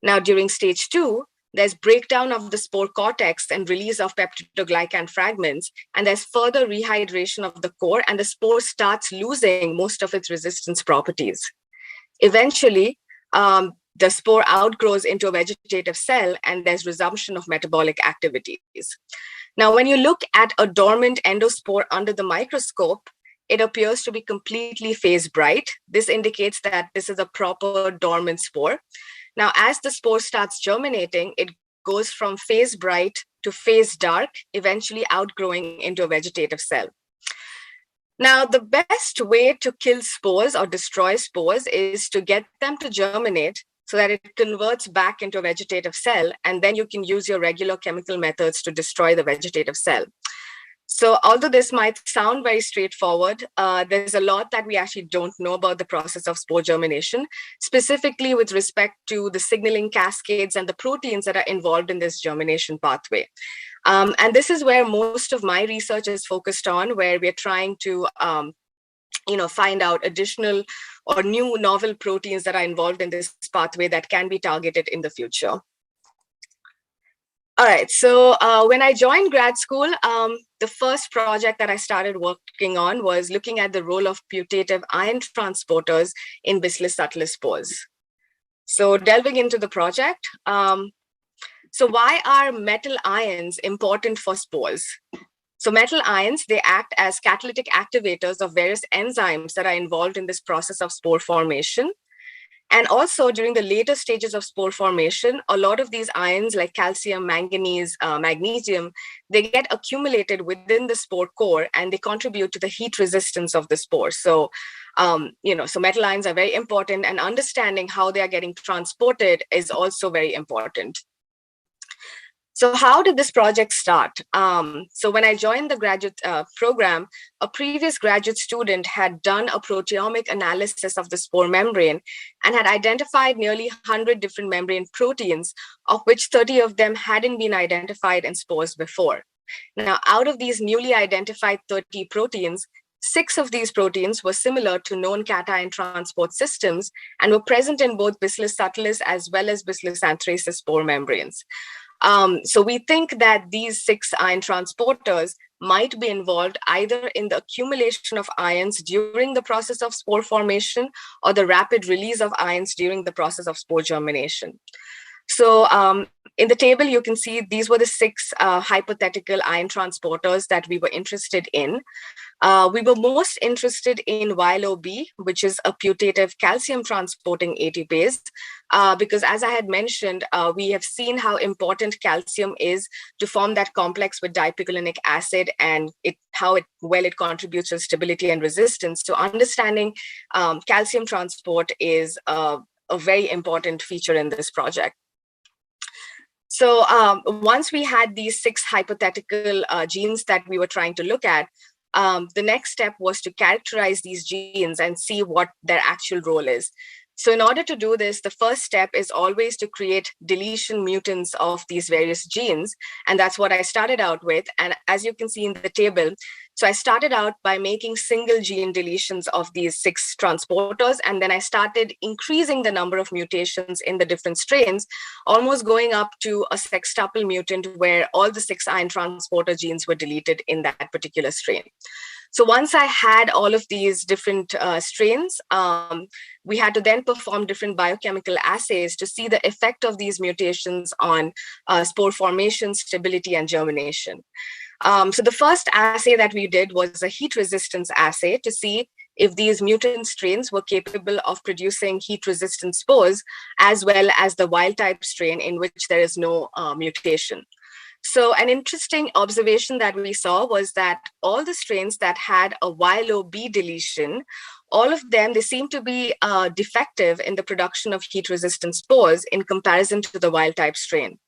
Now, during stage 2, there's breakdown of the spore cortex and release of peptidoglycan fragments, and there's further rehydration of the core, and the spore starts losing most of its resistance properties. Eventually, the spore outgrows into a vegetative cell, and there's resumption of metabolic activities. Now, when you look at a dormant endospore under the microscope, it appears to be completely phase bright. This indicates that this is a proper dormant spore. Now, as the spore starts germinating, it goes from phase bright to phase dark, eventually outgrowing into a vegetative cell. Now, the best way to kill spores or destroy spores is to get them to germinate so that it converts back into a vegetative cell, and then you can use your regular chemical methods to destroy the vegetative cell. So although this might sound very straightforward, there's a lot that we actually don't know about the process of spore germination, specifically with respect to the signaling cascades and the proteins that are involved in this germination pathway. And this is where most of my research is focused on, where we're trying to find out additional or new novel proteins that are involved in this pathway that can be targeted in the future. All right, so when I joined grad school, the first project that I started working on was looking at the role of putative ion transporters in Bacillus subtilis spores. So delving into the project, so why are metal ions important for spores? So metal ions, they act as catalytic activators of various enzymes that are involved in this process of spore formation. And also during the later stages of spore formation, a lot of these ions like calcium, manganese, magnesium, they get accumulated within the spore core, and they contribute to the heat resistance of the spore. So, so metal ions are very important, and understanding how they are getting transported is also very important. So how did this project start? So when I joined the graduate program, a previous graduate student had done a proteomic analysis of the spore membrane and had identified nearly 100 different membrane proteins, of which 30 of them hadn't been identified in spores before. Now, out of these newly identified 30 proteins, 6 of these proteins were similar to known cation transport systems and were present in both Bacillus subtilis as well as Bacillus anthracis spore membranes. So we think that these 6 ion transporters might be involved either in the accumulation of ions during the process of spore formation or the rapid release of ions during the process of spore germination. So in the table, you can see these were the 6 hypothetical ion transporters that we were interested in. We were most interested in YLOB, which is a putative calcium transporting ATPase, because as I had mentioned, we have seen how important calcium is to form that complex with dipicolinic acid and how well it contributes to stability and resistance. So understanding calcium transport is a very important feature in this project. So once we had these 6 hypothetical genes that we were trying to look at, the next step was to characterize these genes and see what their actual role is. So in order to do this, the first step is always to create deletion mutants of these various genes. And that's what I started out with. And as you can see in the table, so I started out by making single gene deletions of these 6 transporters. And then I started increasing the number of mutations in the different strains, almost going up to a sextuple mutant where all the 6 iron transporter genes were deleted in that particular strain. So once I had all of these different strains, we had to then perform different biochemical assays to see the effect of these mutations on spore formation, stability, and germination. So the first assay that we did was a heat resistance assay to see if these mutant strains were capable of producing heat-resistant spores, as well as the wild-type strain in which there is no mutation. So an interesting observation that we saw was that all the strains that had a YLOB deletion, all of them, they seem to be defective in the production of heat-resistant spores in comparison to the wild-type strain.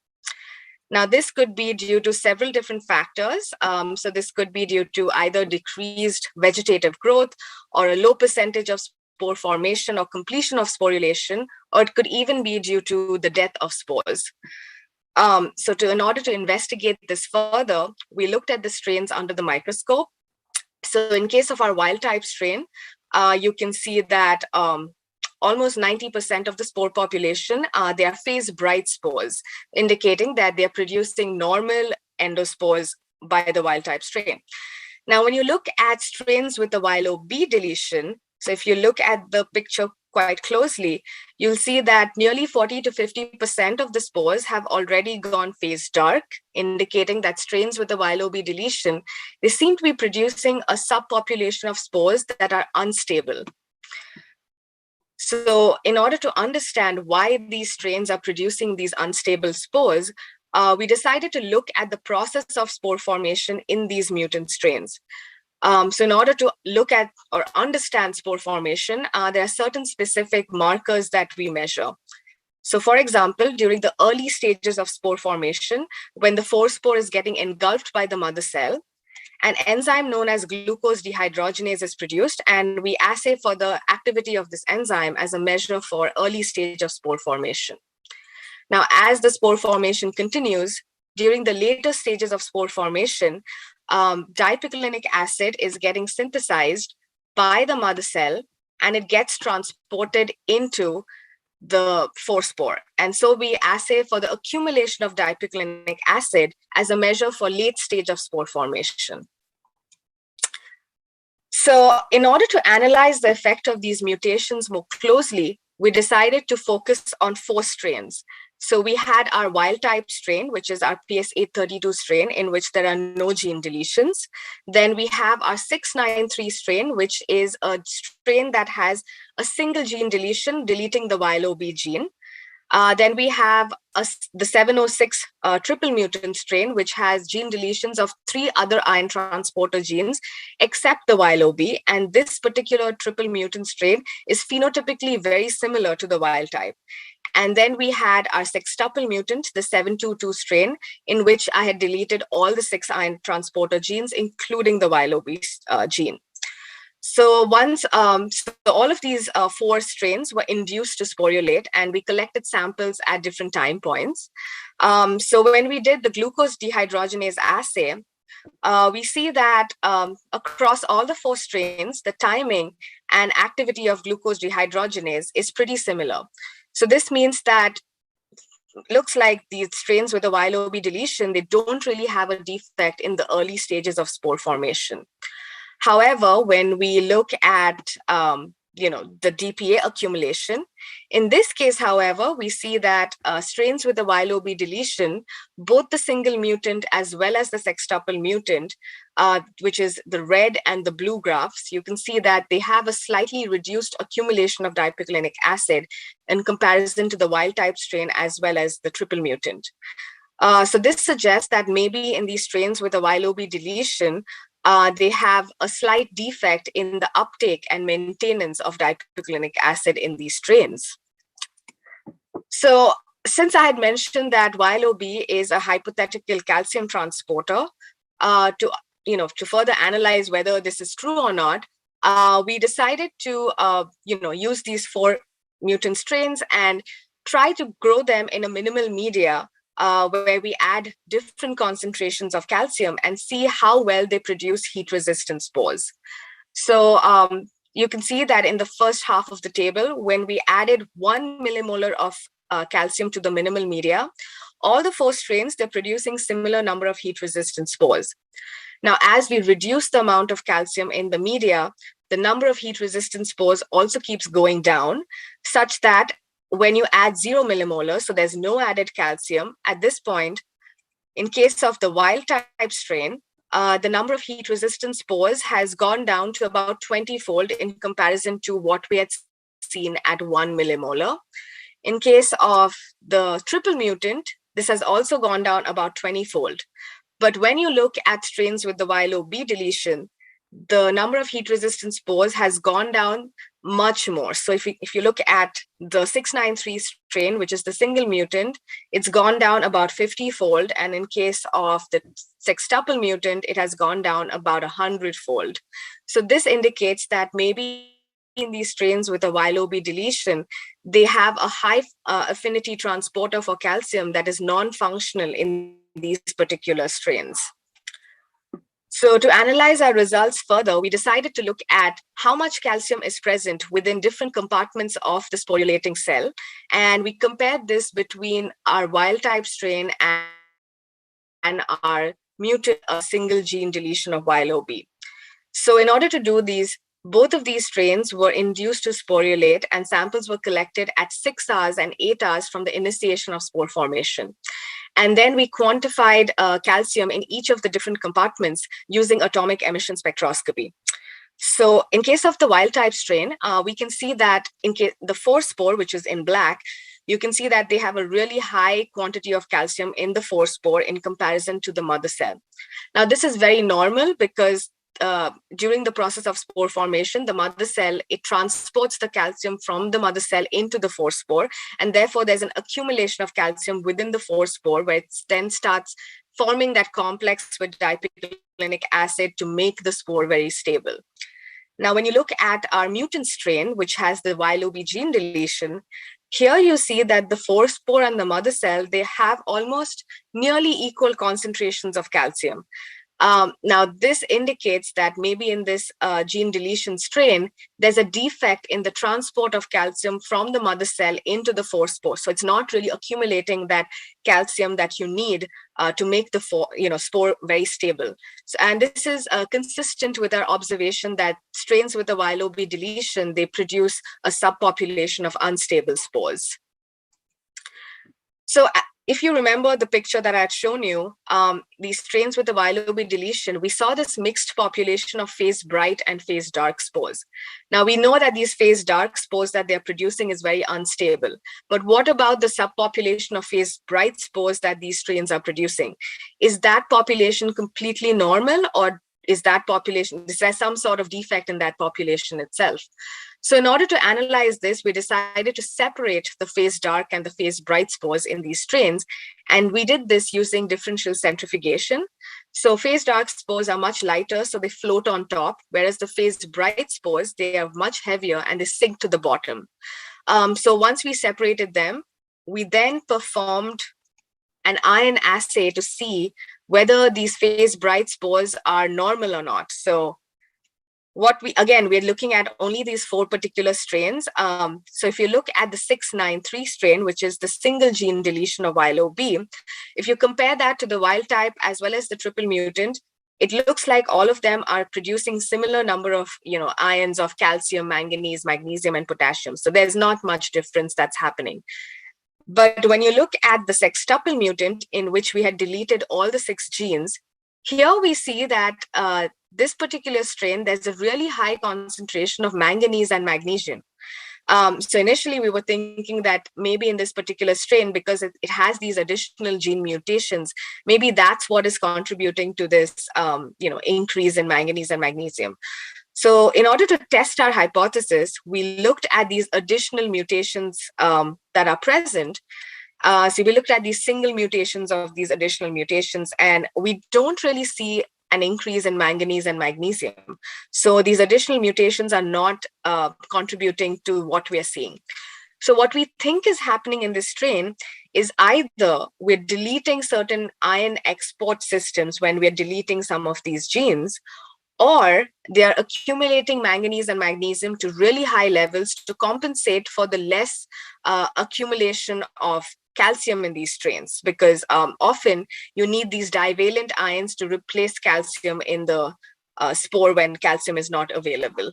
Now, this could be due to several different factors. So this could be due to either decreased vegetative growth or a low percentage of spore formation or completion of sporulation, or it could even be due to the death of spores. So in order to investigate this further, we looked at the strains under the microscope. So in case of our wild type strain, you can see that almost 90% of the spore population, they are phase bright spores, indicating that they're producing normal endospores by the wild type strain. Now, when you look at strains with the YLOB deletion, so if you look at the picture quite closely, you'll see that nearly 40 to 50% of the spores have already gone phase dark, indicating that strains with the YLOB deletion, they seem to be producing a subpopulation of spores that are unstable. So in order to understand why these strains are producing these unstable spores, we decided to look at the process of spore formation in these mutant strains. So in order to look at or understand spore formation, there are certain specific markers that we measure. So for example, during the early stages of spore formation, when the forespore is getting engulfed by the mother cell, an enzyme known as glucose dehydrogenase is produced, and we assay for the activity of this enzyme as a measure for early stage of spore formation. Now, as the spore formation continues, during the later stages of spore formation, dipicolinic acid is getting synthesized by the mother cell, and it gets transported into the forespore. And so we assay for the accumulation of dipicolinic acid as a measure for late stage of spore formation. So in order to analyze the effect of these mutations more closely, we decided to focus on 4 strains. So we had our wild type strain, which is our PS832 strain, in which there are no gene deletions. Then we have our 693 strain, which is a strain that has a single gene deletion, deleting the YLOB gene. Then we have the 706 triple mutant strain, which has gene deletions of 3 other iron transporter genes, except the YLOB. And this particular triple mutant strain is phenotypically very similar to the wild type. And then we had our sextuple mutant, the 722 strain, in which I had deleted all the 6 iron transporter genes, including the YLOB gene. So once, so all of these 4 strains were induced to sporulate, and we collected samples at different time points. So when we did the glucose dehydrogenase assay, we see that across all the 4 strains, the timing and activity of glucose dehydrogenase is pretty similar. So this means that looks like these strains with a YLOB deletion, they don't really have a defect in the early stages of spore formation. However, when we look at the DPA accumulation, in this case, however, we see that strains with the YLOB deletion, both the single mutant as well as the sextuple mutant, which is the red and the blue graphs, you can see that they have a slightly reduced accumulation of dipicolinic acid in comparison to the wild type strain as well as the triple mutant. So this suggests that maybe in these strains with a YLOB deletion, they have a slight defect in the uptake and maintenance of dipicolinic acid in these strains. So since I had mentioned that YLOB is a hypothetical calcium transporter, to further analyze whether this is true or not, we decided to use these 4 mutant strains and try to grow them in a minimal media where we add different concentrations of calcium and see how well they produce heat-resistant spores. So you can see that in the first half of the table, when we added 1 millimolar of calcium to the minimal media, all the 4 strains, they're producing similar number of heat-resistant spores. Now, as we reduce the amount of calcium in the media, the number of heat-resistant spores also keeps going down, such that when you add 0 millimolar, so there's no added calcium, at this point, in case of the wild-type strain, the number of heat-resistant spores has gone down to about 20-fold in comparison to what we had seen at 1 millimolar. In case of the triple mutant, this has also gone down about 20-fold. But when you look at strains with the YLOB deletion, the number of heat-resistant spores has gone down much more. So if you look at the 693 strain, which is the single mutant, it's gone down about 50-fold. And in case of the sextuple mutant, it has gone down about 100-fold. So this indicates that maybe in these strains with a YLOB deletion, they have a high affinity transporter for calcium that is non-functional in these particular strains. So to analyze our results further, we decided to look at how much calcium is present within different compartments of the sporulating cell. And we compared this between our wild-type strain and our mutant single gene deletion of YLOB. So in order to do these, both of these strains were induced to sporulate, and samples were collected at 6 hours and 8 hours from the initiation of spore formation. And then we quantified calcium in each of the different compartments using atomic emission spectroscopy. So in case of the wild-type strain, we can see that in case the 4 spore, which is in black, you can see that they have a really high quantity of calcium in the 4 spore in comparison to the mother cell. Now, this is very normal because during the process of spore formation, the mother cell, it transports the calcium from the mother cell into the 4 spore, and therefore there's an accumulation of calcium within the 4 spore where it then starts forming that complex with dipicolinic acid to make the spore very stable. Now, when you look at our mutant strain, which has the YLOB gene deletion, here you see that the 4 spore and the mother cell, they have almost nearly equal concentrations of calcium. Now, this indicates that maybe in this gene deletion strain, there's a defect in the transport of calcium from the mother cell into the 4 spore. So it's not really accumulating that calcium that you need to make the spore very stable. So, and this is consistent with our observation that strains with the YLOB deletion, they produce a subpopulation of unstable spores. So if you remember the picture that I had shown you, these strains with the YLOB deletion, we saw this mixed population of phase bright and phase dark spores. Now, we know that these phase dark spores that they're producing is very unstable. But what about the subpopulation of phase bright spores that these strains are producing? Is that population completely normal, or is there some sort of defect in that population itself? So in order to analyze this, we decided to separate the phase dark and the phase bright spores in these strains. And we did this using differential centrifugation. So phase dark spores are much lighter, so they float on top, whereas the phase bright spores, they are much heavier and they sink to the bottom. So once we separated them, we then performed an ion assay to see whether these phase bright spores are normal or not. So we're looking at only these 4 particular strains. So if you look at the 693 strain, which is the single gene deletion of YLOB, if you compare that to the wild type as well as the triple mutant, it looks like all of them are producing similar number of ions of calcium, manganese, magnesium, and potassium. So there's not much difference that's happening. But when you look at the sextuple mutant, in which we had deleted all the 6 genes, here we see that this particular strain, there's a really high concentration of manganese and magnesium. So initially we were thinking that maybe in this particular strain, because it has these additional gene mutations, maybe that's what is contributing to this increase in manganese and magnesium. So in order to test our hypothesis, we looked at these additional mutations that are present. So we looked at these single mutations of these additional mutations, and we don't really see an increase in manganese and magnesium. So these additional mutations are not contributing to what we're seeing. So what we think is happening in this strain is either we're deleting certain ion export systems when we're deleting some of these genes, or they are accumulating manganese and magnesium to really high levels to compensate for the less accumulation of calcium in these strains, because often you need these divalent ions to replace calcium in the spore when calcium is not available.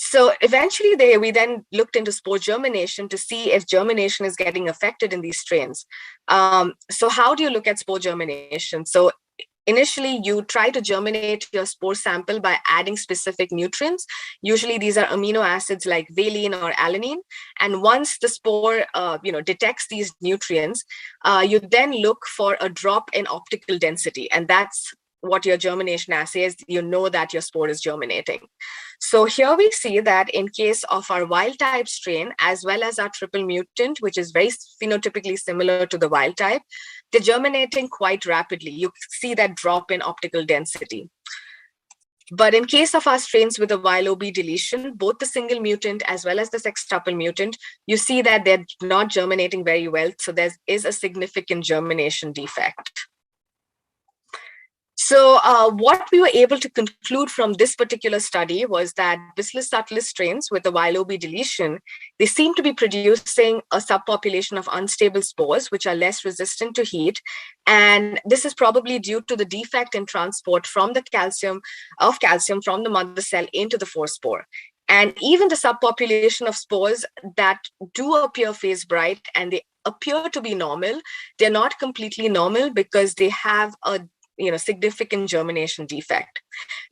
So eventually we then looked into spore germination to see if germination is getting affected in these strains. So how do you look at spore germination? So initially, you try to germinate your spore sample by adding specific nutrients. Usually, these are amino acids like valine or alanine. And once the spore, detects these nutrients, you then look for a drop in optical density, and that's what your germination assay is. You know that your spore is germinating. So here we see that in case of our wild type strain, as well as our triple mutant, which is very phenotypically similar to the wild type, they're germinating quite rapidly. You see that drop in optical density. But in case of our strains with a YLOB deletion, both the single mutant as well as the sextuple mutant, you see that they're not germinating very well. So there is a significant germination defect. So what we were able to conclude from this particular study was that Bacillus subtilis strains with the YLOB deletion, they seem to be producing a subpopulation of unstable spores, which are less resistant to heat. And this is probably due to the defect in transport from the calcium from the mother cell into the forespore. And even the subpopulation of spores that do appear phase bright and they appear to be normal, they're not completely normal because they have a significant germination defect.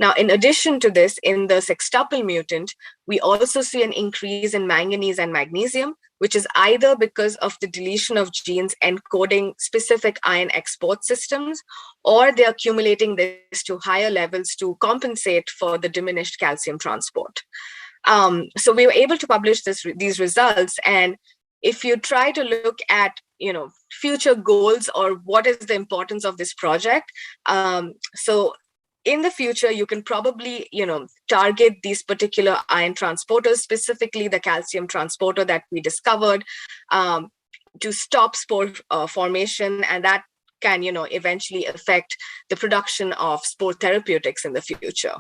Now, in addition to this, in the sextuple mutant, we also see an increase in manganese and magnesium, which is either because of the deletion of genes encoding specific ion export systems, or they're accumulating this to higher levels to compensate for the diminished calcium transport. So we were able to publish these results. And if you try to look at future goals or what is the importance of this project, so in the future you can probably target these particular ion transporters, specifically the calcium transporter that we discovered, to stop spore formation, and that can eventually affect the production of spore therapeutics in the future.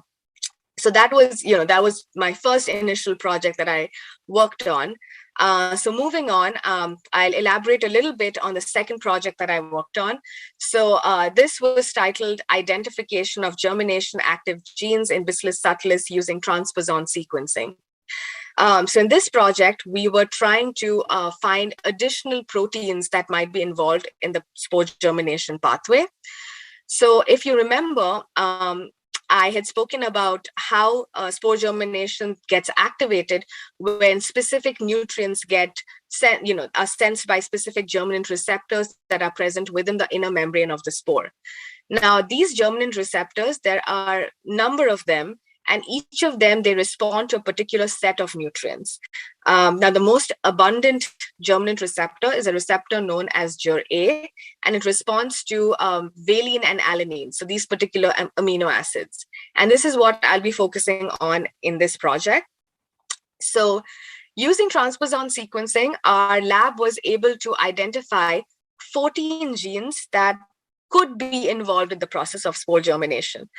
So that was my first initial project that I worked on. So moving on, I'll elaborate a little bit on the second project that I worked on. So this was titled Identification of Germination Active Genes in Bacillus subtilis using transposon sequencing. So in this project, we were trying to find additional proteins that might be involved in the spore germination pathway. So if you remember, I had spoken about how spore germination gets activated when specific nutrients get are sensed by specific germinant receptors that are present within the inner membrane of the spore. Now, these germinant receptors, there are a number of them, and each of them, they respond to a particular set of nutrients. Now, the most abundant germinant receptor is a receptor known as GER-A, and it responds to valine and alanine, so these particular amino acids. And this is what I'll be focusing on in this project. So using transposon sequencing, our lab was able to identify 14 genes that could be involved in the process of spore germination.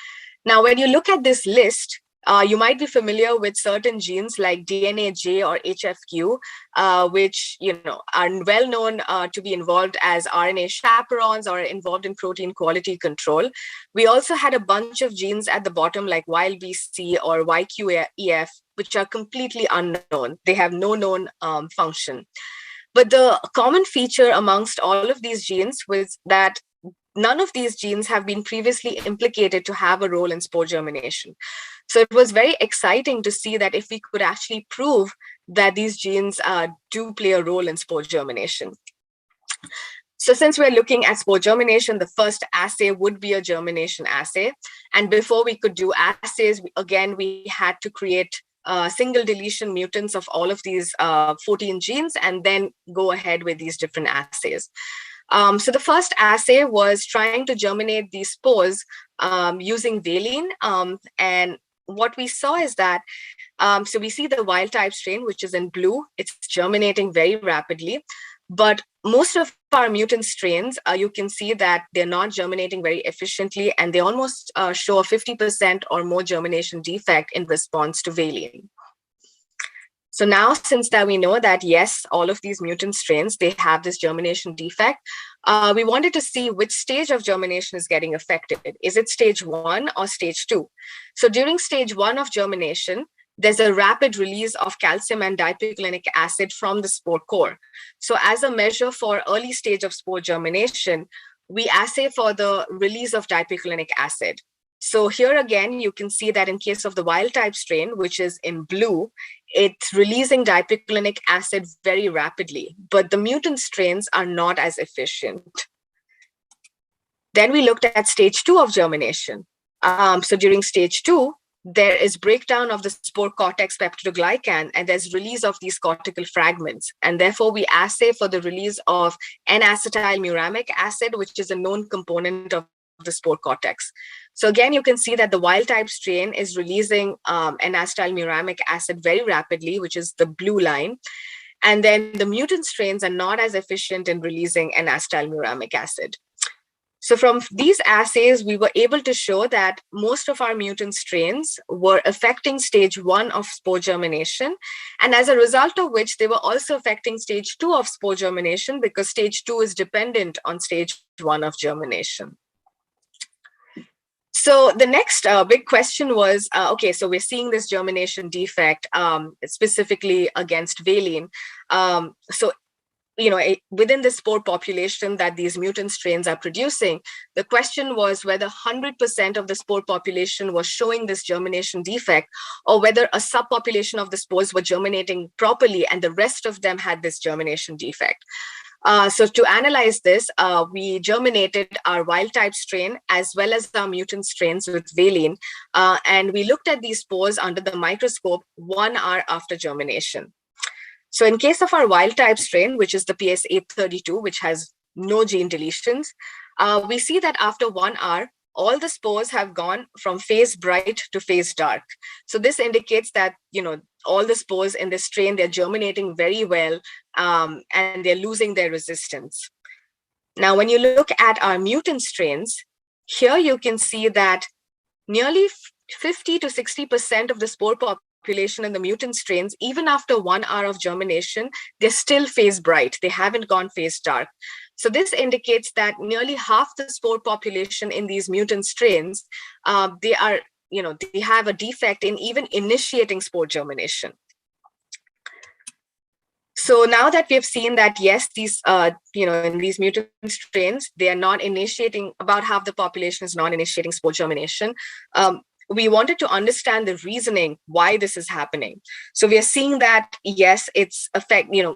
Now, when you look at this list, you might be familiar with certain genes like DNA-J or HFQ, which are well known to be involved as RNA chaperones or involved in protein quality control. We also had a bunch of genes at the bottom like YLBC or YQEF, which are completely unknown. They have no known function. But the common feature amongst all of these genes was that none of these genes have been previously implicated to have a role in spore germination. So it was very exciting to see that if we could actually prove that these genes do play a role in spore germination. So since we're looking at spore germination, the first assay would be a germination assay. And before we could do assays, we had to create single deletion mutants of all of these 14 genes, and then go ahead with these different assays. So the first assay was trying to germinate these spores using valine. And what we saw is that, so we see the wild type strain, which is in blue. It's germinating very rapidly. But most of our mutant strains, you can see that they're not germinating very efficiently, and they almost show a 50% or more germination defect in response to valine. So now, since that we know that, yes, all of these mutant strains, they have this germination defect, we wanted to see which stage of germination is getting affected. Is it stage 1 or stage 2? So during stage 1 of germination, there's a rapid release of calcium and dipicolinic acid from the spore core. So as a measure for early stage of spore germination, we assay for the release of dipicolinic acid. So here again, you can see that in case of the wild type strain, which is in blue, it's releasing dipicolinic acid very rapidly, but the mutant strains are not as efficient. Then we looked at stage 2 of germination. So during stage 2, there is breakdown of the spore cortex peptidoglycan, and there's release of these cortical fragments. And therefore, we assay for the release of N-acetylmuramic acid, which is a known component of the spore cortex. So again, you can see that the wild type strain is releasing N-acetylmuramic acid very rapidly, which is the blue line. And then the mutant strains are not as efficient in releasing N-acetylmuramic acid. So from these assays, we were able to show that most of our mutant strains were affecting stage 1 of spore germination. And as a result of which, they were also affecting stage 2 of spore germination, because stage 2 is dependent on stage 1 of germination. So the next big question was, okay, so we're seeing this germination defect specifically against valine. So within the spore population that these mutant strains are producing, the question was whether 100% of the spore population was showing this germination defect, or whether a subpopulation of the spores were germinating properly and the rest of them had this germination defect. So to analyze this, we germinated our wild type strain as well as our mutant strains with valine, and we looked at these spores under the microscope 1 hour after germination. So in case of our wild type strain, which is the PS832, which has no gene deletions, we see that after 1 hour, all the spores have gone from phase bright to phase dark. So this indicates that, all the spores in this strain, they're germinating very well, and they're losing their resistance. Now, when you look at our mutant strains, here you can see that nearly 50 to 60% of the spore population in the mutant strains, even after 1 hour of germination, they're still phase bright. They haven't gone phase dark. So this indicates that nearly half the spore population in these mutant strains, they have a defect in even initiating spore germination. So now that we've seen that, yes, these, in these mutant strains, they are not initiating, about half the population is not initiating spore germination. We wanted to understand the reasoning why this is happening. So we are seeing that, yes, it's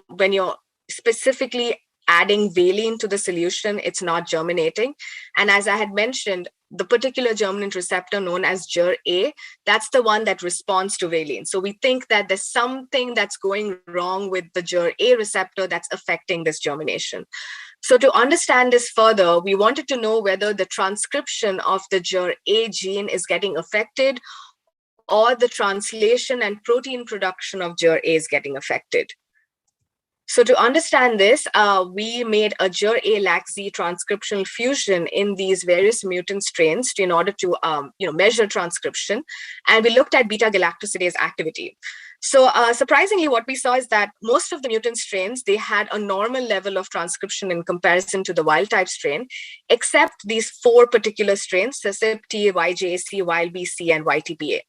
when you're specifically adding valine to the solution, it's not germinating. And as I had mentioned, the particular germinant receptor known as GER-A, that's the one that responds to valine. So we think that there's something that's going wrong with the GER-A receptor that's affecting this germination. So to understand this further, we wanted to know whether the transcription of the GER-A gene is getting affected, or the translation and protein production of GER-A is getting affected. So to understand this, we made a GER-A-LAC-Z transcriptional fusion in these various mutant strains in order to measure transcription. And we looked at beta-galactosidase activity. So surprisingly, what we saw is that most of the mutant strains, they had a normal level of transcription in comparison to the wild type strain, except these 4 particular strains, CISP-T, YJC, YLBC, and YTPA.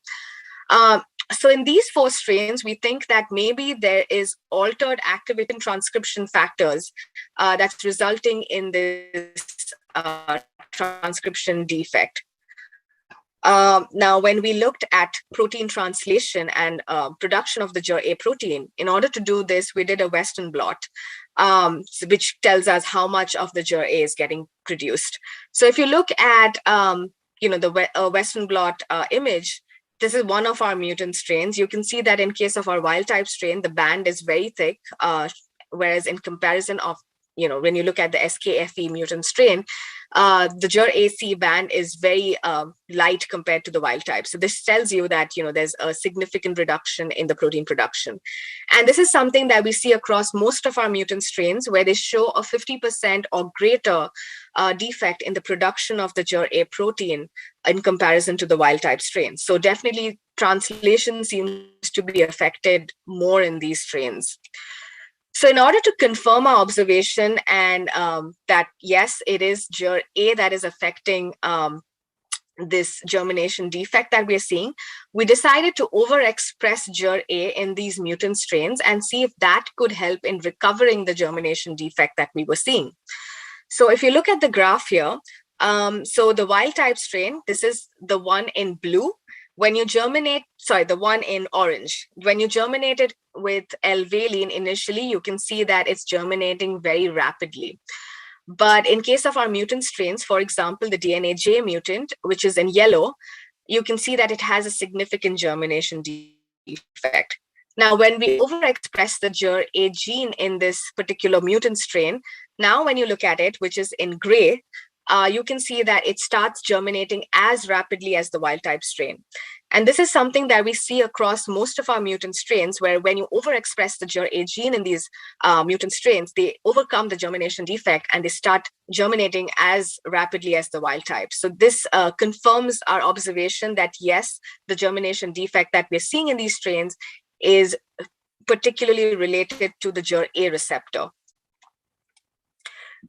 So in these 4 strains, we think that maybe there is altered activation transcription factors that's resulting in this transcription defect. Now, when we looked at protein translation and production of the GER-A protein, in order to do this, we did a Western blot, which tells us how much of the GER-A is getting produced. So if you look at the Western blot image, this is one of our mutant strains. You can see that in case of our wild type strain, the band is very thick, whereas in comparison of, when you look at the SKFE mutant strain, the GER-AC band is very light compared to the wild type. So this tells you that, there's a significant reduction in the protein production. And this is something that we see across most of our mutant strains, where they show a 50% or greater defect in the production of the GER-A protein in comparison to the wild type strains. So definitely translation seems to be affected more in these strains. So in order to confirm our observation and that, yes, it is GER-A that is affecting this germination defect that we're seeing, we decided to overexpress GER-A in these mutant strains and see if that could help in recovering the germination defect that we were seeing. So if you look at the graph here, so the wild type strain, this is the one in blue. When you germinate, the one in orange, when you germinate it with L-valine initially, you can see that it's germinating very rapidly. But in case of our mutant strains, for example, the DNA J mutant, which is in yellow, you can see that it has a significant germination defect. Now, when we overexpress the GER-A gene in this particular mutant strain, now when you look at it, which is in gray, you can see that it starts germinating as rapidly as the wild type strain. And this is something that we see across most of our mutant strains, where when you overexpress the GER-A gene in these mutant strains, they overcome the germination defect and they start germinating as rapidly as the wild type. So this confirms our observation that, yes, the germination defect that we're seeing in these strains is particularly related to the GER-A receptor.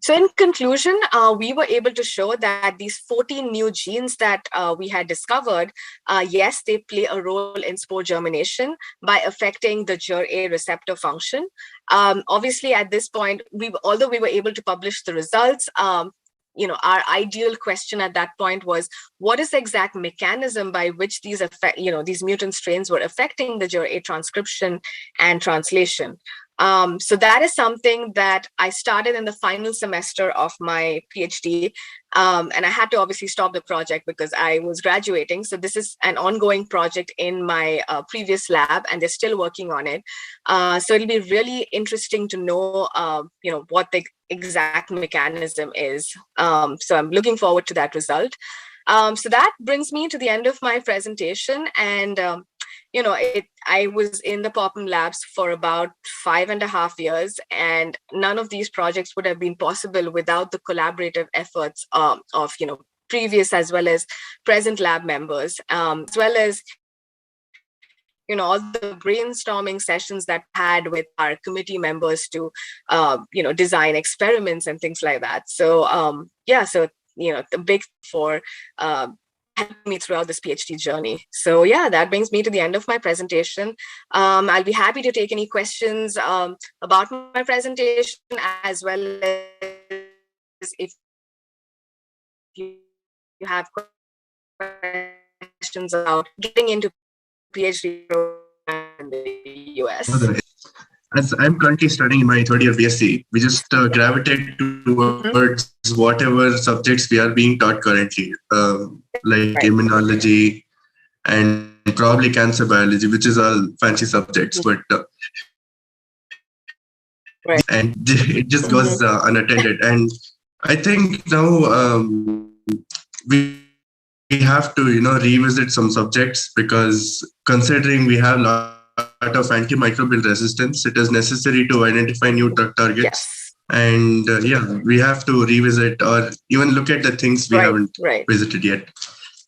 So in conclusion, we were able to show that these 14 new genes that we had discovered, yes, they play a role in spore germination by affecting the GER-A receptor function. Obviously, at this point, although we were able to publish the results, our ideal question at that point was, what is the exact mechanism by which these mutant strains were affecting the GER-A transcription and translation? So that is something that I started in the final semester of my PhD, and I had to obviously stop the project because I was graduating. So this is an ongoing project in my previous lab, and they're still working on it. So it'll be really interesting to know, what the exact mechanism is. So I'm looking forward to that result. So that brings me to the end of my presentation, and I was in the Popham labs for about 5.5 years, and none of these projects would have been possible without the collaborative efforts of previous as well as present lab members, as well as all the brainstorming sessions that I had with our committee members to design experiments and things like that. So the big for helping me throughout this PhD journey. So yeah, that brings me to the end of my presentation. I'll be happy to take any questions about my presentation, as well as if you have questions about getting into PhD program in the US. As I'm currently studying in my third year BSc, we just gravitate towards whatever subjects we are being taught currently, like immunology and probably cancer biology, which is all fancy subjects, but and it just goes unattended. And I think now we have to revisit some subjects, because considering we have lot of antimicrobial resistance, it is necessary to identify new drug targets. Yes. And we have to revisit or even look at the things we haven't visited yet.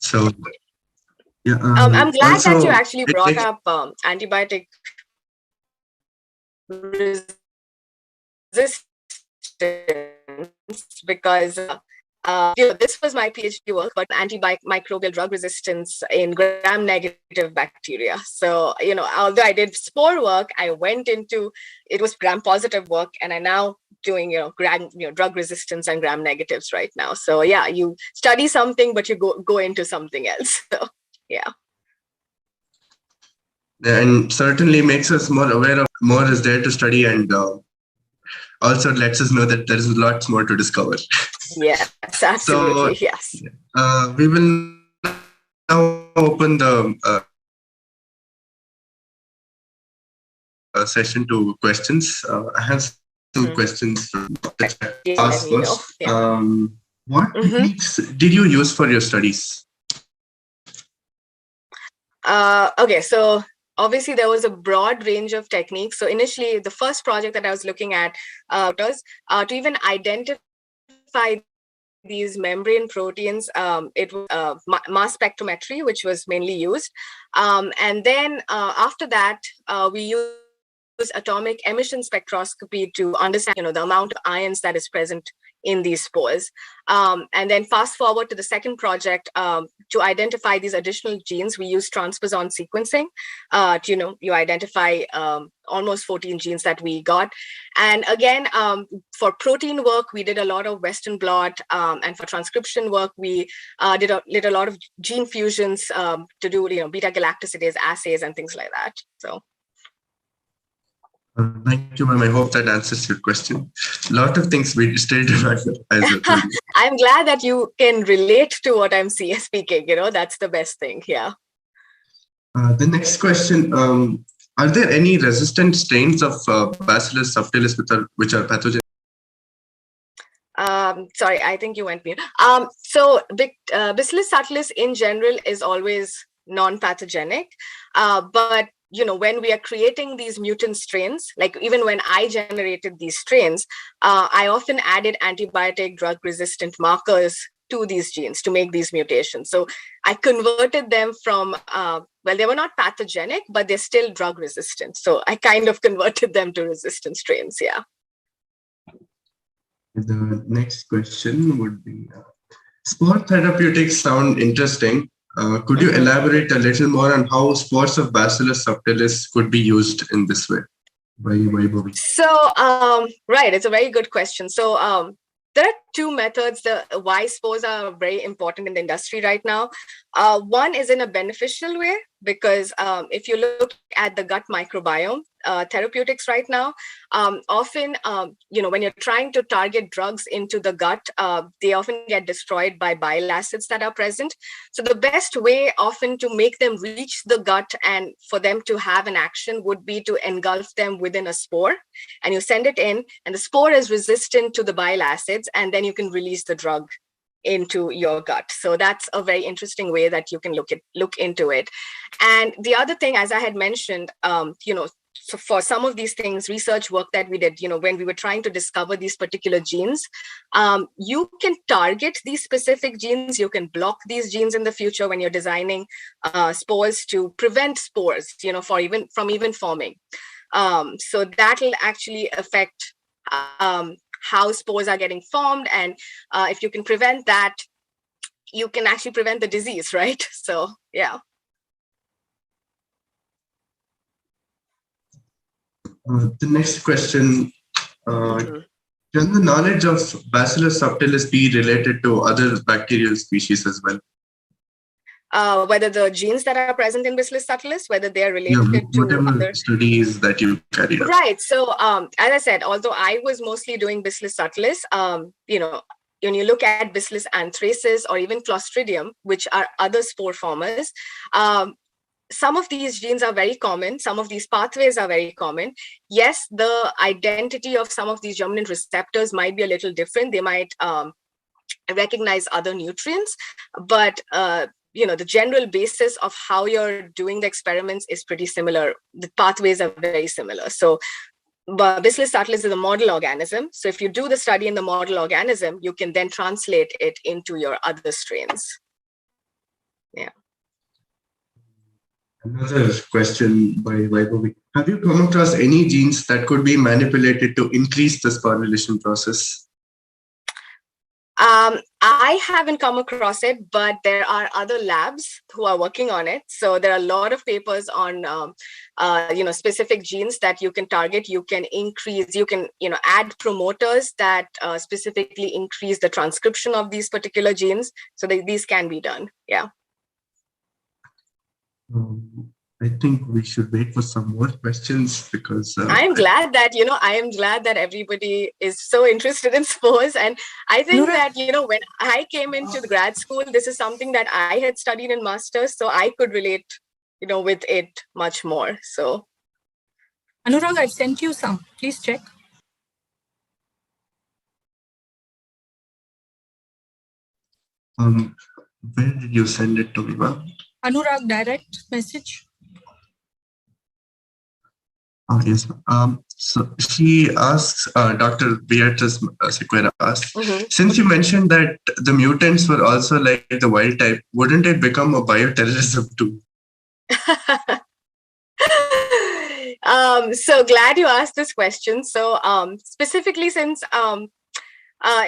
So yeah, I'm glad that you actually brought up antibiotic resistance, because this was my PhD work, but antimicrobial drug resistance in gram-negative bacteria. So, although I did spore work, I went into, it was gram-positive work, and I'm now doing, drug resistance and gram-negatives right now. So yeah, you study something, but you go into something else. So yeah. And certainly makes us more aware of more is there to study, and also lets us know that there is lots more to discover. Yes, absolutely. So, yes. We will now open the session to questions. I have some questions from the chat. Ask first. What techniques did you use for your studies? Okay, so obviously there was a broad range of techniques. So initially, the first project that I was looking at was to even identify these membrane proteins. It was mass spectrometry, which was mainly used. And then after that, we used atomic emission spectroscopy to understand, the amount of ions that is present in these spores. And then fast forward to the second project, to identify these additional genes, we use transposon sequencing to, you identify almost 14 genes that we got. And again, for protein work, we did a lot of Western blot, and for transcription work, we did a lot of gene fusions to do, beta galactosidase assays and things like that. So. Thank you, ma'am. I hope that answers your question. A lot of things we stayed in my I'm glad that you can relate to what I'm speaking. That's the best thing. Yeah. The next question: are there any resistant strains of Bacillus subtilis which are pathogenic? Sorry, I think you went mute. So Bacillus subtilis in general is always non-pathogenic, but when we are creating these mutant strains, like even when I generated these strains, I often added antibiotic drug resistant markers to these genes to make these mutations. So I converted them from, they were not pathogenic, but they're still drug resistant. So I kind of converted them to resistant strains, yeah. The next question would be, spore therapeutics sound interesting. Could you elaborate a little more on how spores of Bacillus subtilis could be used in this way? So, right, it's a very good question. So, there are two methods why spores are very important in the industry right now. One is in a beneficial way, because if you look at the gut microbiome, therapeutics right now, often, when you're trying to target drugs into the gut, they often get destroyed by bile acids that are present. So the best way often to make them reach the gut and for them to have an action would be to engulf them within a spore, and you send it in, and the spore is resistant to the bile acids, and then you can release the drug into your gut. So that's a very interesting way that you can look into it. And the other thing, as I had mentioned, so for some of these things, research work that we did, when we were trying to discover these particular genes, you can target these specific genes. You can block these genes in the future when you're designing spores to prevent spores, from even forming. So that'll actually affect how spores are getting formed. And if you can prevent that, you can actually prevent the disease, right? So, yeah. The next question, can the knowledge of Bacillus subtilis be related to other bacterial species as well? Whether the genes that are present in Bacillus subtilis, whether they're related to other studies that you carried out. Right. So, as I said, although I was mostly doing Bacillus subtilis, when you look at Bacillus anthracis or even Clostridium, which are other spore formers, some of these genes are very common. Some of these pathways are very common. Yes, the identity of some of these germinant receptors might be a little different. They might recognize other nutrients, but the general basis of how you're doing the experiments is pretty similar. The pathways are very similar. So, but Bacillus subtilis is a model organism. So if you do the study in the model organism, you can then translate it into your other strains. Yeah. Another question by Vaibhavi. Have you come across any genes that could be manipulated to increase the sporulation process? I haven't come across it, but there are other labs who are working on it. So there are a lot of papers on, specific genes that you can target. You can increase, you can, add promoters that specifically increase the transcription of these particular genes. So these can be done. Yeah. I think we should wait for some more questions because I'm glad that, everybody is so interested in spores. And I think that, when I came into the grad school, this is something that I had studied in master's, so I could relate, with it much more. So, Anurag, I've sent you some. Please check. Where did you send it to me, ma'am? Anurag, direct message. Oh, yes. So she asks, Dr. Beatrice Sequeira asks, since you mentioned that the mutants were also like the wild type, wouldn't it become a bioterrorism too? So glad you asked this question. So specifically since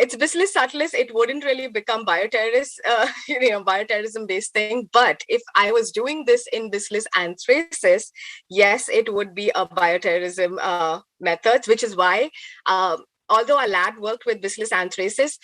it's Bacillus subtilis, it wouldn't really become bioterrorism-based thing. But if I was doing this in Bacillus anthracis, yes, it would be a bioterrorism methods, which is why, although our lab worked with Bacillus anthracis,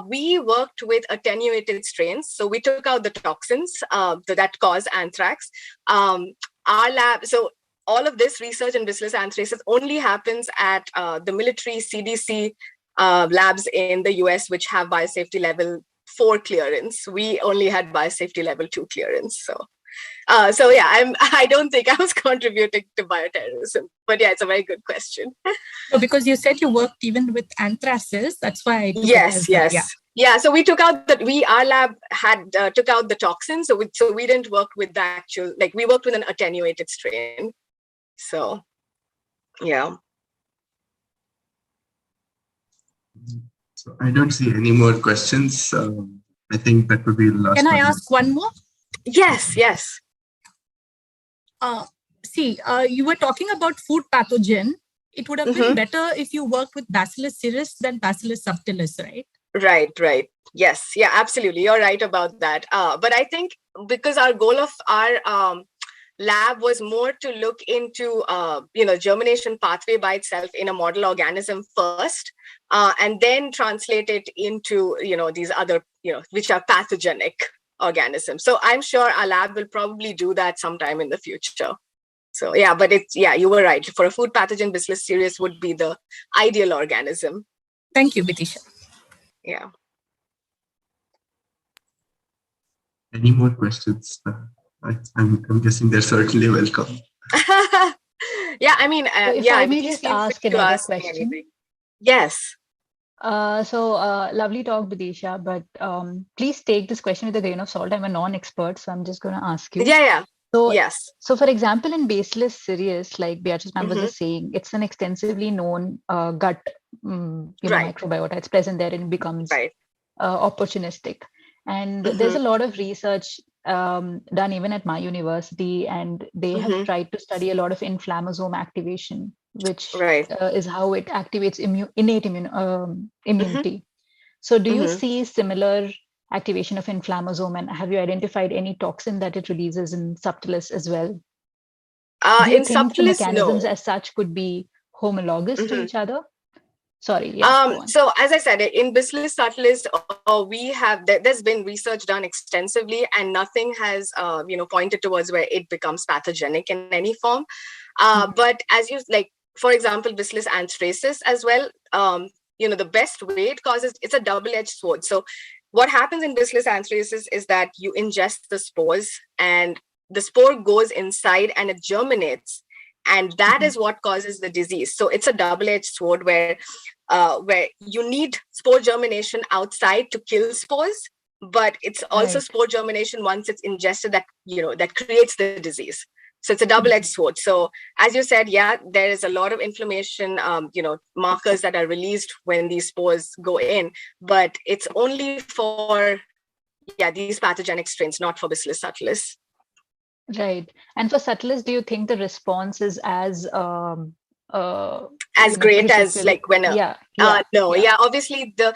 we worked with attenuated strains. So we took out the toxins that cause anthrax. Our lab, so all of this research in Bacillus anthracis only happens at the military CDC labs in the US, which have biosafety level 4 clearance. We only had biosafety level 2 clearance. So yeah, I don't think I was contributing to bioterrorism, but yeah, it's a very good question. No, because you said you worked even with anthracis. That's why I took yes. Yeah, so we took out our lab had took out the toxins. So we didn't work with the actual, like we worked with an attenuated strain. So yeah. So I don't see any more questions. I think that would be the last one. Can I one. ask one more? Yes. You were talking about food pathogen. It would have been better if you worked with Bacillus cereus than Bacillus subtilis, right? Right. Yes. Yeah, absolutely. You're right about that. But I think because our goal of our lab was more to look into, germination pathway by itself in a model organism first, and then translate it into, these other, which are pathogenic organisms. So I'm sure our lab will probably do that sometime in the future. So yeah, but you were right. For a food pathogen, Bacillus cereus would be the ideal organism. Thank you, Bidhisha. Yeah. Any more questions? I'm guessing they're certainly welcome. Yeah, I mean, if I may just ask another question. Yes. Lovely talk, Bidhisha, but please take this question with a grain of salt. I'm a non-expert, so I'm just going to ask you. Yeah. So, yes. So, for example, in Bacillus cereus, like Beatrice ma'am was just saying, it's an extensively known gut microbiota. It's present there and it becomes opportunistic. And there's a lot of research done even at my university, and they have tried to study a lot of inflammasome activation, which is how it activates innate immunity. So do you see similar activation of inflammasome, and have you identified any toxin that it releases in subtilis as well? Do you think the mechanisms as such could be homologous to each other? Sorry. So as I said, in Bacillus subtilis, there's been research done extensively, and nothing has pointed towards where it becomes pathogenic in any form. But as you for example, Bacillus anthracis as well. The best way it causes, it's a double-edged sword. So what happens in Bacillus anthracis is that you ingest the spores, and the spore goes inside and it germinates. And that is what causes the disease. So it's a double-edged sword where you need spore germination outside to kill spores, but it's also spore germination once it's ingested that creates the disease. So it's a double-edged sword. So as you said, there is a lot of inflammation, markers that are released when these spores go in, but it's only for these pathogenic strains, not for Bacillus subtilis. Right. And for subtilis, do you think the response is as great as like when obviously the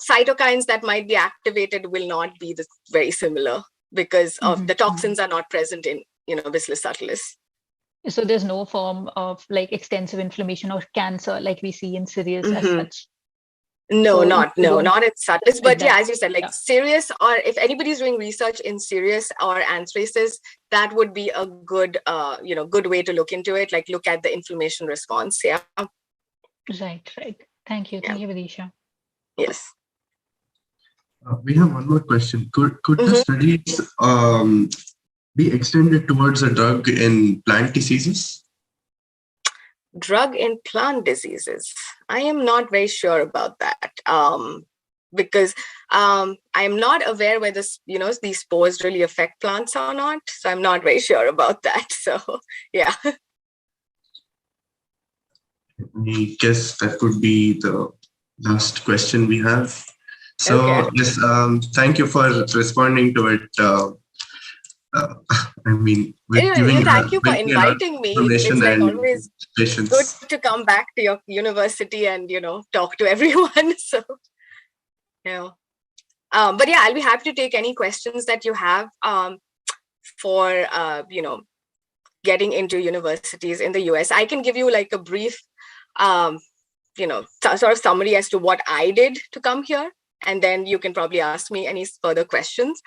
cytokines that might be activated will not be very similar because of the toxins are not present in Bacillus subtilis. So there's no form of like extensive inflammation or cancer like we see in cereus as such. No, So not at Subtilis, but yeah, as you said, like yeah. Sirius, or if anybody's doing research in Sirius or anthracis, that would be a good, good way to look into it. Like look at the inflammation response. Yeah. Right. Thank you, Vidisha. Yes. We have one more question. Could the studies be extended towards a drug in plant diseases? Drug in plant diseases. I am not very sure about that. Because I'm not aware whether these spores really affect plants or not. So I'm not very sure about that. So yeah. I guess that could be the last question we have. So yes, thank you for responding to it. With giving thank you for inviting me. It's like always patience. Good to come back to your university and talk to everyone. So but yeah, I'll be happy to take any questions that you have for getting into universities in the US. I can give you like a brief sort of summary as to what I did to come here, and then you can probably ask me any further questions.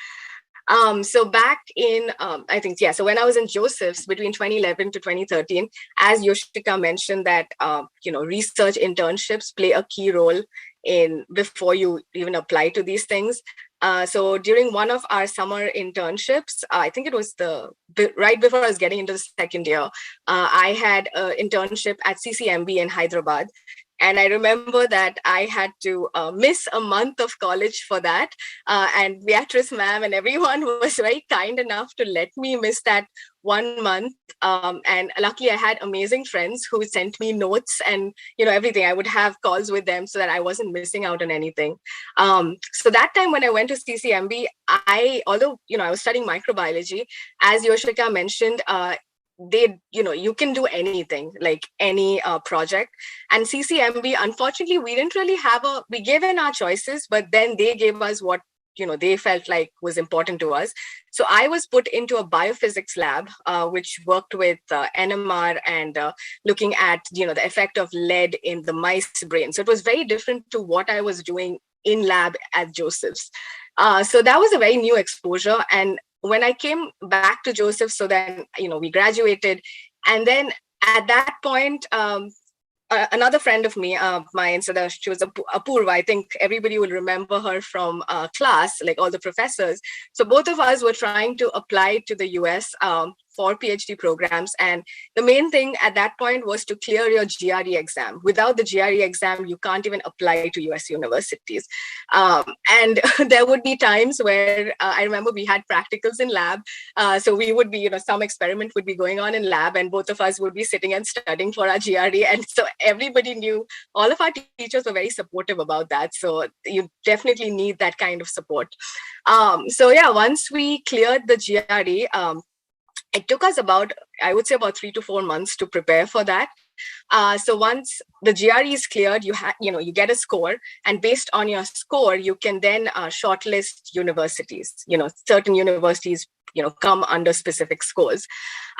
So back in, I think, so when I was in Joseph's between 2011 to 2013, as Yoshika mentioned that, research internships play a key role in before you even apply to these things. So during one of our summer internships, I think it was right before I was getting into the second year, I had an internship at CCMB in Hyderabad. And I remember that I had to miss a month of college for that. And Beatrice ma'am and everyone was very kind enough to let me miss that 1 month. And luckily I had amazing friends who sent me notes and, everything. I would have calls with them so that I wasn't missing out on anything. So that time when I went to CCMB, although I was studying microbiology, as Yoshika mentioned, you can do anything, like any project. And CCMB, unfortunately, we didn't really we gave in our choices, but then they gave us what they felt like was important to us. So I was put into a biophysics lab, which worked with NMR and looking at the effect of lead in the mice brain. So it was very different to what I was doing in lab at Joseph's. So that was a very new exposure. And when I came back to Joseph, so then, we graduated. And then at that point, another friend of me, she was Apurva. I think everybody will remember her from class, like all the professors. So both of us were trying to apply to the US for PhD programs. And the main thing at that point was to clear your GRE exam. Without the GRE exam, you can't even apply to US universities. And there would be times where I remember we had practicals in lab. So we would be, some experiment would be going on in lab, and both of us would be sitting and studying for our GRE. And so everybody knew, all of our teachers were very supportive about that. So you definitely need that kind of support. Once we cleared the GRE, it took us about 3 to 4 months to prepare for that. So once the GRE is cleared, you get a score, and based on your score, you can then shortlist universities. Certain universities, come under specific scores.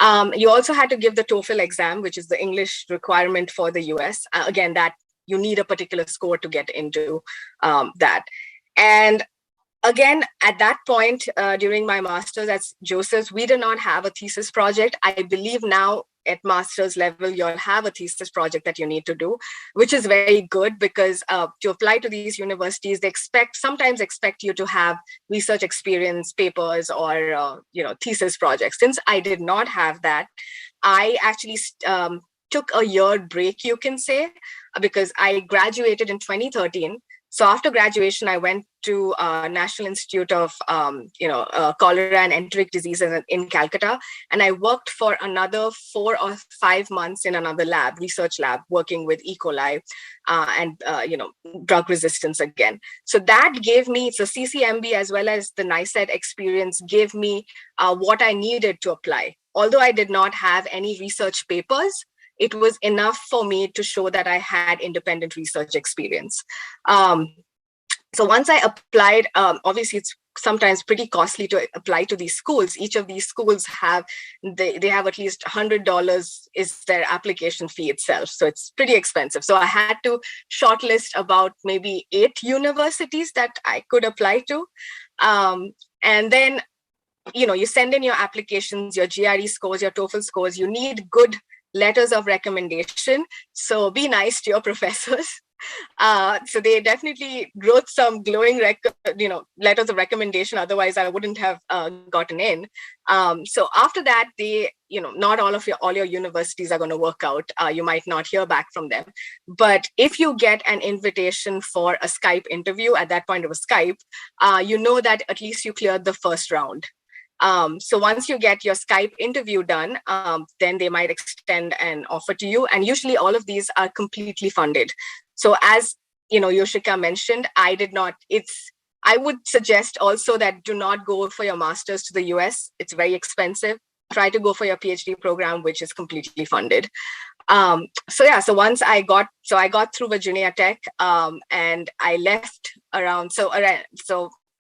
You also had to give the TOEFL exam, which is the English requirement for the US. Again, that you need a particular score to get into that. And again, at that point, during my master's at Joseph's, we did not have a thesis project. I believe now at master's level, you'll have a thesis project that you need to do, which is very good because to apply to these universities, they sometimes expect you to have research experience, papers, or thesis projects. Since I did not have that, I actually took a year break, you can say, because I graduated in 2013. So after graduation, I went to National Institute of Cholera and Enteric Diseases in Calcutta, and I worked for another 4 or 5 months in another lab, research lab, working with E. coli and drug resistance again. So that gave me, so CCMB as well as the NICET experience gave me what I needed to apply. Although I did not have any research papers, it was enough for me to show that I had independent research experience. So once I applied, obviously it's sometimes pretty costly to apply to these schools. Each of these schools have at least $100 is their application fee itself. So it's pretty expensive. So I had to shortlist about maybe 8 universities that I could apply to. And then, you send in your applications, your GRE scores, your TOEFL scores. You need good letters of recommendation. So be nice to your professors. So they definitely wrote some glowing, letters of recommendation. Otherwise, I wouldn't have gotten in. So after that, not all your universities are going to work out. You might not hear back from them. But if you get an invitation for a Skype interview, at that point it was Skype, you know that at least you cleared the first round. So once you get your Skype interview done, then they might extend an offer to you. And usually all of these are completely funded. So as Yoshika mentioned, I would suggest also that do not go for your master's to the US. It's very expensive. Try to go for your PhD program, which is completely funded. So once I got through Virginia Tech, and I left around, so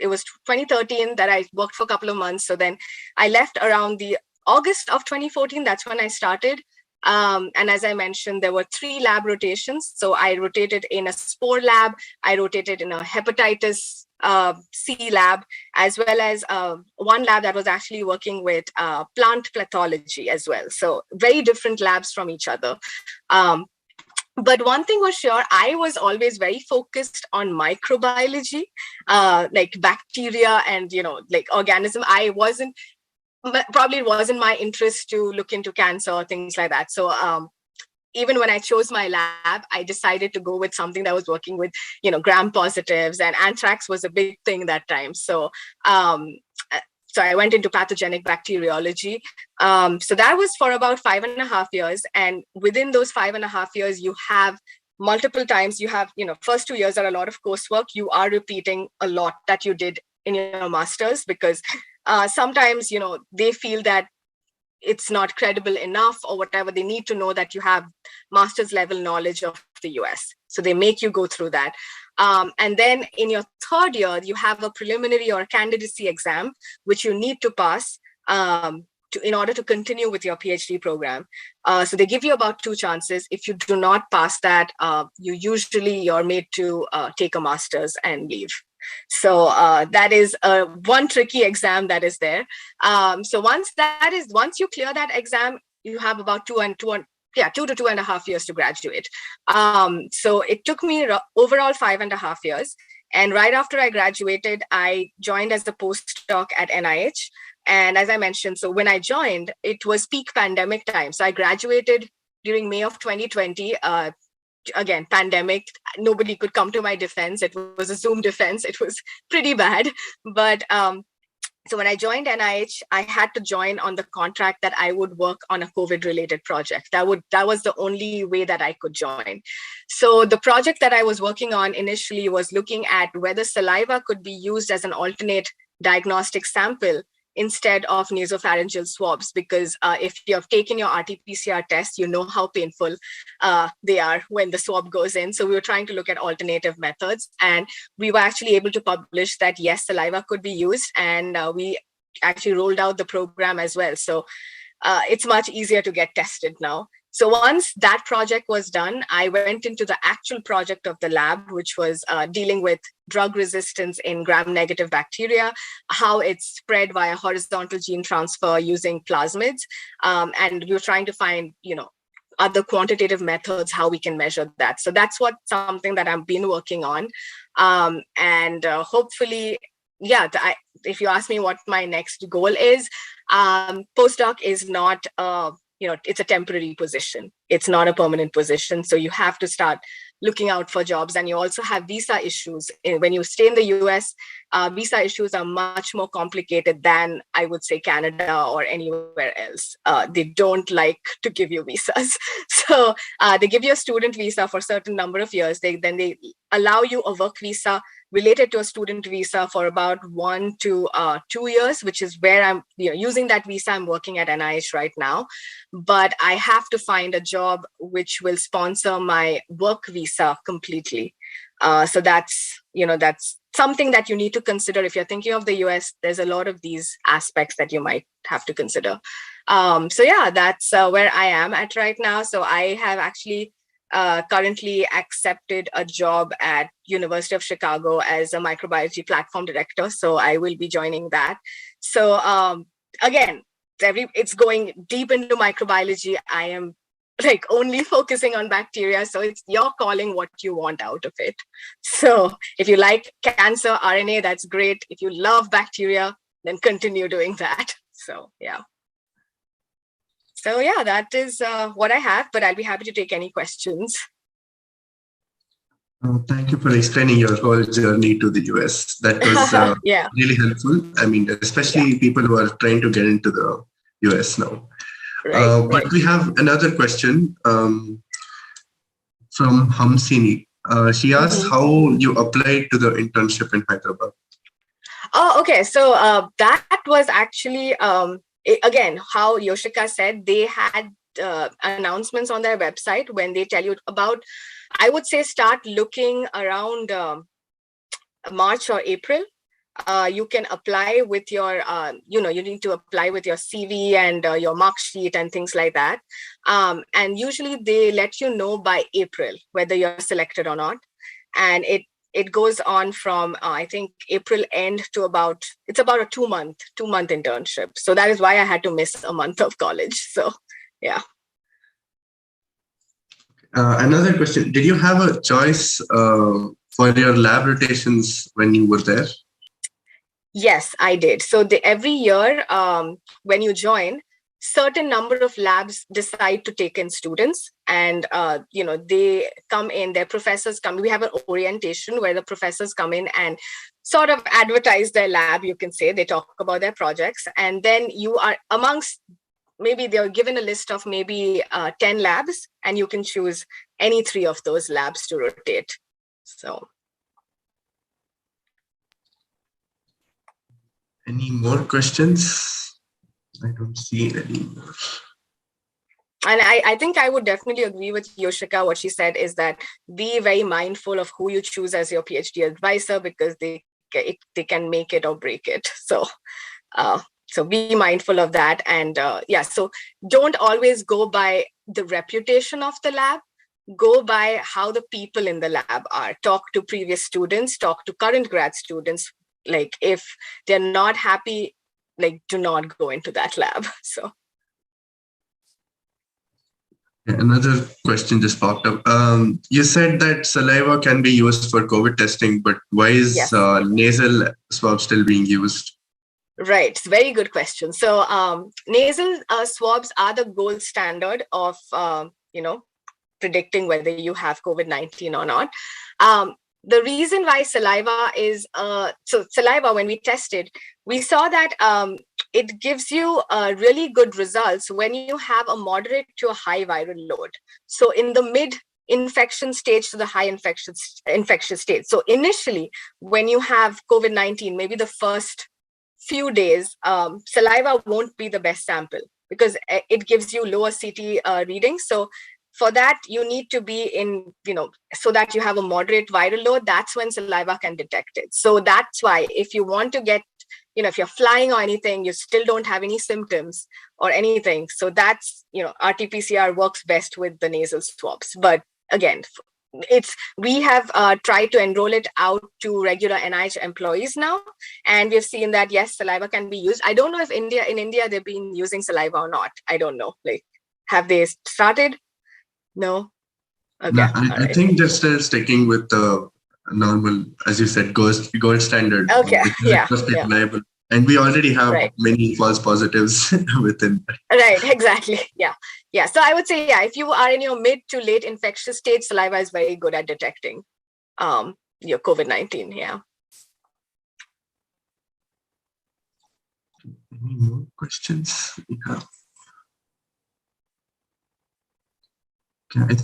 it was 2013 that I worked for a couple of months. So then I left around the August of 2014. That's when I started. And as I mentioned, there were 3 lab rotations. So I rotated in a spore lab, I rotated in a hepatitis C lab, as well as one lab that was actually working with plant pathology as well. So very different labs from each other. But one thing was sure, I was always very focused on microbiology, like bacteria and, organism. Probably it wasn't my interest to look into cancer or things like that. So even when I chose my lab, I decided to go with something that was working with, gram positives, and anthrax was a big thing that time. So I went into pathogenic bacteriology. So that was for about 5.5 years. And within those 5.5 years, you have multiple times, first 2 years are a lot of coursework. You are repeating a lot that you did in your master's, because sometimes, they feel that it's not credible enough or whatever. They need to know that you have master's level knowledge of the US. So they make you go through that. And then in your 3rd year, you have a preliminary or candidacy exam, which you need to pass in order to continue with your PhD program. So they give you about 2 chances. If you do not pass that, you're made to take a master's and leave. So that is one tricky exam that is there. So once you clear that exam, you have about 2 to 2.5 years to graduate. So it took me overall 5.5 years. And right after I graduated, I joined as a postdoc at NIH. And as I mentioned, so when I joined, it was peak pandemic time. So I graduated during May of 2020. Again, pandemic, nobody could come to my defense. It was a Zoom defense. It was pretty bad. But so when I joined NIH, I had to join on the contract that I would work on a COVID-related project. That was the only way that I could join. So the project that I was working on initially was looking at whether saliva could be used as an alternate diagnostic sample instead of nasopharyngeal swabs, because if you have taken your RT-PCR test, you know how painful they are when the swab goes in. So we were trying to look at alternative methods, and we were actually able to publish that yes, saliva could be used, and we actually rolled out the program as well. So it's much easier to get tested now. So once that project was done, I went into the actual project of the lab, which was dealing with drug resistance in gram-negative bacteria, how it's spread via horizontal gene transfer using plasmids. And we were trying to find, other quantitative methods, how we can measure that. So that's something that I've been working on. And hopefully, if you ask me what my next goal is, postdoc is not it's a temporary position. It's not a permanent position. So you have to start looking out for jobs. And you also have visa issues. When you stay in the US, visa issues are much more complicated than, I would say, Canada or anywhere else. They don't like to give you visas. So they give you a student visa for a certain number of years. Then they allow you a work visa related to a student visa for about 1 to 2 years, which is where I'm using that visa. I'm working at NIH right now, but I have to find a job which will sponsor my work visa completely. So that's something that you need to consider. If you're thinking of the US, there's a lot of these aspects that you might have to consider. So yeah, that's where I am at right now. So I have actually currently accepted a job at University of Chicago as a microbiology platform director. So I will be joining that. So again, it's going deep into microbiology. I am like only focusing on bacteria. So it's you're calling what you want out of it. So if you like cancer, RNA, that's great. If you love bacteria, then continue doing that. So yeah. So yeah, that is what I have, but I'll be happy to take any questions. Thank you for explaining your whole journey to the US. That was really helpful. I mean, especially people who are trying to get into the US now. But we have another question from Hamsini. She asks how you applied to the internship in Hyderabad. Oh, okay. So that was actually, again, how Yoshika said, they had announcements on their website when they tell you about, I would say, start looking around March or April. You can apply with your, you need to apply with your CV and your mark sheet and things like that. And usually they let you know by April whether you're selected or not. And it goes on from, I think, April end to it's about a two-month internship. So that is why I had to miss a month of college. So, yeah. Another question. Did you have a choice for your lab rotations when you were there? Yes, I did. So every year when you join, certain number of labs decide to take in students, and they come in, their professors come. We have an orientation where the professors come in and sort of advertise their lab, you can say. They talk about their projects, and then you are amongst, maybe they're given a list of maybe 10 labs, and you can choose any 3 of those labs to rotate. So. Any more questions? I don't see any more. And I think I would definitely agree with Yoshika. What she said is that be very mindful of who you choose as your PhD advisor, because they can make it or break it. So be mindful of that. And so don't always go by the reputation of the lab. Go by how the people in the lab are. Talk to previous students, talk to current grad students. Like if they're not happy, like do not go into that lab. So. Another question just popped up. You said that saliva can be used for COVID testing, but why is nasal swab still being used? Right, it's a very good question. So nasal swabs are the gold standard of, predicting whether you have COVID-19 or not. The reason why saliva is, saliva, when we tested, we saw that it gives you really good results when you have a moderate to a high viral load. So in the mid-infection stage to the high infectious stage. So initially, when you have COVID-19, maybe the first few days, saliva won't be the best sample because it gives you lower CT readings. So for that, you need to be in, so that you have a moderate viral load. That's when saliva can detect it. So that's why if you want to get, if you're flying or anything, you still don't have any symptoms or anything. So that's, RT-PCR works best with the nasal swabs. But again, we have tried to enroll it out to regular NIH employees now. And we've seen that, yes, saliva can be used. I don't know if in India, they've been using saliva or not. I don't know. Like, have they started? No. Okay. No, I think they're still sticking with the normal, as you said, gold standard. Okay. Yeah. Reliable. And we already have many false positives within. Right. Exactly. Yeah. Yeah. So I would say, if you are in your mid to late infectious stage, saliva is very good at detecting your COVID-19. Yeah. Any more questions? Yeah.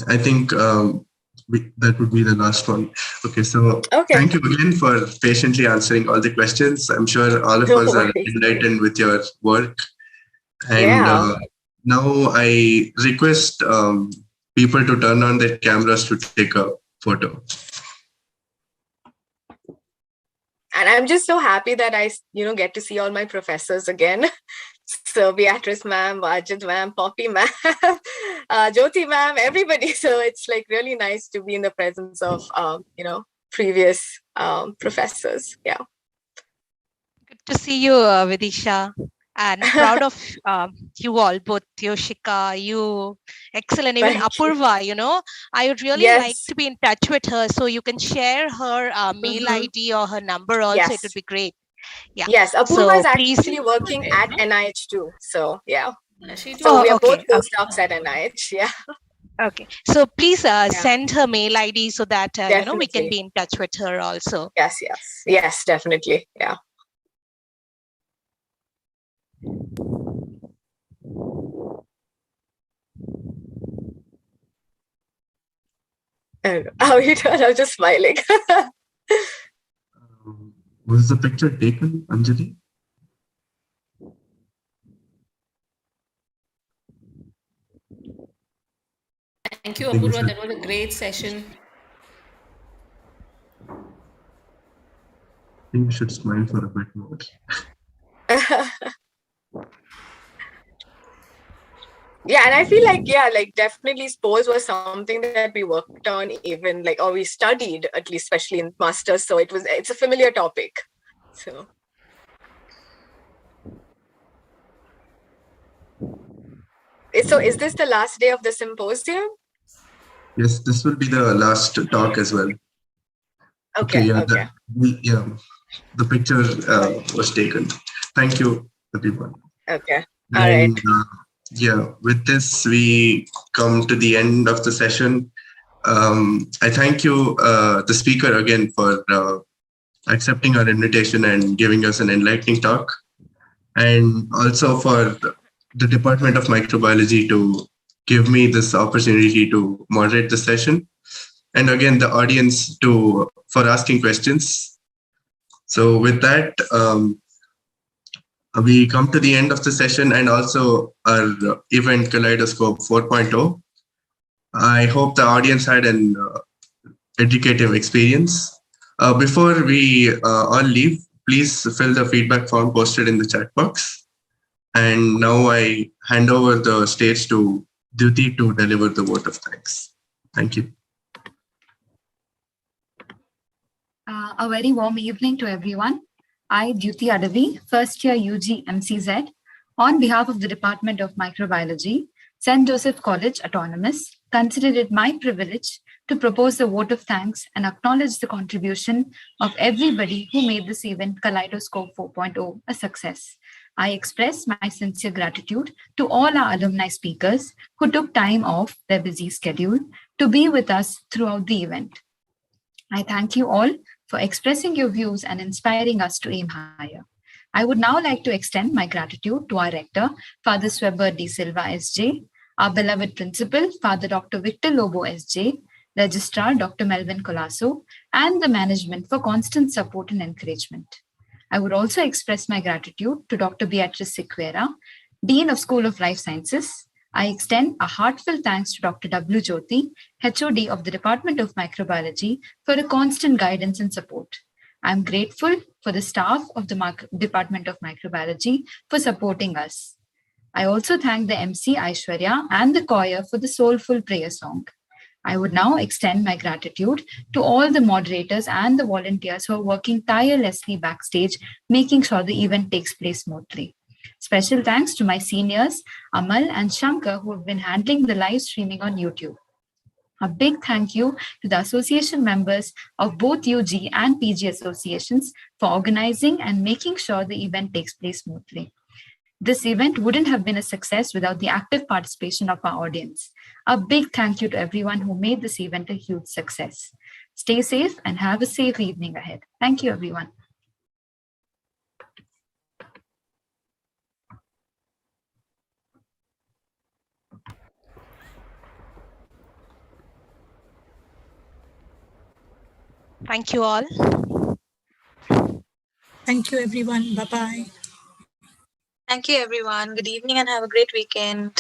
I think that would be the last one. Okay, so thank you again for patiently answering all the questions. I'm sure all of us are enlightened with your work. And now I request people to turn on their cameras to take a photo. And I'm just so happy that I, get to see all my professors again. So Beatrice ma'am, Vajid ma'am, Poppy ma'am, Jyoti ma'am, everybody. So it's like really nice to be in the presence of, previous professors. Yeah. Good to see you, Vidisha. And proud of you all, both Yoshika, you, excellent, even Apurva, I would really like to be in touch with her. So you can share her mail ID or her number also. It would be great. Yeah. Yes, Apurva is actually working at NIH too. So yeah. So we are both postdocs at NIH. Yeah. Okay. So please send her mail ID so that we can be in touch with her also. Yes, definitely. Yeah. How are you doing? I'm just smiling. Was the picture taken, Anjali? Thank you, Apurva. That was a great session. I think you should smile for a bit more. Yeah, and I feel like, definitely spores was something that we worked on even or we studied, at least especially in masters. So it's a familiar topic. So is this the last day of the symposium? Yes, this will be the last talk as well. Okay. The picture was taken. Thank you, everyone. Okay. All right. With this, we come to the end of the session. I thank you, the speaker, again for accepting our invitation and giving us an enlightening talk, and also for the Department of Microbiology to give me this opportunity to moderate the session, and again the audience for asking questions. So with that, we come to the end of the session and also our event Kaleidoscope 4.0. I hope the audience had an educative experience. Before we all leave, please fill the feedback form posted in the chat box. And now I hand over the stage to Duty to deliver the vote of thanks. Thank you. A very warm evening to everyone. I, Duty Adavi, first year UG MCZ, on behalf of the Department of Microbiology, St. Joseph College Autonomous, consider it my privilege to propose the vote of thanks and acknowledge the contribution of everybody who made this event Kaleidoscope 4.0 a success. I express my sincere gratitude to all our alumni speakers who took time off their busy schedule to be with us throughout the event. I thank you all for expressing your views and inspiring us to aim higher. I would now like to extend my gratitude to our rector, Father Sweber D. Silva, SJ, our beloved principal, Father Dr. Victor Lobo, SJ, Registrar Dr. Melvin Colasso, and the management for constant support and encouragement. I would also express my gratitude to Dr. Beatrice Sequeira, Dean of School of Life Sciences. I extend a heartfelt thanks to Dr. W. Jyoti, HOD of the Department of Microbiology, for a constant guidance and support. I'm grateful for the staff of the Department of Microbiology for supporting us. I also thank the MC Aishwarya and the choir for the soulful prayer song. I would now extend my gratitude to all the moderators and the volunteers who are working tirelessly backstage, making sure the event takes place smoothly. Special thanks to my seniors, Amal and Shankar, who have been handling the live streaming on YouTube. A big thank you to the association members of both UG and PG associations for organizing and making sure the event takes place smoothly. This event wouldn't have been a success without the active participation of our audience. A big thank you to everyone who made this event a huge success. Stay safe and have a safe evening ahead. Thank you, everyone. Thank you all. Thank you, everyone. Bye-bye. Thank you, everyone. Good evening and have a great weekend.